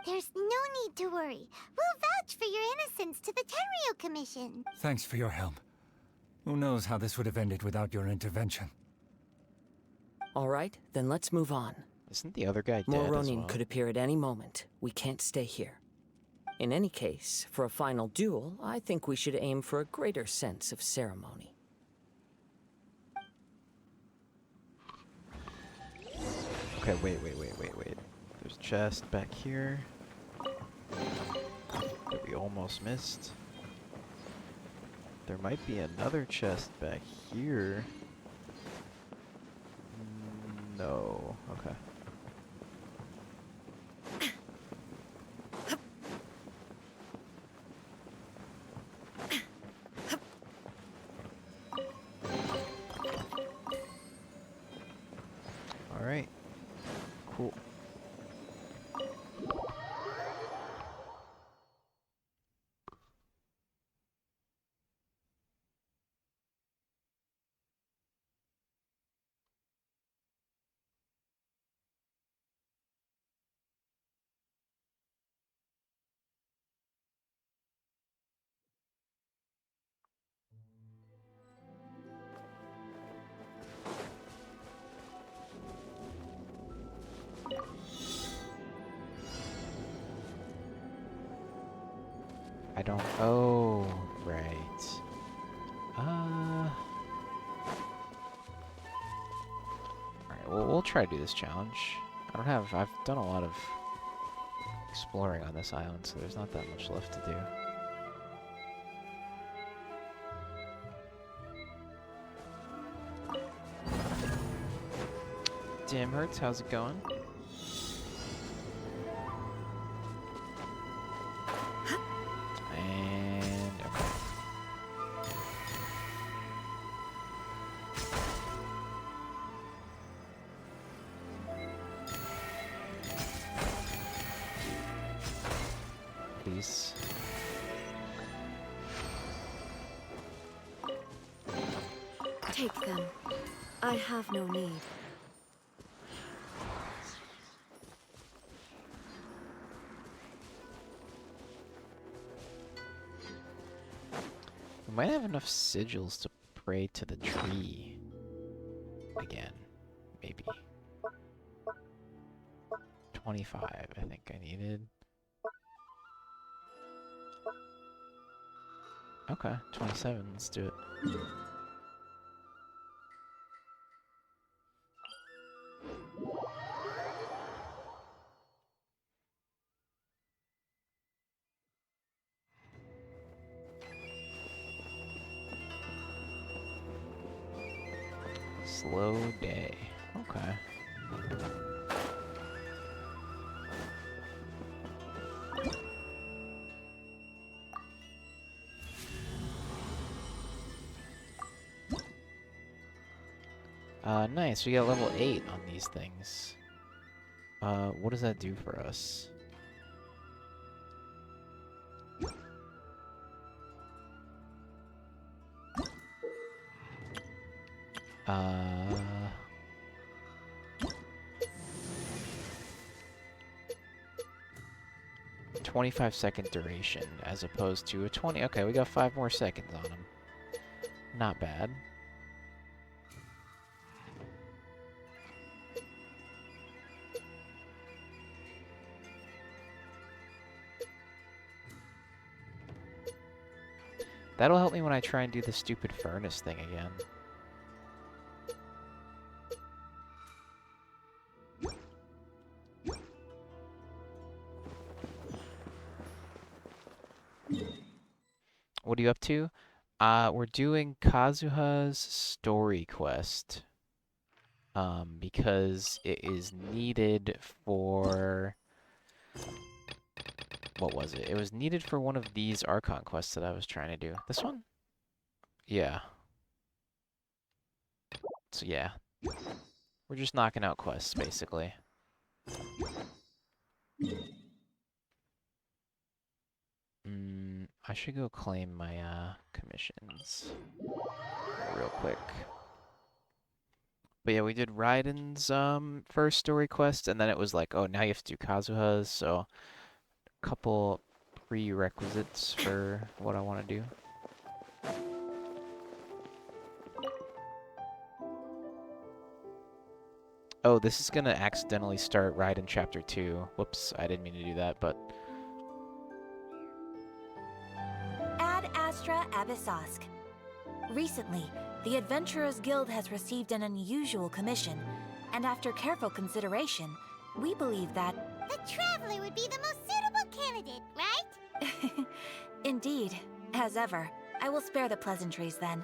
There's no need to worry. We'll vouch for your innocence to the Tenryu Commission. Thanks for your help. Who knows how this would have ended without your intervention. All right, then let's move on. Isn't the other guy dead More as Ronin well? could appear at any moment. We can't stay here. In any case, for a final duel, I think we should aim for a greater sense of ceremony. Okay, wait. There's a chest back here that we almost missed. There might be another chest back here. No. Okay. All right. Cool. I don't. Oh, right. Alright, well, we'll try to do this challenge. I've done a lot of exploring on this island, so there's not that much left to do. Damn Hurts, how's it going? And okay. Please. Take them. I have no need. We might have enough sigils to pray to the tree again. Maybe. 25, I think I needed. Okay, 27, let's do it. Slow day. Okay. Nice. We got level 8 on these things. What does that do for us? Uh... 25-second duration as opposed to a 20. Okay, we got 5 more seconds on him. Not bad. That'll help me when I try and do the stupid furnace thing again. What are you up to? We're doing Kazuha's story quest. Because it is needed for... What was it? It was needed for one of these Archon quests that I was trying to do. This one? Yeah. So yeah. We're just knocking out quests, basically. I should go claim my commissions real quick. But yeah, we did Raiden's first story quest, and then it was like, oh, now you have to do Kazuha's, so a couple prerequisites for what I want to do. Oh, this is gonna accidentally start Raiden Chapter 2. Whoops, I didn't mean to do that, but Abyssosque. Recently, the Adventurers Guild has received an unusual commission, and after careful consideration, we believe that... The Traveler would be the most suitable candidate, right? Indeed, as ever. I will spare the pleasantries then.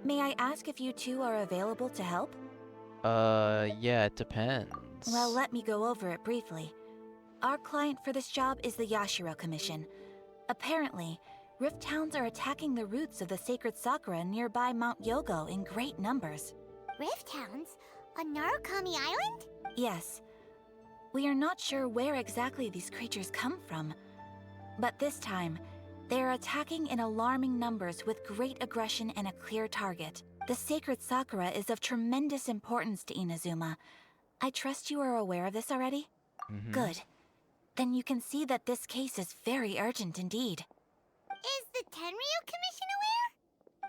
May I ask if you two are available to help? Yeah, it depends. Well, let me go over it briefly. Our client for this job is the Yashiro Commission. Apparently, Rift Towns are attacking the roots of the sacred Sakura nearby Mount Yogo in great numbers. Rift Towns? On Narukami Island? Yes. We are not sure where exactly these creatures come from. But this time, they are attacking in alarming numbers with great aggression and a clear target. The sacred Sakura is of tremendous importance to Inazuma. I trust you are aware of this already? Good. Then you can see that this case is very urgent indeed. Is the Tenryu Commission aware?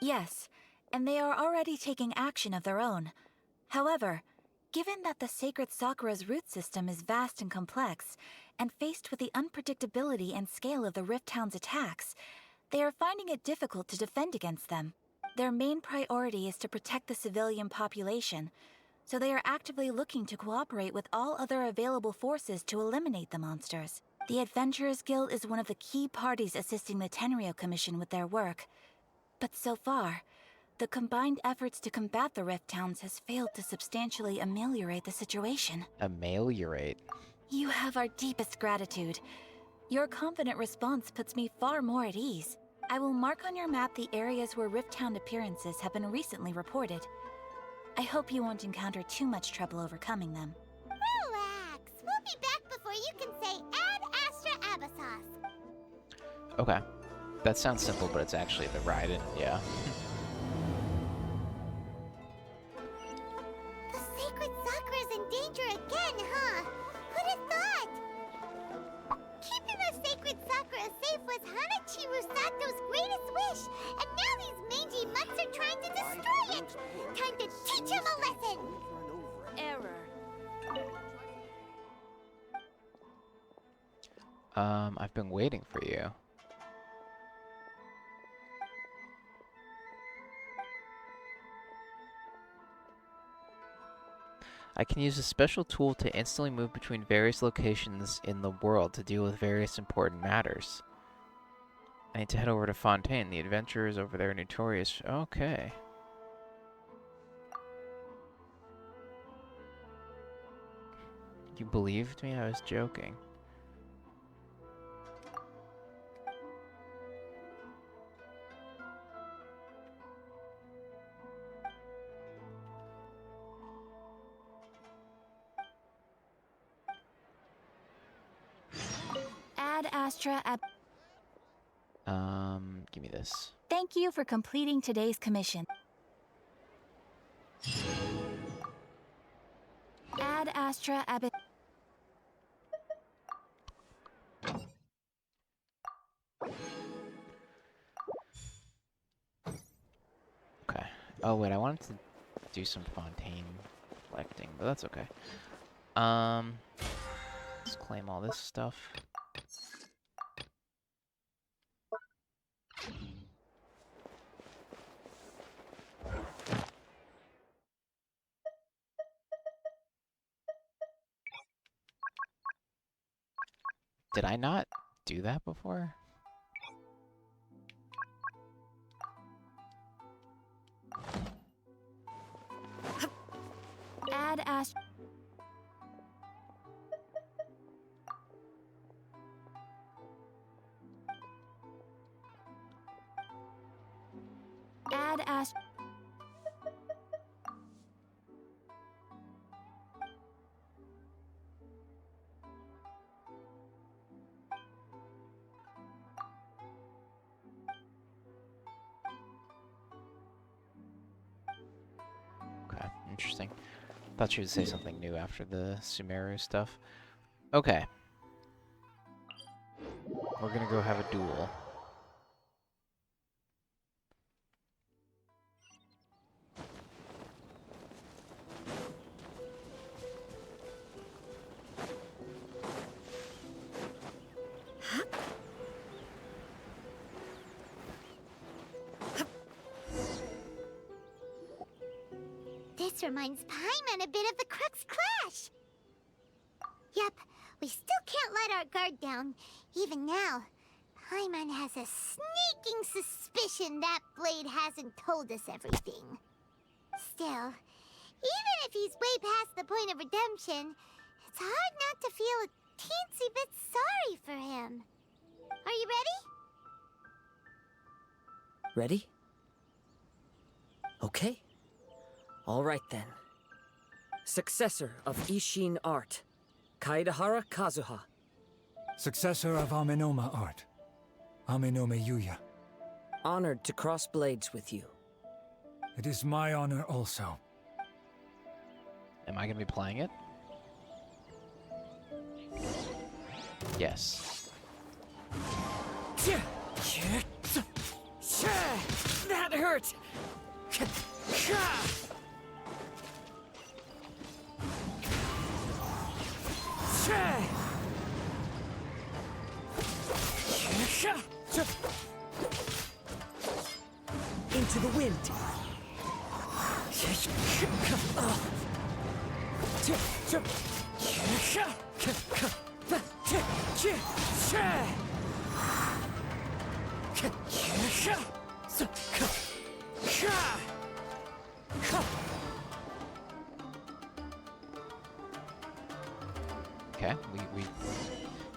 Yes, and they are already taking action of their own. However, given that the sacred Sakura's root system is vast and complex, and faced with the unpredictability and scale of the Rift Town's attacks, they are finding it difficult to defend against them. Their main priority is to protect the civilian population, so they are actively looking to cooperate with all other available forces to eliminate the monsters. The Adventurers Guild is one of the key parties assisting the Tenryu Commission with their work. But so far, the combined efforts to combat the Rift Towns has failed to substantially ameliorate the situation. Ameliorate? You have our deepest gratitude. Your confident response puts me far more at ease. I will mark on your map the areas where Rift Town appearances have been recently reported. I hope you won't encounter too much trouble overcoming them. Relax. We'll be back before you can say Ad Astra Abyssosque. Okay. That sounds simple, but it's actually the Raiden, yeah. The sacred Sakura's in danger again, huh? Who'd have thought? Keeping the sacred Sakura safe was Hanachiru Sato's greatest wish, and now these mangy mutts are trying to destroy it! Time to teach him a lesson! Error. I've been waiting for you. I can use a special tool to instantly move between various locations in the world to deal with various important matters. I need to head over to Fontaine. The adventurers over there are notorious. Okay. You believed me? I was joking. Ad Astra Give me this. Thank you for completing today's commission. Ad Astra Okay. Oh wait, I wanted to do some Fontaine collecting, but that's okay. Let's claim all this stuff. Did I not do that before? Ad Astra. Ad Astra. Okay, interesting. Thought she would say something new after the Sumeru stuff. Okay. We're gonna go have a duel. This reminds Paimon a bit of the Crux Clash. Yep, we still can't let our guard down. Even now, Paimon has a sneaking suspicion that Blade hasn't told us everything. Still, even if he's way past the point of redemption, it's hard not to feel a teensy bit sorry for him. Are you ready? Ready? Okay. All right then. Successor of Ishin Art, Kaedehara Kazuha. Successor of Amenoma Art, Amenome Yuya. Honored to cross blades with you. It is my honor also. Am I gonna be playing it? Yes. That hurt! Into the wind. Okay, we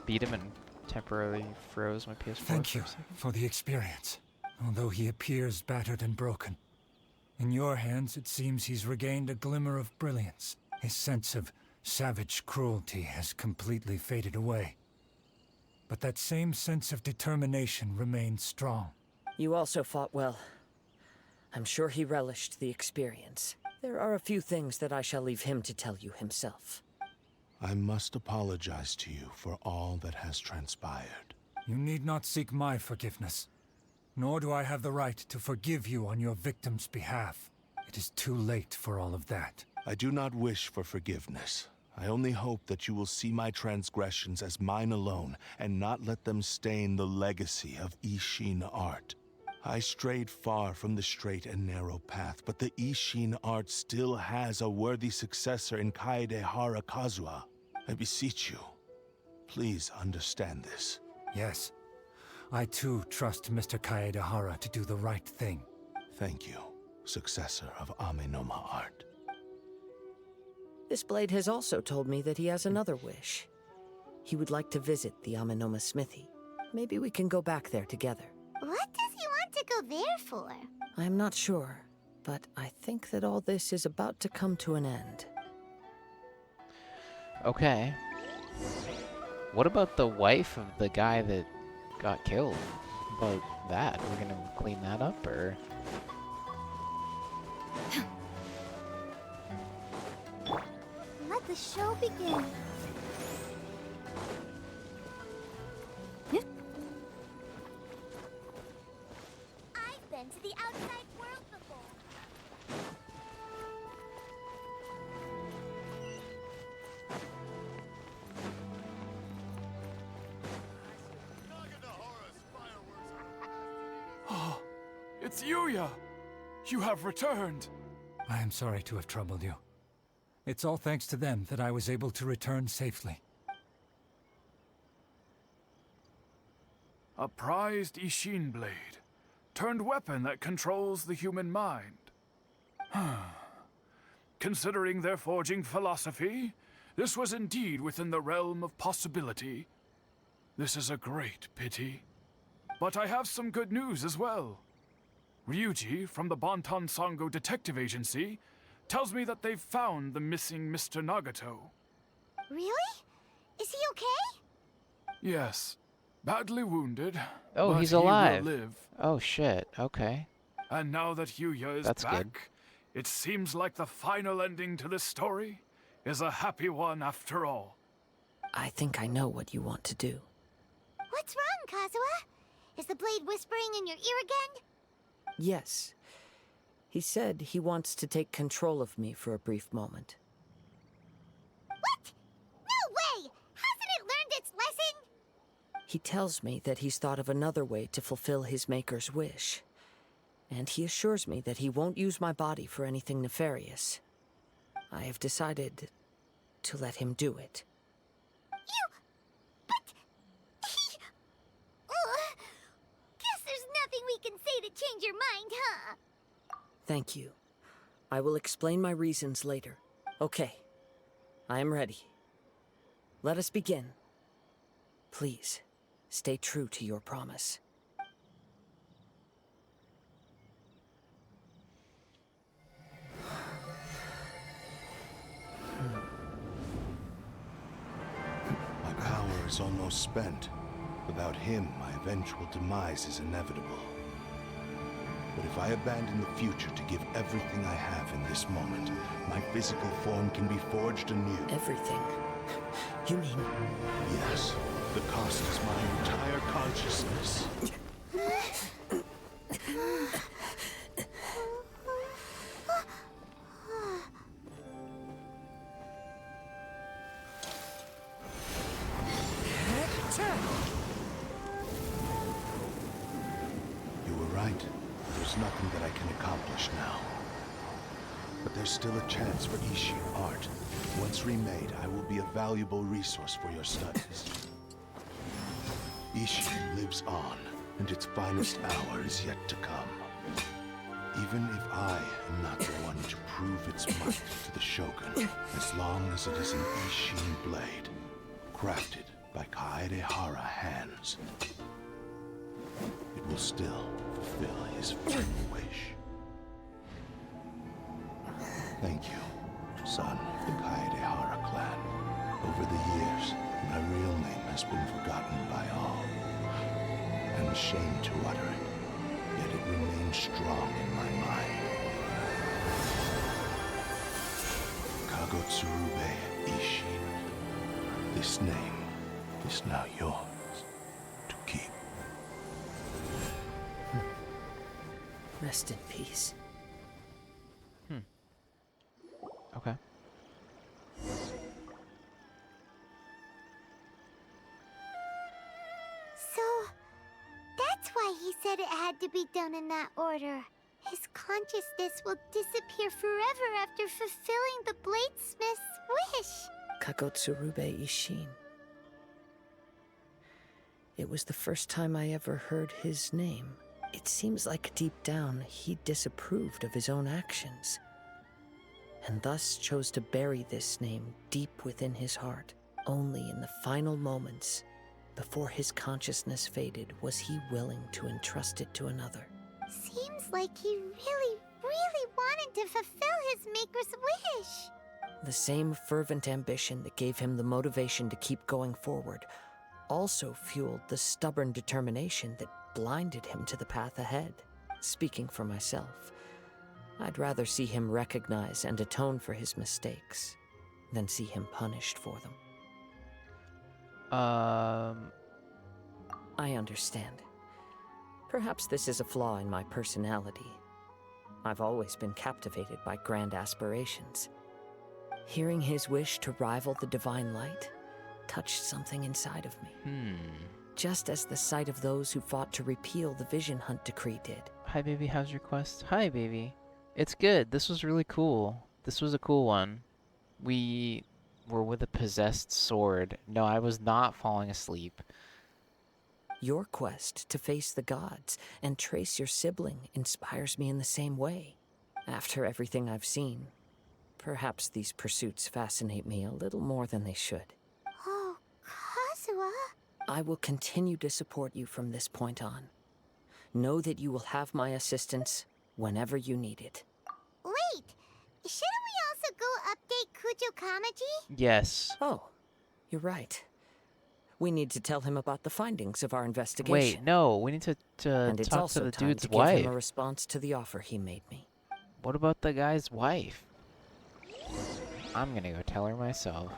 beat him and temporarily froze my PS4. Thank you for the experience, although he appears battered and broken. In your hands, it seems he's regained a glimmer of brilliance. His sense of savage cruelty has completely faded away. But that same sense of determination remains strong. You also fought well. I'm sure he relished the experience. There are a few things that I shall leave him to tell you himself. I must apologize to you for all that has transpired. You need not seek my forgiveness. Nor do I have the right to forgive you on your victim's behalf. It is too late for all of that. I do not wish for forgiveness. I only hope that you will see my transgressions as mine alone, and not let them stain the legacy of Ishin Art. I strayed far from the straight and narrow path, but the Ishin Art still has a worthy successor in Kaedehara Kazuha. I beseech you, please understand this. Yes. I too trust Mr. Kaedehara to do the right thing. Thank you, successor of Amenoma Art. This blade has also told me that he has another wish. He would like to visit the Amenoma smithy. Maybe we can go back there together. What does he want to go there for? I'm not sure, but I think that all this is about to come to an end. Okay. What about the wife of the guy that got killed? About that? We're gonna clean that up, or? Let the show begin. I've been to the outside world before. Oh, it's Yuya! You have returned! I am sorry to have troubled you. It's all thanks to them that I was able to return safely. A prized Ishin blade, turned weapon that controls the human mind. Considering their forging philosophy, this was indeed within the realm of possibility. This is a great pity. But I have some good news as well. Ryuji, from the Bantan Sango Detective Agency, tells me that they've found the missing Mr. Nagato. Really? Is he okay? Yes. Badly wounded. Oh, but he's he will alive. live. Oh shit. Okay. And now that Yuya is That's back, good. it seems like the final ending to this story is a happy one after all. I think I know what you want to do. What's wrong, Kazuha? Is the blade whispering in your ear again? Yes. He said he wants to take control of me for a brief moment. What? No way! Hasn't it learned its lesson? He tells me that he's thought of another way to fulfill his maker's wish. And he assures me that he won't use my body for anything nefarious. I have decided to let him do it. Guess there's nothing we can say to change your mind, huh? Thank you. I will explain my reasons later. Okay. I am ready. Let us begin. Please, stay true to your promise. My power is almost spent. Without him, my eventual demise is inevitable. But if I abandon the future to give everything I have in this moment, my physical form can be forged anew. Everything? You mean... Yes. The cost is my entire consciousness. You were right. There's nothing that I can accomplish now. But there's still a chance for Ishin art. Once remade, I will be a valuable resource for your studies. Ishin lives on, and its finest hour is yet to come. Even if I am not the one to prove its might to the Shogun, as long as it is an Ishin blade, crafted by Kaedehara hands, it will still fulfill his final wish. Thank you, son of the Kaedehara clan. Over the years, my real name has been forgotten by all. I'm ashamed to utter it, yet it remains strong in my mind. Kagotsurube Ishin. This name is now yours to keep. Rest in peace. Okay. So, that's why he said it had to be done in that order. His consciousness will disappear forever after fulfilling the bladesmith's wish. Kagotsurube Ishin. It was the first time I ever heard his name. It seems like deep down he disapproved of his own actions, and thus chose to bury this name deep within his heart. Only in the final moments, before his consciousness faded, was he willing to entrust it to another. Seems like he really wanted to fulfill his maker's wish. The same fervent ambition that gave him the motivation to keep going forward also fueled the stubborn determination that blinded him to the path ahead. Speaking for myself, I'd rather see him recognize and atone for his mistakes than see him punished for them. I understand. Perhaps this is a flaw in my personality. I've always been captivated by grand aspirations. Hearing his wish to rival the divine light touched something inside of me. Just as the sight of those who fought to repeal the Vision Hunt decree did. Hi, baby. How's your quest? Hi, baby. It's good. This was really cool. This was a cool one. We were with a possessed sword. No, I was not falling asleep. Your quest to face the gods and trace your sibling inspires me in the same way. After everything I've seen, perhaps these pursuits fascinate me a little more than they should. Oh, Kazuha? I will continue to support you from this point on. Know that you will have my assistance whenever you need it. Wait, shouldn't we also go update Kujo Kamaji? Yes. Oh, you're right. We need to tell him about the findings of our investigation. Wait, no. We need to and it's talk also to the time dude's to wife. give him a response to the offer he made me. What about the guy's wife? I'm gonna go tell her myself.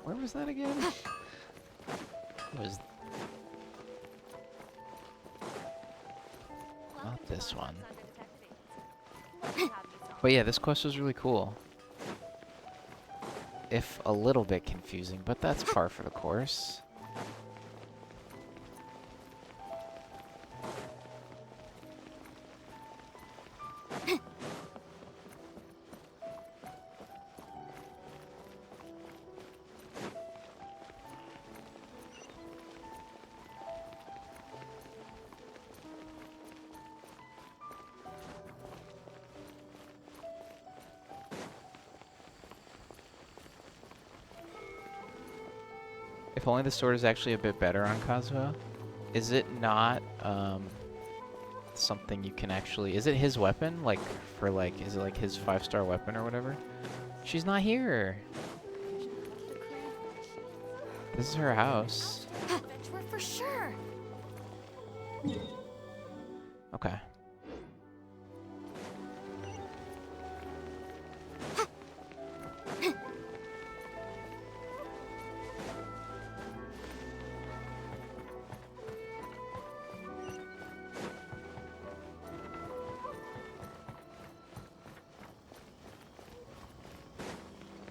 Where was that again? It was not this one. But yeah, this quest was really cool. If a little bit confusing, but that's par for the course. if only the sword is actually a bit better on Kazuha, is it not something you can actually... Is it his weapon? Like, for like, is it like his 5-star weapon or whatever? She's not here. This is her house. Adventurer for sure. Okay.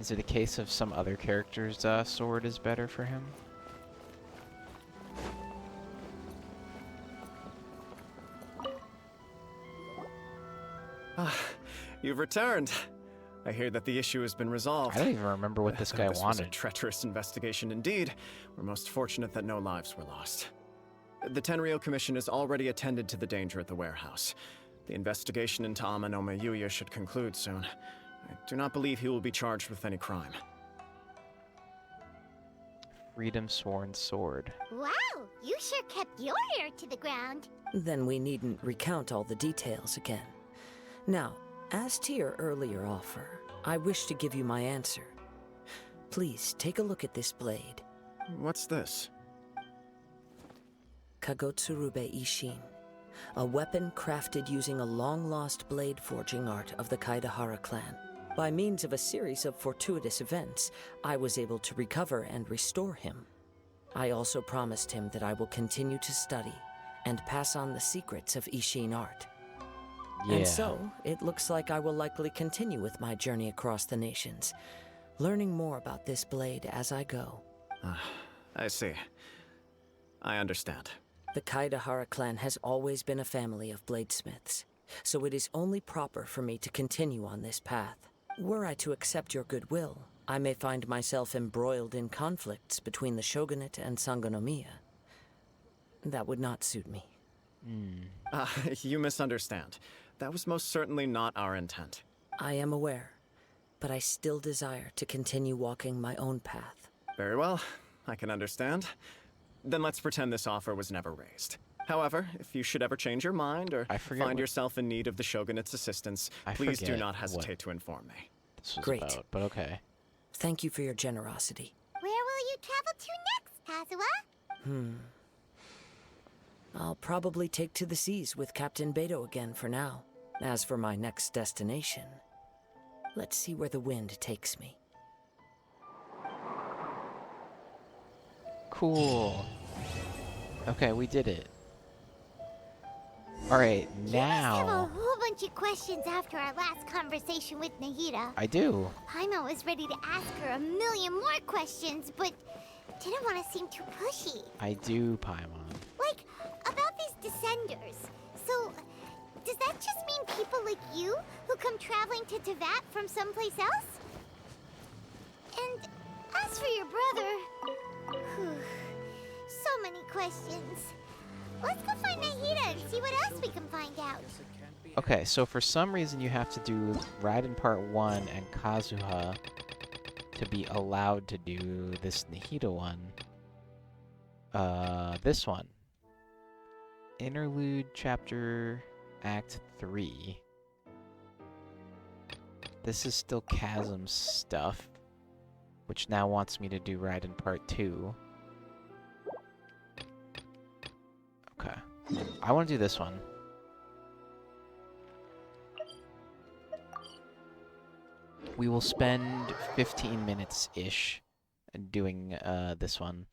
Is it a case of some other character's sword is better for him? You've returned. I hear that the issue has been resolved. I don't even remember what this guy This was a wanted. treacherous investigation indeed. We're most fortunate that no lives were lost. The Tenryou Commission has already attended to the danger at the warehouse. The investigation into Amanome Yuya should conclude soon. I do not believe he will be charged with any crime. Freedom Sworn Sword. Wow, you sure kept your ear to the ground. Then we needn't recount all the details again. Now, as to your earlier offer, I wish to give you my answer. Please take a look at this blade. What's this? Kagotsurube Ishin, a weapon crafted using a long-lost blade forging art of the Kaidahara clan. By means of a series of fortuitous events, I was able to recover and restore him. I also promised him that I will continue to study and pass on the secrets of Ishin art. Yeah. And so, it looks like I will likely continue with my journey across the nations, learning more about this blade as I go. I see. I understand. The Kaidahara clan has always been a family of bladesmiths, so it is only proper for me to continue on this path. Were I to accept your goodwill, I may find myself embroiled in conflicts between the shogunate and Sangonomiya. That would not suit me. You misunderstand. That was most certainly not our intent. I am aware, but I still desire to continue walking my own path. Very well, I can understand. Then let's pretend this offer was never raised. However, if you should ever change your mind or find yourself in need of the Shogunate's assistance, please do not hesitate to inform me. This was Great. about, but okay. Thank you for your generosity. Where will you travel to next, Kazuha? I'll probably take to the seas with Captain Beidou again for now. As for my next destination, let's see where the wind takes me. Cool. Okay, we did it. Alright, You must have a now... whole bunch of questions after our last conversation with Nahida. I do. Paimon was ready to ask her a million more questions, but didn't want to seem too pushy. I do, Paimon. Like, about these Descenders. So, does that just mean people like you who come traveling to Teyvat from someplace else? And as for your brother... whew, so many questions. Let's go find Nahida and see what else we can find out. Okay, so for some reason you have to do Raiden Part 1 and Kazuha to be allowed to do this Nahida one. This one. Interlude Chapter Act 3. This is still Chasm's stuff, which now wants me to do Raiden Part 2. Okay. I want to do this one. We will spend 15 minutes-ish doing this one.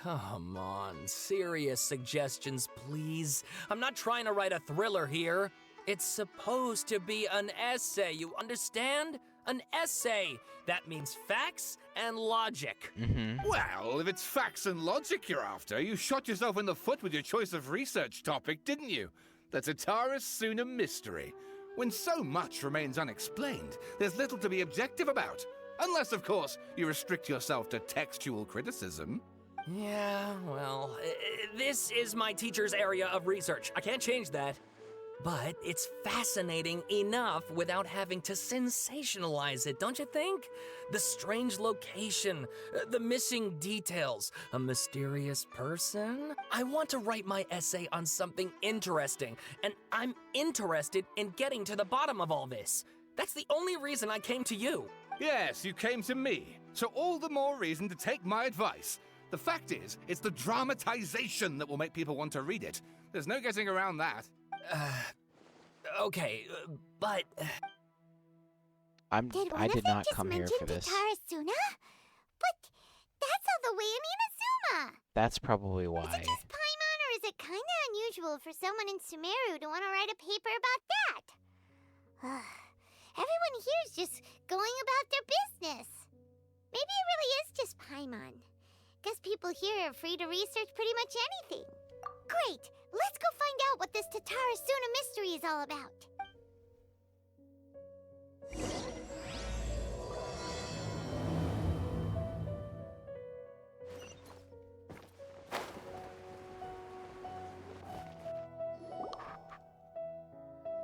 Come on, serious suggestions, please. I'm not trying to write a thriller here. It's supposed to be an essay, you understand? An essay! That means facts and logic. Well, if it's facts and logic you're after, you shot yourself in the foot with your choice of research topic, didn't you? The Tataris Suna mystery. When so much remains unexplained, there's little to be objective about. Unless, of course, you restrict yourself to textual criticism. Yeah, well, this is my teacher's area of research. I can't change that. But it's fascinating enough without having to sensationalize it, don't you think? The strange location, the missing details, a mysterious person. I want to write my essay on something interesting, and I'm interested in getting to the bottom of all this. That's the only reason I came to you. Yes, you came to me. So all the more reason to take my advice. The fact is, it's the dramatization that will make people want to read it. There's no getting around that. Okay, but... I did not come here for this. Tarasuna? But that's all the way in Inazuma! That's probably why. Is it just Paimon, or is it kinda unusual for someone in Sumeru to want to write a paper about that? Everyone here's just going about their business. Maybe it really is just Paimon. Guess people here are free to research pretty much anything. Great! Let's go find out what this Tatarasuna mystery is all about.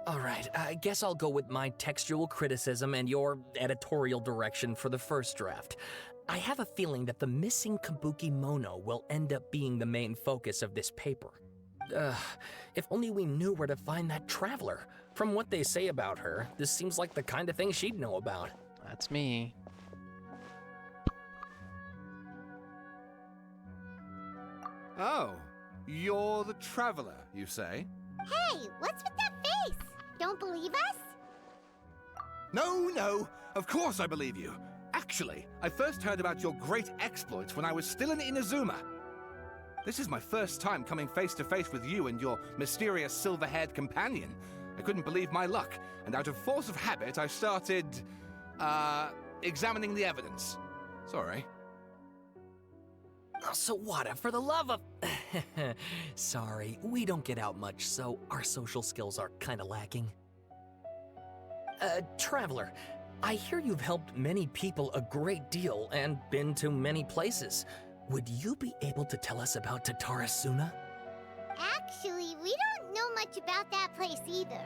All right, I guess I'll go with my textual criticism and your editorial direction for the first draft. I have a feeling that the missing Kabuki Mono will end up being the main focus of this paper. If only we knew where to find that traveler. From what they say about her, this seems like the kind of thing she'd know about. That's me. Oh, you're the traveler, you say? Hey, what's with that face? Don't believe us? No, of course I believe you. Actually, I first heard about your great exploits when I was still in Inazuma. This is my first time coming face to face with you and your mysterious silver-haired companion. I couldn't believe my luck, and out of force of habit, I started, examining the evidence. Sorry. Oh, Sawada, for the love of... Sorry, we don't get out much, so our social skills are kinda lacking. Traveler, I hear you've helped many people a great deal and been to many places. Would you be able to tell us about Tatarasuna? Actually, we don't know much about that place either.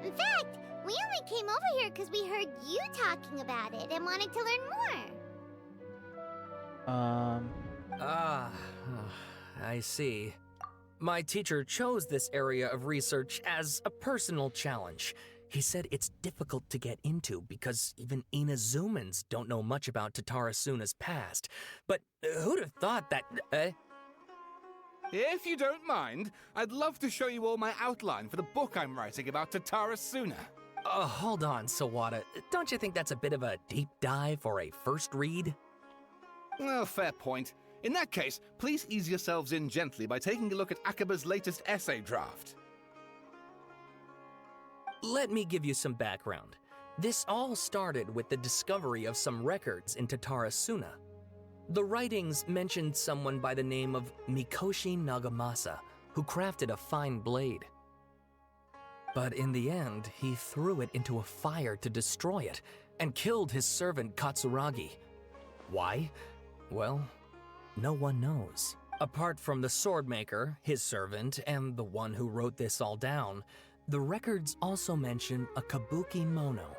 In fact, we only came over here because we heard you talking about it and wanted to learn more. I see. My teacher chose this area of research as a personal challenge. He said it's difficult to get into because even Inazumans don't know much about Tatarasuna's past. But who'd have thought that, If you don't mind, I'd love to show you all my outline for the book I'm writing about Tatarasuna. Hold on, Sawada. Don't you think that's a bit of a deep dive or a first read? Well, fair point. In that case, please ease yourselves in gently by taking a look at Akaba's latest essay draft. Let me give you some background. This all started with the discovery of some records in Tatarasuna. The writings mentioned someone by the name of Mikoshi Nagamasa, who crafted a fine blade. But in the end, he threw it into a fire to destroy it, and killed his servant Katsuragi. Why? Well, no one knows. Apart from the swordmaker, his servant, and the one who wrote this all down, the records also mention a Kabuki Mono.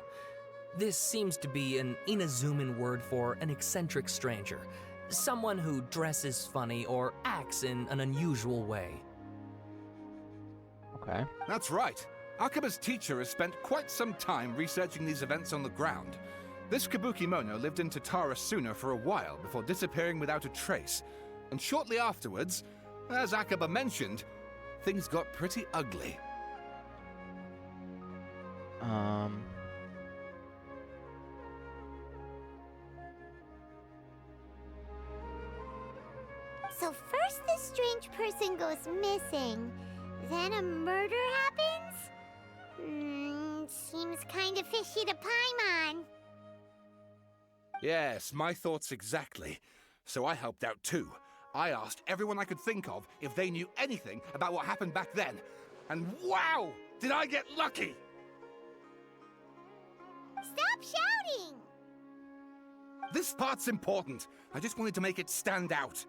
This seems to be an Inazuman word for an eccentric stranger, someone who dresses funny or acts in an unusual way. Okay. That's right. Akaba's teacher has spent quite some time researching these events on the ground. This Kabuki Mono lived in Tatarasuna for a while before disappearing without a trace. And shortly afterwards, as Akaba mentioned, things got pretty ugly. So first this strange person goes missing, then a murder happens? Seems kinda fishy to Paimon. Yes, my thoughts exactly. So I helped out too. I asked everyone I could think of if they knew anything about what happened back then. And wow, did I get lucky! Stop shouting! This part's important. I just wanted to make it stand out.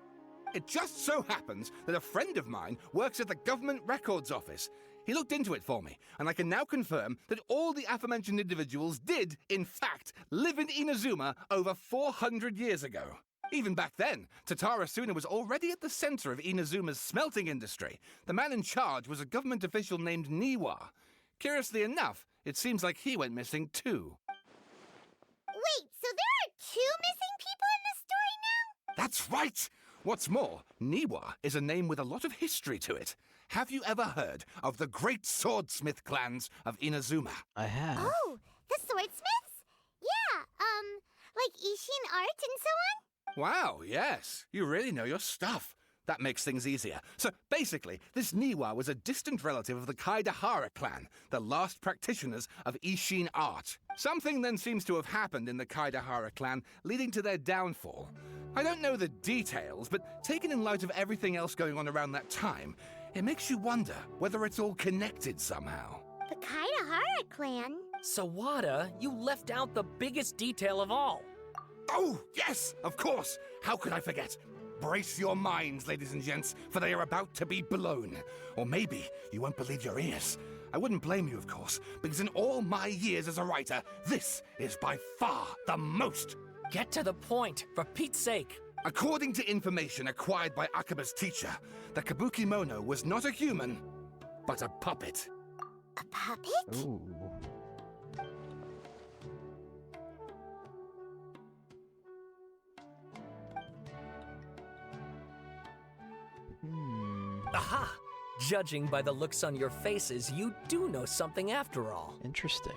It just so happens that a friend of mine works at the Government Records Office. He looked into it for me, and I can now confirm that all the aforementioned individuals did, in fact, live in Inazuma over 400 years ago. Even back then, Tatara Suna was already at the center of Inazuma's smelting industry. The man in charge was a government official named Niwa. Curiously enough, it seems like he went missing too. Wait, so there are 2 missing people in this story now? That's right! What's more, Niwa is a name with a lot of history to it. Have you ever heard of the great swordsmith clans of Inazuma? I have. Oh, the swordsmiths? Yeah, like Ishin art and so on? Wow, yes. You really know your stuff. That makes things easier. So basically, this Niwa was a distant relative of the Kaidahara clan, the last practitioners of Ishin art. Something then seems to have happened in the Kaidahara clan, leading to their downfall. I don't know the details, but taken in light of everything else going on around that time, it makes you wonder whether it's all connected somehow. The Kaidahara clan? Sawada, you left out the biggest detail of all. Oh, yes, of course. How could I forget? Brace your minds, ladies and gents, for they are about to be blown. Or maybe you won't believe your ears. I wouldn't blame you, of course, because in all my years as a writer, this is by far the most. Get to the point, for Pete's sake. According to information acquired by Akaba's teacher, the Kabukimono was not a human, but a puppet. A puppet? Ooh. Aha! Judging by the looks on your faces, you do know something after all. Interesting.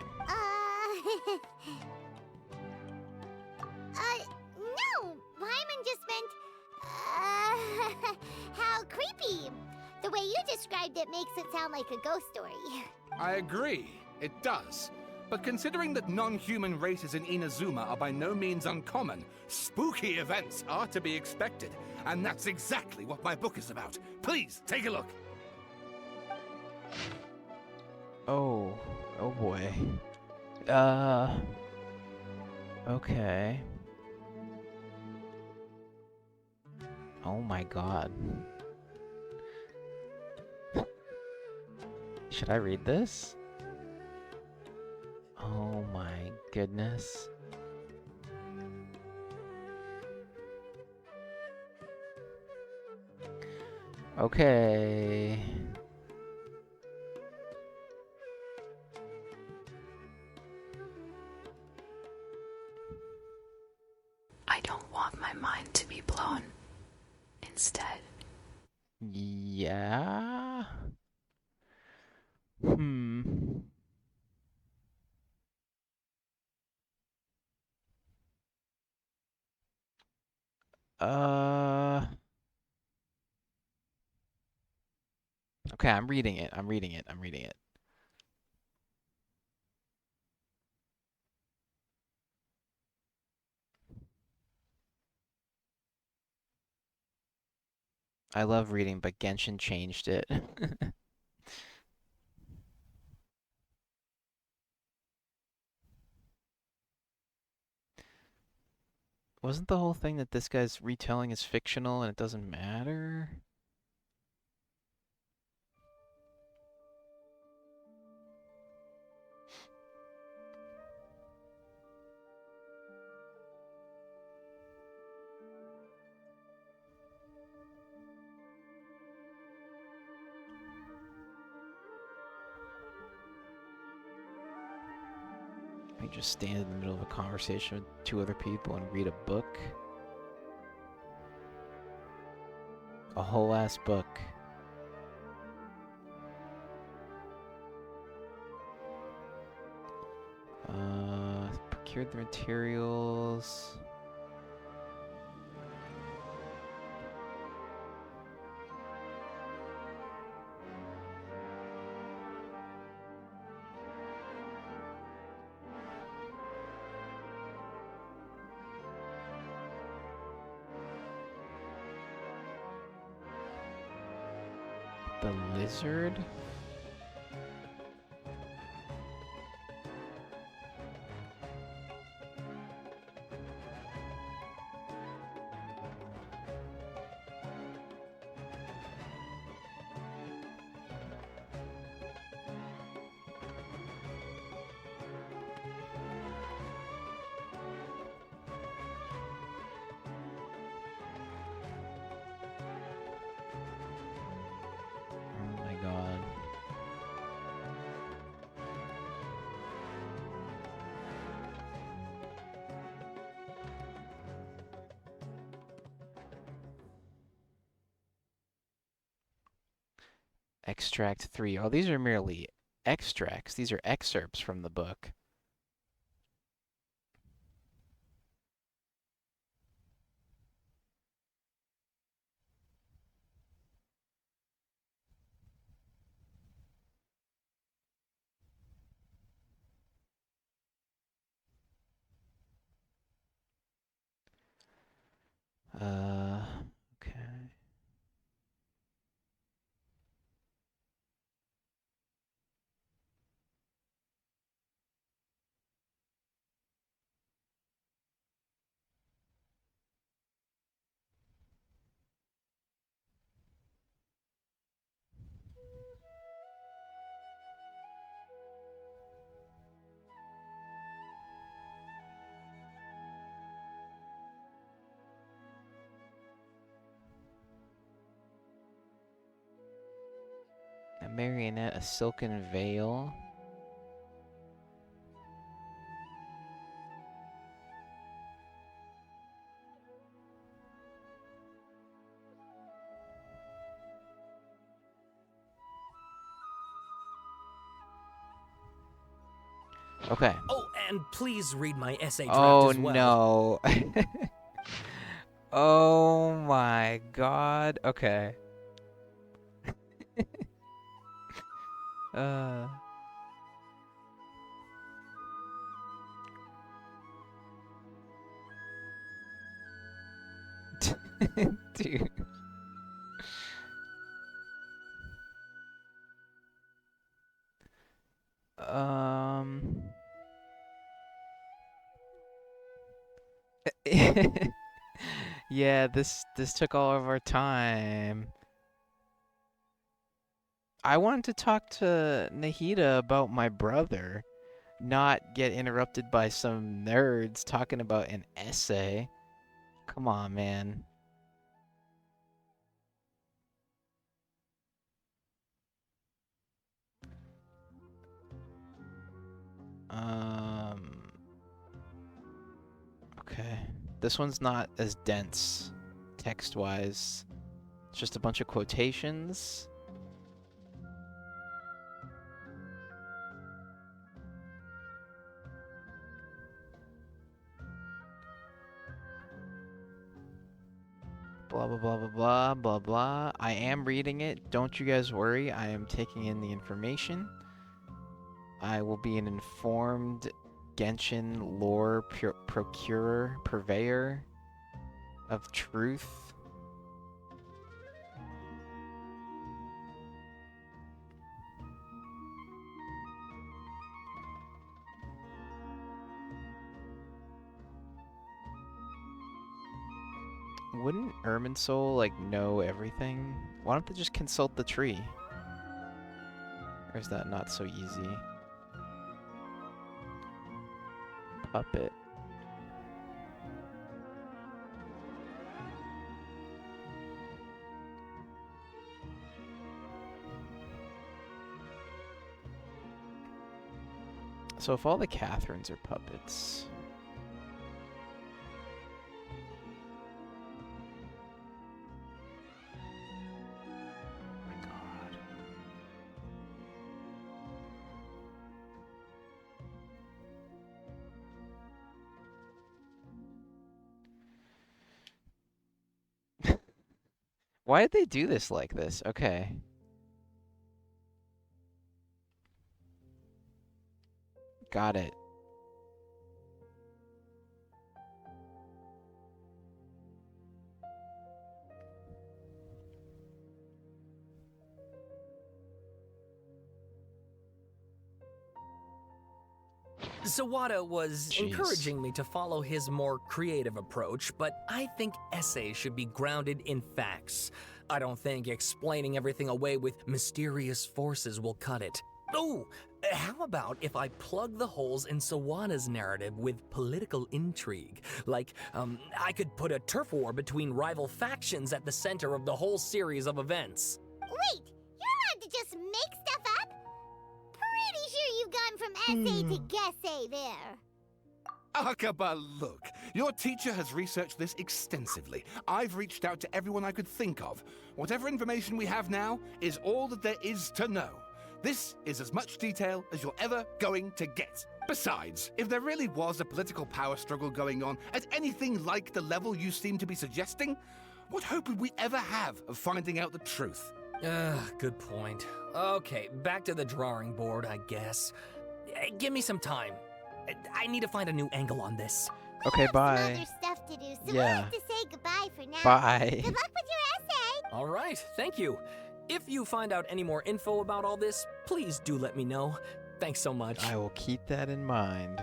No! Paimon just meant, how creepy. The way you described it makes it sound like a ghost story. I agree, it does. But considering that non-human races in Inazuma are by no means uncommon, spooky events are to be expected. And that's exactly what my book is about. Please, take a look. Oh boy. Okay. Oh my god. Should I read this? Oh my goodness. Okay. I don't want my mind to be blown. Instead. Yeah? Okay, I'm reading it. I love reading, but Genshin changed it. Wasn't the whole thing that this guy's retelling is fictional and it doesn't matter? I just stand in the middle of a conversation with 2 other people and read a book. A whole ass book. Procured the materials. The lizard? Extract 3. Oh, these are merely extracts. These are excerpts from the book. Okay. A marionette, a silken veil. Okay. Oh, and please read my essay draft Oh as well. no. Oh my god. Okay. uh Dude. Yeah, this took all of our time. I wanted to talk to Nahida about my brother, not get interrupted by some nerds talking about an essay. Come on, man. Okay. This one's not as dense text-wise. It's just a bunch of quotations. Blah, blah, blah, blah, blah, blah, blah. I am reading it. Don't you guys worry. I am taking in the information. I will be an informed Genshin lore procurer, purveyor of truth. Wouldn't Irminsul, like, know everything? Why don't they just consult the tree? Or is that not so easy? Puppet. So if all the Catherines are puppets... Why did they do this like this? Okay. Got it. Sawada was Jeez. encouraging me to follow his more creative approach, but I think essays should be grounded in facts. I don't think explaining everything away with mysterious forces will cut it. Oh, how about if I plug the holes in Sawada's narrative with political intrigue? Like, I could put a turf war between rival factions at the center of the whole series of events. Wait, you're allowed to just make stuff up? Pretty sure you've gone from essay to guessay there. Akaba, look. Your teacher has researched this extensively. I've reached out to everyone I could think of. Whatever information we have now is all that there is to know. This is as much detail as you're ever going to get. Besides, if there really was a political power struggle going on at anything like the level you seem to be suggesting, what hope would we ever have of finding out the truth? Good point. Okay, back to the drawing board, I guess. Give me some time. I need to find a new angle on this. Okay, bye. Other stuff to do, so Yeah. we'll have to say goodbye for now. Bye. Good luck with your essay. All right, thank you. If you find out any more info about all this, please do let me know. Thanks so much. I will keep that in mind.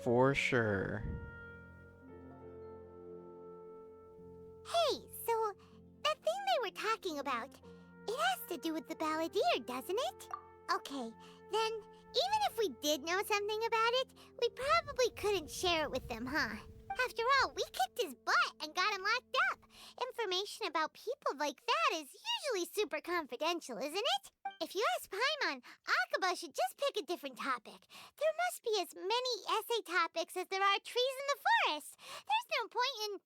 For sure. Hey, so that thing they were talking about, it has to do with the balladeer, doesn't it? Okay, then even if we did know something about it, we probably couldn't share it with them, huh? After all, we kicked his butt and got him locked up. Information about people like that is usually super confidential, isn't it? If you ask Paimon, Akaba should just pick a different topic. There must be as many essay topics as there are trees in the forest. There's no point in...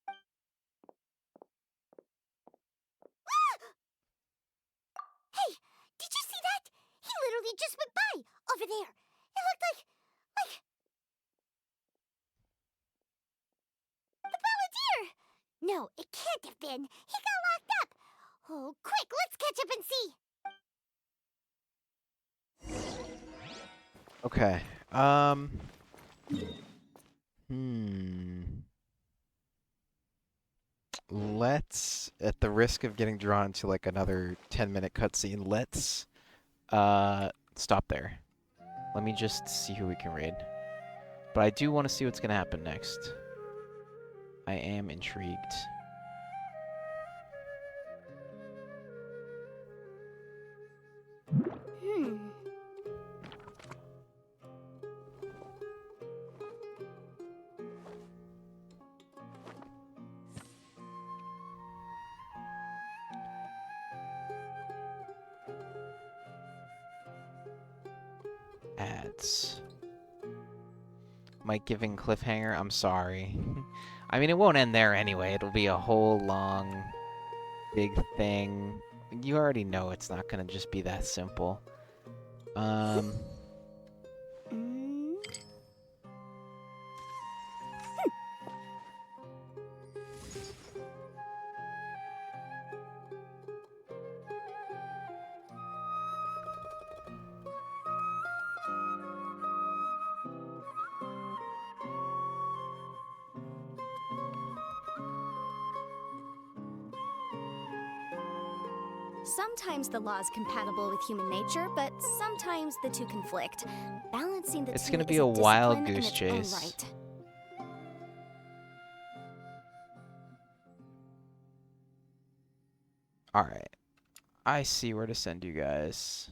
Hey, did you see that? He literally just went by, over there. It looked like... The balladeer! No, it can't have been. He got locked up. Oh, quick, let's catch up and see. Okay. Let's, at the risk of getting drawn to like another 10-minute cutscene, let's stop there. Let me just see who we can raid. But I do want to see what's gonna happen next. I am intrigued. Ads. Mike giving cliffhanger, I'm sorry. I mean, it won't end there anyway. It'll be a whole long, big thing. You already know it's not gonna just be that simple. Sometimes the law is compatible with human nature, but sometimes the two conflict. Balancing the It's two gonna be is a wild discipline in goose its own chase. right. Alright. I see where to send you guys.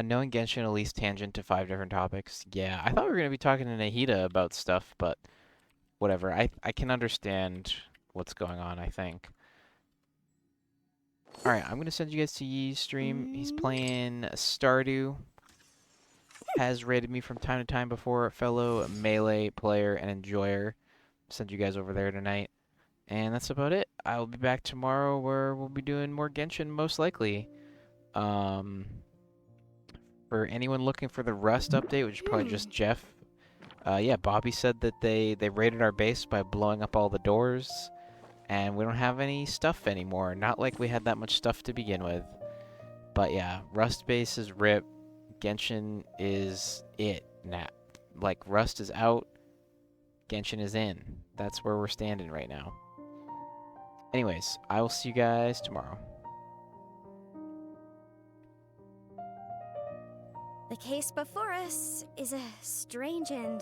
Knowing Genshin at least tangent to 5 different topics. Yeah, I thought we were going to be talking to Nahida about stuff, but whatever. I can understand what's going on, I think. Alright, I'm going to send you guys to Yee's stream. He's playing Stardew. Has rated me from time to time before. Fellow Melee player and enjoyer. Send you guys over there tonight. And that's about it. I'll be back tomorrow where we'll be doing more Genshin, most likely. For anyone looking for the Rust update, which is probably just Jeff. Yeah, Bobby said that they raided our base by blowing up all the doors. And we don't have any stuff anymore. Not like we had that much stuff to begin with. But yeah, Rust base is RIP. Genshin is it now. Like, Rust is out. Genshin is in. That's where we're standing right now. Anyways, I will see you guys tomorrow. The case before us is a strange and